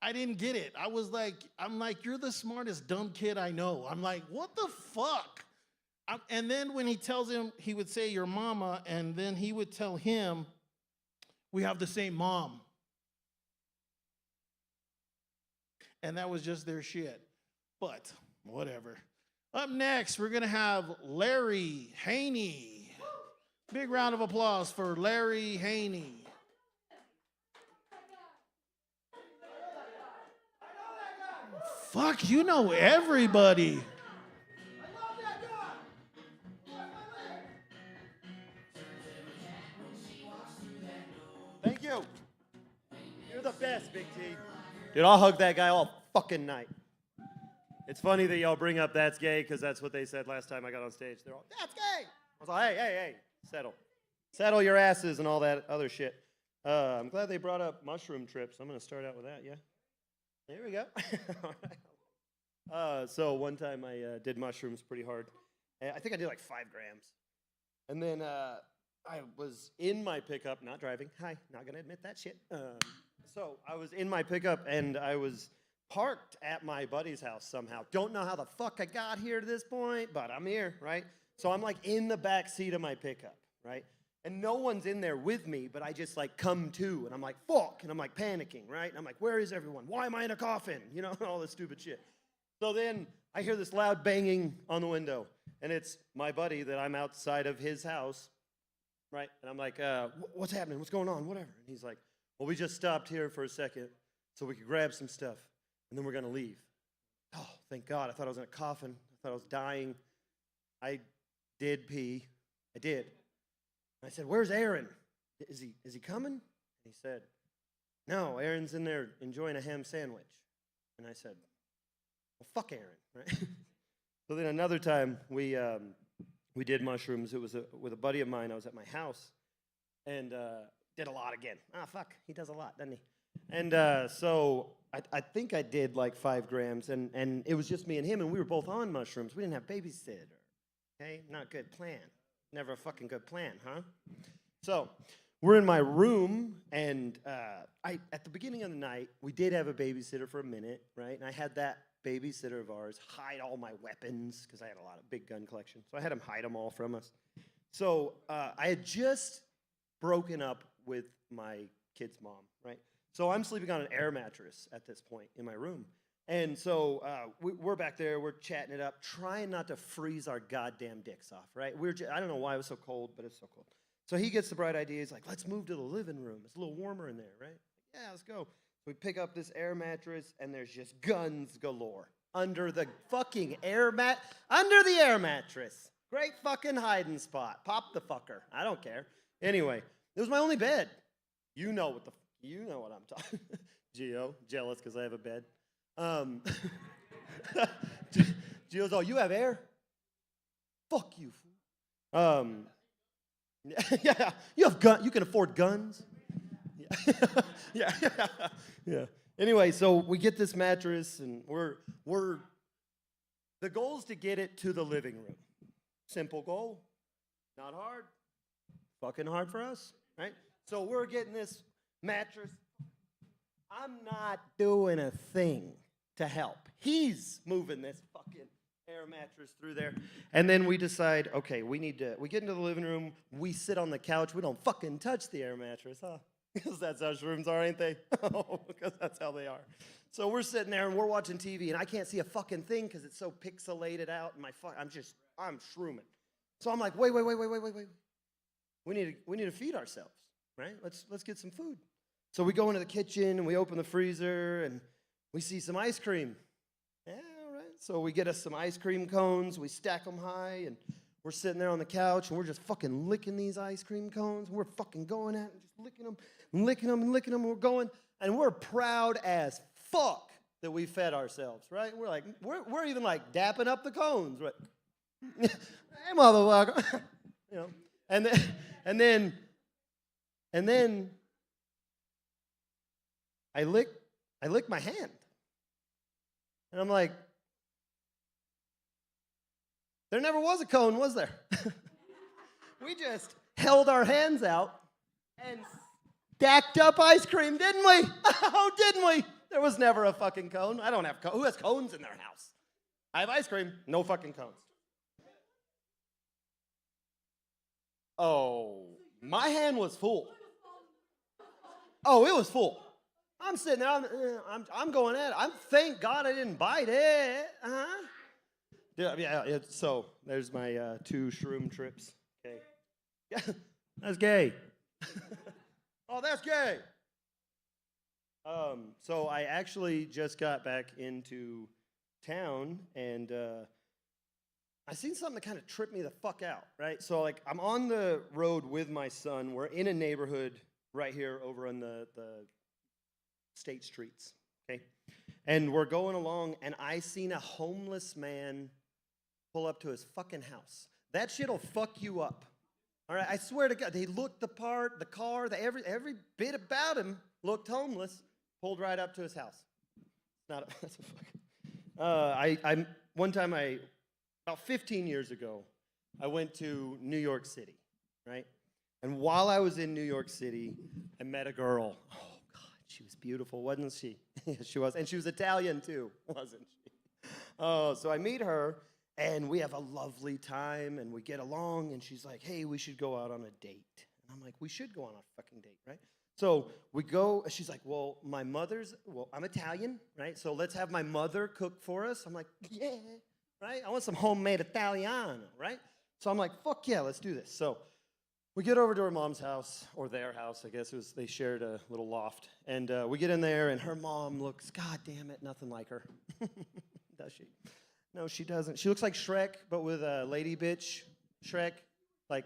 I didn't get it. I'm like, you're the smartest dumb kid I know. I'm like, what the fuck? And then when he tells him, he would say, your mama, and then he would tell him, we have the same mom. And that was just their shit. But whatever. Up next, we're going to have Larry Haney. Big round of applause for Larry Haney. Fuck, you know everybody. Thank you. You're the best, Big T. Dude, I'll hug that guy all fucking night. It's funny that y'all bring up that's gay because that's what they said last time I got on stage. They're all, that's gay. I was like, hey, settle. Settle your asses and all that other shit. I'm glad they brought up mushroom trips. I'm going to start out with that, yeah? There we go. All right. So one time I did mushrooms pretty hard. I think I did like 5 grams. And then I was in my pickup, not driving. Hi, not going to admit that shit. So I was in my pickup and I was parked at my buddy's house somehow. Don't know how the fuck I got here to this point, but I'm here, right? So I'm like in the back seat of my pickup, right? And no one's in there with me, but I just like come to, and I'm like, fuck, and I'm like panicking, right? And I'm like, where is everyone? Why am I in a coffin? You know, all this stupid shit. So then I hear this loud banging on the window, and it's my buddy that I'm outside of his house, right? And I'm like, what's happening? What's going on? Whatever. And he's like, well, we just stopped here for a second so we could grab some stuff, and then we're going to leave. Oh, thank God. I thought I was in a coffin. I thought I was dying. I did pee. I did. I said, where's Aaron? Is he coming? And he said, no, Aaron's in there enjoying a ham sandwich. And I said, well, fuck Aaron, right? So then another time we did mushrooms. It was with a buddy of mine. I was at my house and did a lot again. Ah, fuck, he does a lot, doesn't he? And so I think I did like 5 grams, and it was just me and him, and we were both on mushrooms. We didn't have babysitter, okay? Not a good plan. Never a fucking good plan, huh? So we're in my room, and at the beginning of the night, we did have a babysitter for a minute, right? And I had that babysitter of ours hide all my weapons, because I had a lot of big gun collection. So I had him hide them all from us. So I had just broken up with my kid's mom, right? So I'm sleeping on an air mattress at this point in my room. And so we're back there, we're chatting it up, trying not to freeze our goddamn dicks off, right? I don't know why it was so cold, but it's so cold. So he gets the bright idea, he's like, let's move to the living room. It's a little warmer in there, right? Yeah, let's go. We pick up this air mattress, and there's just guns galore under the fucking air mattress. Great fucking hiding spot. Pop the fucker. I don't care. Anyway, it was my only bed. You know what I'm talking. Gio, jealous because I have a bed. Gio's all, you have air? Fuck you, fool. Yeah, you have gun. You can afford guns. Yeah. Anyway, so we get this mattress, and we're the goal is to get it to the living room. Simple goal, not hard. Fucking hard for us, right? So we're getting this mattress. I'm not doing a thing to help. He's moving this fucking air mattress through there. And then we decide, okay, we get into the living room, we sit on the couch, we don't fucking touch the air mattress, huh? Because that's how shrooms are, ain't they? Because that's how they are. So we're sitting there and we're watching TV, and I can't see a fucking thing because it's so pixelated out, and I'm shrooming. So I'm like, wait. We need to feed ourselves, right? Let's get some food. So we go into the kitchen and we open the freezer and we see some ice cream. Yeah, all right. So we get us some ice cream cones, we stack them high, and we're sitting there on the couch and we're just fucking licking these ice cream cones. We're fucking going at it, just licking them. We're going, and we're proud as fuck that we fed ourselves, right? We're like, we're even like dapping up the cones, right? Hey, motherfucker, you know. And then I lick my hand. And I'm like, there never was a cone, was there? We just held our hands out and stacked up ice cream, didn't we? Oh, didn't we? There was never a fucking cone. I don't have cones. Who has cones in their house? I have ice cream, no fucking cones. Oh, my hand was full. Oh, it was full. I'm sitting there, I'm going at it. Thank God I didn't bite it. Yeah, so there's my 2 shroom trips. Okay. Yeah, that's gay. Oh, that's gay. So I actually just got back into town, and I seen something that kind of tripped me the fuck out, right? So, like, I'm on the road with my son. We're in a neighborhood right here over on the state streets, okay? And we're going along, and I seen a homeless man pull up to his fucking house. That shit'll fuck you up. All right, I swear to God, he looked the part, the car, every bit about him looked homeless. Pulled right up to his house. Not a, that's a fucking. One time about 15 years ago, I went to New York City, right? And while I was in New York City, I met a girl. Oh God, she was beautiful, wasn't she? Yes, she was, and she was Italian too, wasn't she? Oh, so I meet her. And we have a lovely time, and we get along, and she's like, hey, we should go out on a date. And I'm like, we should go on a fucking date, right? So we go, she's like, well, I'm Italian, right? So let's have my mother cook for us. I'm like, yeah, right? I want some homemade Italiano, right? So I'm like, fuck yeah, let's do this. So we get over to her mom's house, or their house, I guess. They shared a little loft. And we get in there, and her mom looks, God damn it, nothing like her. Does she? No, she doesn't. She looks like Shrek, but with a lady bitch Shrek. Like,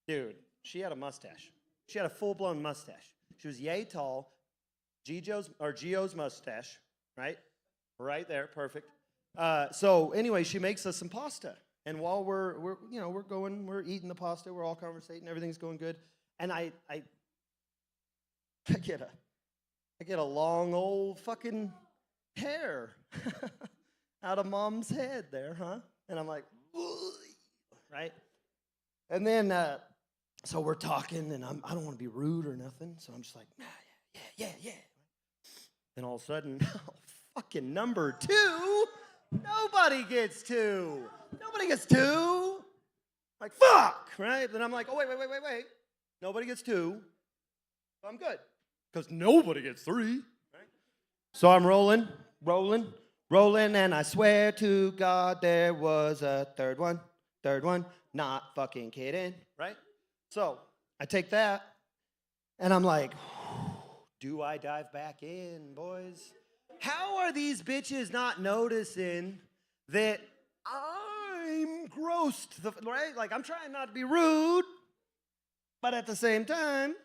dude, she had a mustache. She had a full-blown mustache. She was yay tall. Gio's mustache, right? Right there, perfect. So anyway, she makes us some pasta. And while we're eating the pasta, we're all conversating, everything's going good. And I get a long old fucking hair out of mom's head there, huh? And I'm like, right? And then, so we're talking, and I don't want to be rude or nothing, so I'm just like, yeah. Then all of a sudden, fucking number 2, nobody gets 2. Nobody gets 2. Like, fuck, right? Then I'm like, oh, wait. Nobody gets 2. So I'm good, because nobody gets 3, right? So I'm rolling, and I swear to God there was a third one, not fucking kidding, right? So I take that, and I'm like, do I dive back in, boys? How are these bitches not noticing that I'm grossed, right? Like, I'm trying not to be rude, but at the same time,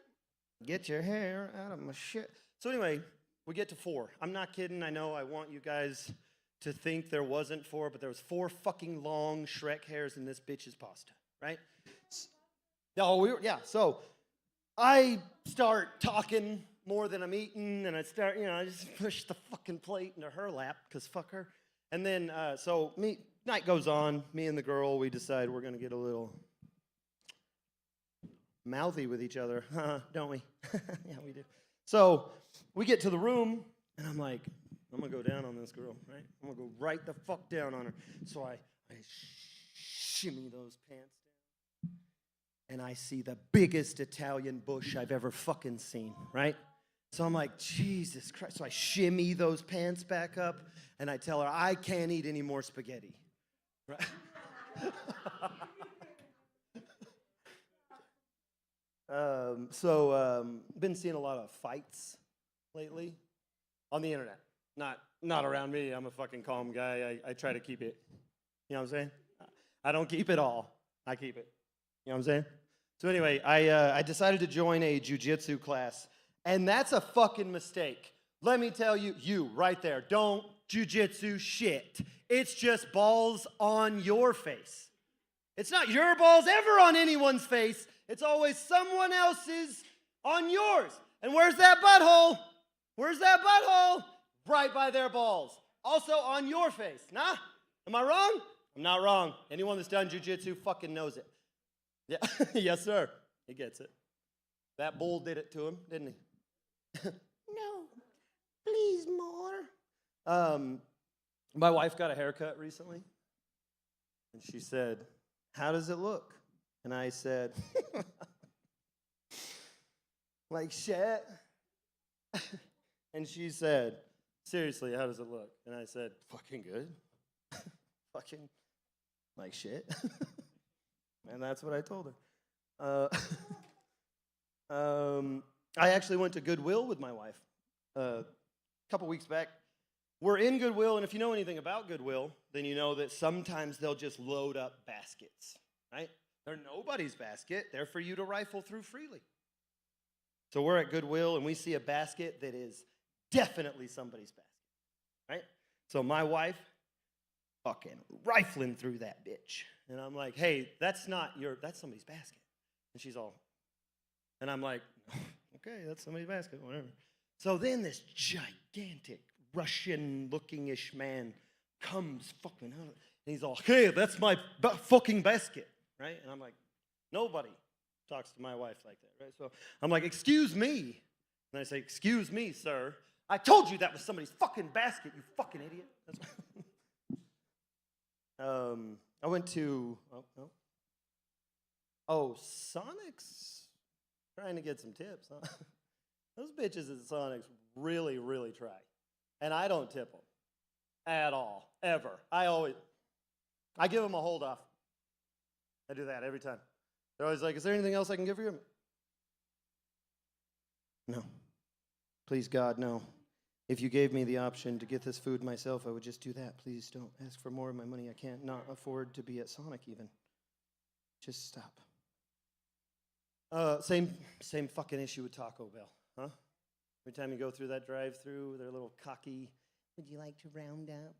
get your hair out of my shit. So anyway, we get to 4. I'm not kidding. I know I want you guys to think there wasn't 4, but there was 4 fucking long Shrek hairs in this bitch's pasta, right? So I start talking more than I'm eating, and I just push the fucking plate into her lap, because fuck her. And then, night goes on, me and the girl, we decide we're going to get a little mouthy with each other, don't we? Yeah, we do. So we get to the room, and I'm like, I'm going to go down on this girl, right? I'm going to go right the fuck down on her. So I shimmy those pants down, and I see the biggest Italian bush I've ever fucking seen, right? So I'm like, Jesus Christ. So I shimmy those pants back up, and I tell her, I can't eat any more spaghetti, right? Been seeing a lot of fights lately on the internet. Not around me. I'm a fucking calm guy. I try to keep it. You know what I'm saying? I don't keep it all. I keep it. You know what I'm saying? So anyway, I decided to join a jiu-jitsu class, and that's a fucking mistake. Let me tell you right there, don't jiu-jitsu shit. It's just balls on your face. It's not your balls ever on anyone's face. It's always someone else's on yours. And where's that butthole? Where's that butthole? Right by their balls. Also on your face. Nah? Am I wrong? I'm not wrong. Anyone that's done jiu-jitsu fucking knows it. Yeah, yes, sir. He gets it. That bull did it to him, didn't he? No, please more. My wife got a haircut recently, and she said, "How does it look?" And I said, "Like shit." And she said, "Seriously, how does it look?" And I said, "Fucking good." Fucking like shit. And that's what I told her. I actually went to Goodwill with my wife a couple weeks back. We're in Goodwill, and if you know anything about Goodwill, then you know that sometimes they'll just load up baskets, right? They're nobody's basket. They're for you to rifle through freely. So we're at Goodwill, and we see a basket that is definitely somebody's basket, right? So my wife fucking rifling through that bitch. And I'm like, hey, that's somebody's basket. And she's all, and I'm like, okay, that's somebody's basket, whatever. So then this gigantic Russian-looking-ish man comes fucking out, and he's all, hey, that's my fucking basket, right? And I'm like, nobody talks to my wife like that, right? So I'm like, excuse me. And I say, excuse me, sir. I told you that was somebody's fucking basket, you fucking idiot. I went to, Sonic's trying to get some tips, huh? Those bitches at Sonic's really, really try. And I don't tip them at all, ever. I give them a hold off. I do that every time. They're always like, is there anything else I can give you? No. Please, God, no. If you gave me the option to get this food myself, I would just do that. Please don't ask for more of my money. I can't not afford to be at Sonic even. Just stop. Same fucking issue with Taco Bell, huh? Every time you go through that drive-through, they're a little cocky. Would you like to round up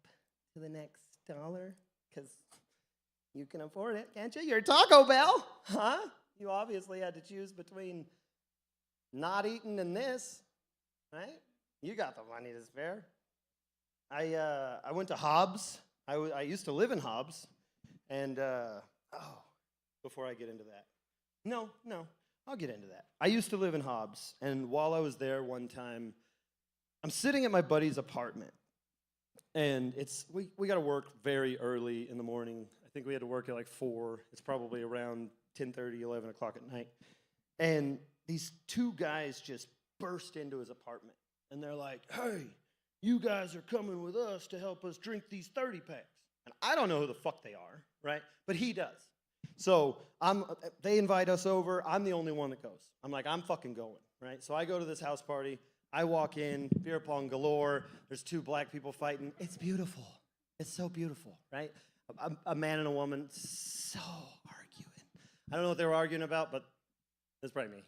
to the next dollar? Because you can afford it, can't you? You're Taco Bell, huh? You obviously had to choose between not eating and this, right? You got the money to spare. I went to Hobbs. I used to live in Hobbs. And, before I get into that. No, I'll get into that. I used to live in Hobbs. And while I was there one time, I'm sitting at my buddy's apartment. And we got to work very early in the morning. I think we had to work at like 4. It's probably around 10:30, 11 o'clock at night. And these two guys just burst into his apartment. And they're like, hey, you guys are coming with us to help us drink these 30 packs. And I don't know who the fuck they are, right? But he does. So they invite us over. I'm the only one that goes. I'm like, I'm fucking going, right? So I go to this house party. I walk in, beer pong galore. There's 2 black people fighting. It's beautiful. It's so beautiful, right? A man and a woman so arguing. I don't know what they were arguing about, but it's probably me.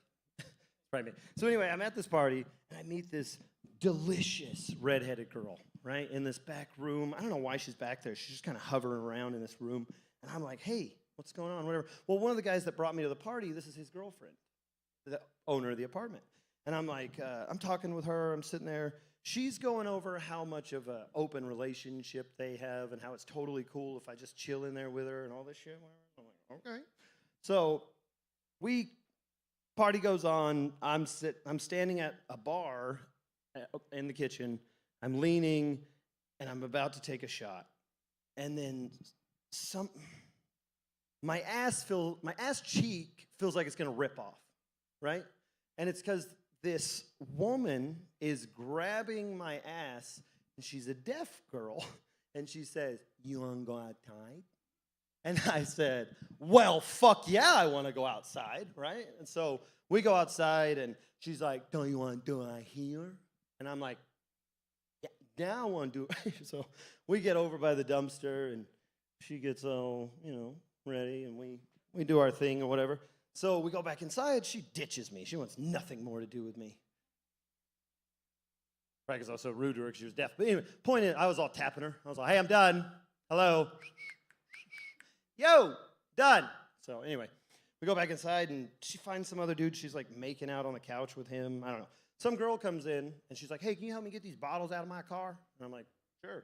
Probably me. So anyway, I'm at this party, and I meet this delicious redheaded girl, right, in this back room. I don't know why she's back there. She's just kind of hovering around in this room. And I'm like, hey, what's going on, whatever. Well, one of the guys that brought me to the party, this is his girlfriend, the owner of the apartment. And I'm like, I'm talking with her. I'm sitting there. She's going over how much of an open relationship they have and how it's totally cool if I just chill in there with her and all this shit. I'm like, okay. So party goes on. I'm standing at a bar in the kitchen. I'm leaning, and I'm about to take a shot. And then my ass cheek feels like it's gonna rip off, right? And it's because this woman is grabbing my ass, and she's a deaf girl, and she says, "You wanna go outside?" And I said, well, fuck yeah, I want to go outside, right? And so we go outside, and she's like, don't you want to do it here? And I'm like, yeah, I want to do it. So we get over by the dumpster, and she gets all, ready, and we do our thing or whatever. So we go back inside. She ditches me. She wants nothing more to do with me. Right, because I was so rude to her because she was deaf. But anyway, point is, I was all tapping her. I was like, hey, I'm done. Hello. Yo, done. So anyway, we go back inside, and she finds some other dude. She's like making out on the couch with him. I don't know. Some girl comes in, and she's like, hey, can you help me get these bottles out of my car? And I'm like, sure.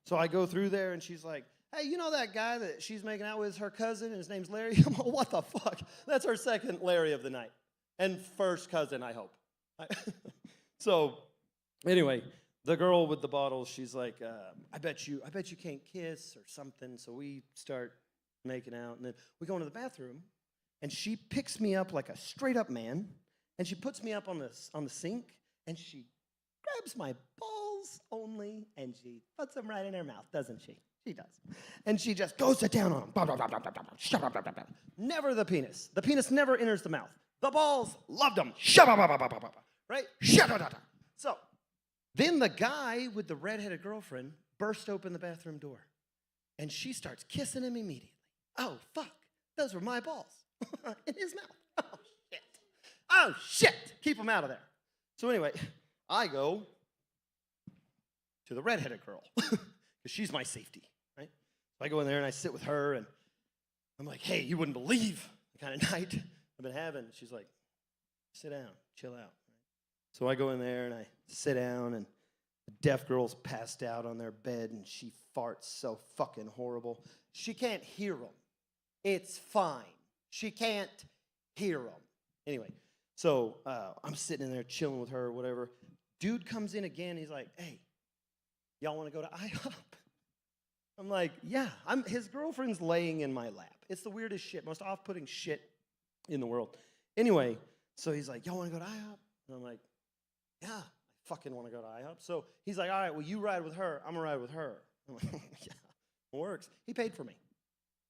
So I go through there, and she's like, hey, you know that guy that she's making out with, her cousin, and his name's Larry? I'm like, what the fuck? That's her second Larry of the night. And first cousin, I hope. So, anyway, the girl with the bottles, she's like, I bet you can't kiss or something. So we start making out, and then we go into the bathroom, and she picks me up like a straight up man, and she puts me up on the sink, and she grabs my balls only, and she puts them right in her mouth, doesn't she? She does. And she just goes to town on them. Never the penis. The penis never enters the mouth. The balls loved them. Right? So, then the guy with the redheaded girlfriend burst open the bathroom door, and she starts kissing him immediately. Oh, fuck. Those were my balls in his mouth. Oh, shit. Oh, shit. Keep them out of there. So anyway, I go to the redheaded girl because she's my safety, right? So I go in there and I sit with her, and I'm like, hey, you wouldn't believe the kind of night I've been having. She's like, sit down, chill out. So I go in there and I sit down, and the deaf girl's passed out on their bed, and she farts so fucking horrible. She can't hear them. It's fine. She can't hear them. Anyway, so I'm sitting in there chilling with her or whatever. Dude comes in again. He's like, hey, y'all want to go to IHOP? I'm like, yeah. His girlfriend's laying in my lap. It's the weirdest shit, most off-putting shit in the world. Anyway, so he's like, y'all want to go to IHOP? And I'm like, yeah, I fucking want to go to IHOP. So he's like, all right, well, you ride with her. I'm going to ride with her. I'm like, yeah, it works. He paid for me.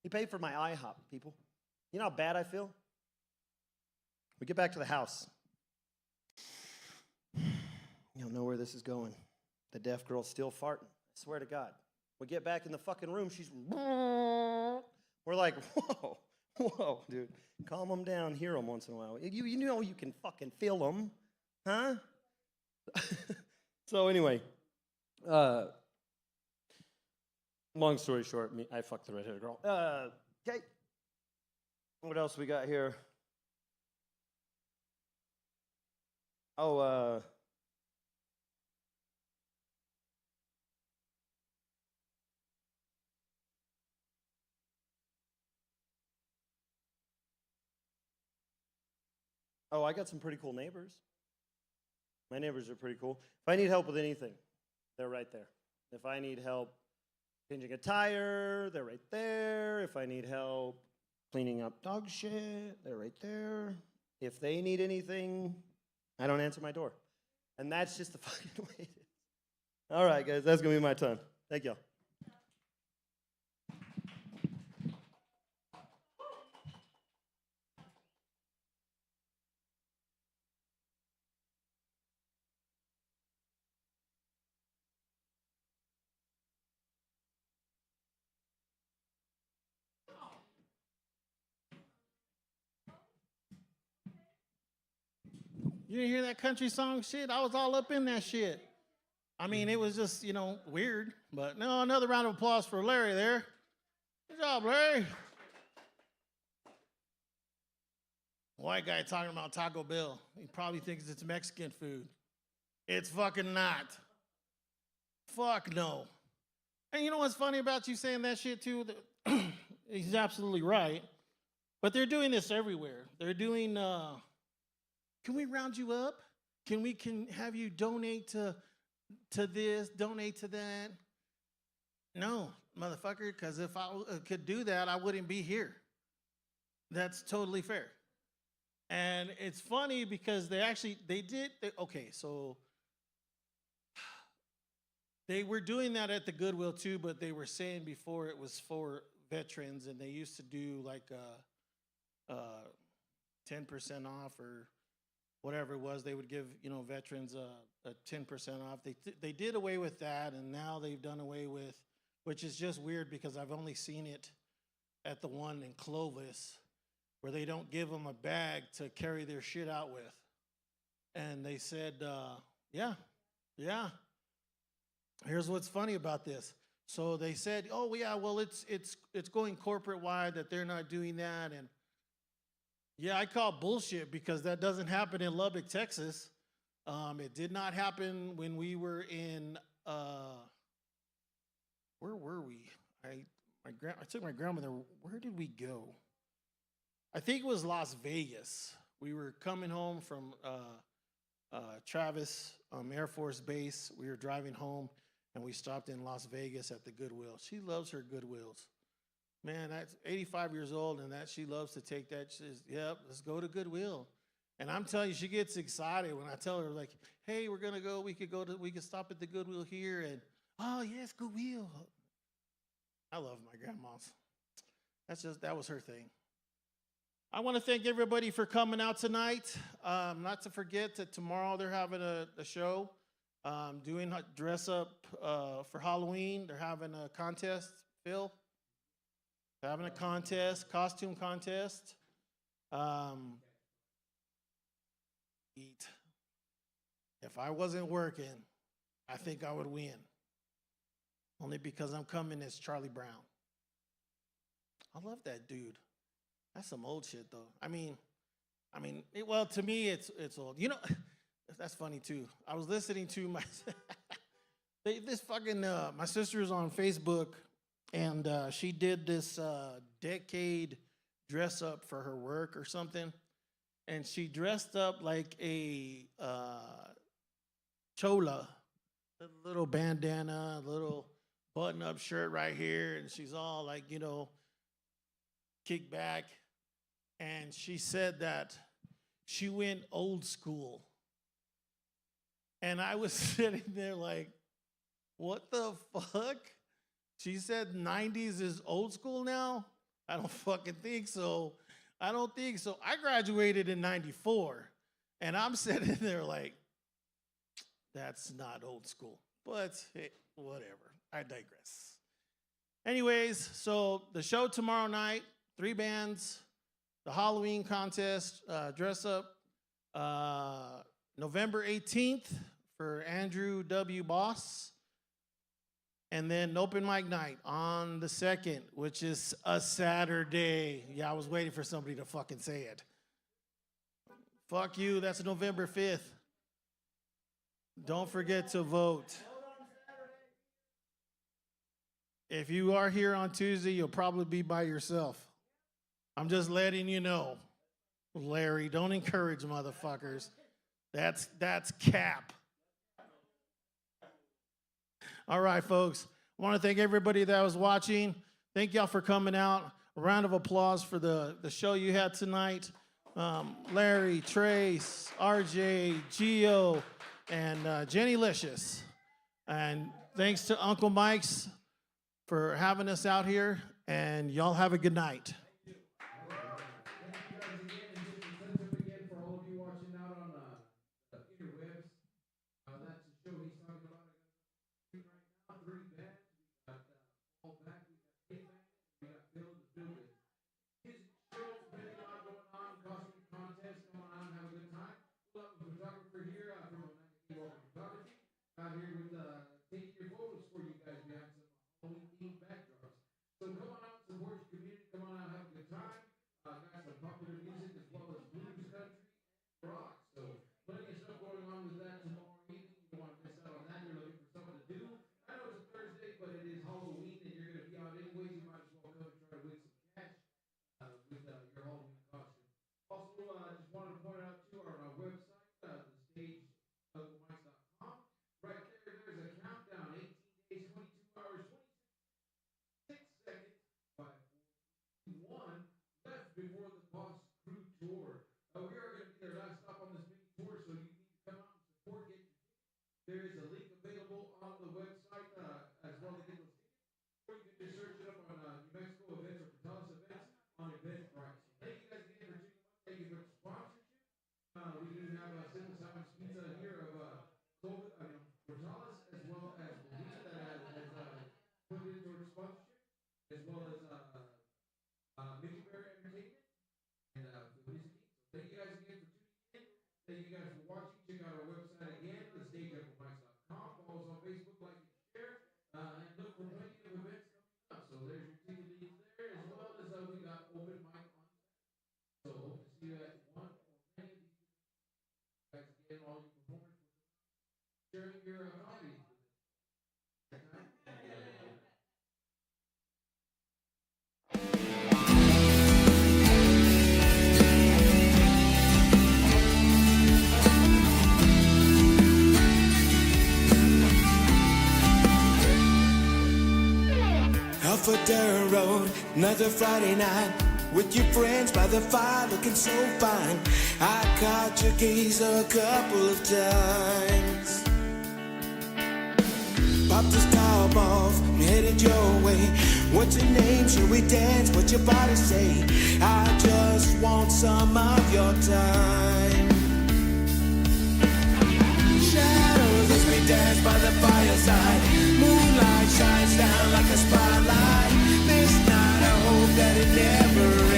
He paid for my IHOP, people. You know how bad I feel? We get back to the house. You don't know where this is going. The deaf girl's still farting. I swear to God. We get back in the fucking room. She's... We're like, whoa, dude. Calm them down. Hear them once in a while. You know you can fucking feel them. Huh? So anyway, long story short, I fucked the redheaded girl. Okay. What else we got here? Oh, I got some pretty cool neighbors. My neighbors are pretty cool. If I need help with anything, they're right there. If I need help changing a tire, they're right there. If I need help cleaning up dog shit, they're right there. If they need anything, I don't answer my door. And that's just the fucking way it is. All right, guys, that's going to be my time. Thank y'all. You didn't hear that country song shit? I was all up in that shit. I mean, it was just, weird. But no, another round of applause for Larry there. Good job, Larry. White guy talking about Taco Bell. He probably thinks it's Mexican food. It's fucking not. Fuck no. And you know what's funny about you saying that shit too? He's absolutely right. But they're doing this everywhere. They're doing, can we round you up? Can have you donate to this, donate to that? No, motherfucker, because if I could do that, I wouldn't be here. That's totally fair. And it's funny because so they were doing that at the Goodwill too, but they were saying before it was for veterans, and they used to do like 10% off or whatever it was. They would give veterans a 10% off. They did away with that, and now they've done away with, which is just weird because I've only seen it at the one in Clovis, where they don't give them a bag to carry their shit out with. And they said, yeah. Here's what's funny about this. So they said, oh yeah, well it's going corporate wide that they're not doing that. And yeah, I call bullshit because that doesn't happen in Lubbock, Texas. It did not happen when we were in, where were we? I took my grandmother. Where did we go? I think it was Las Vegas. We were coming home from Travis Air Force Base. We were driving home, and we stopped in Las Vegas at the Goodwill. She loves her Goodwills. Man, that's 85 years old, and that she loves to take that. She says, "Yep, let's go to Goodwill." And I'm telling you, she gets excited when I tell her, like, "Hey, we're gonna go. We could stop at the Goodwill here." And oh yes, Goodwill. I love my grandma's. That was her thing. I want to thank everybody for coming out tonight. Not to forget that tomorrow they're having a show, doing dress up for Halloween. They're having a contest, Phil. They're having a contest, costume contest. Eat. If I wasn't working, I think I would win. Only because I'm coming as Charlie Brown. I love that dude. That's some old shit, though. Well, to me, it's old. You know, that's funny too. I was listening to my my sister's on Facebook, and she did this decade dress up for her work or something, and she dressed up like a chola, a little bandana, a little button-up shirt right here, and she's all like, kicked back. And she said that she went old school. And I was sitting there like, what the fuck? She said 90s is old school now? I don't fucking think so. I don't think so. I graduated in 94. And I'm sitting there like, that's not old school. But hey, whatever. I digress. Anyways, so the show tomorrow night, 3 bands. The Halloween contest, dress up, November 18th for Andrew W. Boss. And then open mic night on the 2nd, which is a Saturday. Yeah, I was waiting for somebody to fucking say it. Fuck you, that's November 5th. Don't forget to vote. If you are here on Tuesday, you'll probably be by yourself. I'm just letting you know. Larry, don't encourage motherfuckers. That's cap. All right, folks. I want to thank everybody that was watching. Thank y'all for coming out. A round of applause for the show you had tonight. Larry, Trace, RJ, Gio, and Jennilicious. And thanks to Uncle Mike's for having us out here. And y'all have a good night. Out here with taking your photos for you guys. We have some Halloween themed backdrops. So come on out, support your community. Come on out, have a good time. Got some popular music as well as blues, country, and rock. So plenty of stuff going on with that tomorrow evening. You don't want to miss out on that. You're looking for something to do. I know it's a Thursday, but it is Halloween, and you're going to be out anyways. You might as well come and try to win some cash with your Halloween costume. Also, just wanted to point out too, on our website, the stage, UncleMike's.com. Right there, there's a countdown. 18 days, 22 hours, 26 seconds, 5, 4, 3, 2, 1 left before the Boss Crew Tour. We are going to be their last stop on this mini tour, so you need to come out and support, get your tickets. There is a link available on the website as well to get those tickets. Or you can just search it up on New Mexico events or Portales events on Eventbrite. So thank you guys again for tuning in. Thank you for the sponsorship. We do have Simple Simon's Pizza here of Portales, as well as Bolita that has put in towards sponsorship, as well as Mickey Bear Entertainment and Phil Music Inc. So thank you guys again for tuning in. Thank you guys for watching. Check out our website again, thestageUncleMikes.com. Follow us on Facebook, like and share, and look for plenty of events coming up. So there's your ticket leads there, as well as we got open mic on Saturday. So hope to see you at one or many of these events. Guys, again, all you performers for sharing your comedy with us. off a dirt road, another Friday night. With your friends by the fire looking so fine. I caught your gaze a couple of times. Popped the top off, I'm headed your way. What's your name? Should we dance? What's your body say? I just want some of your time. Shadows as we dance by the fireside. Moonlight shines down like a spotlight. This night I hope that it never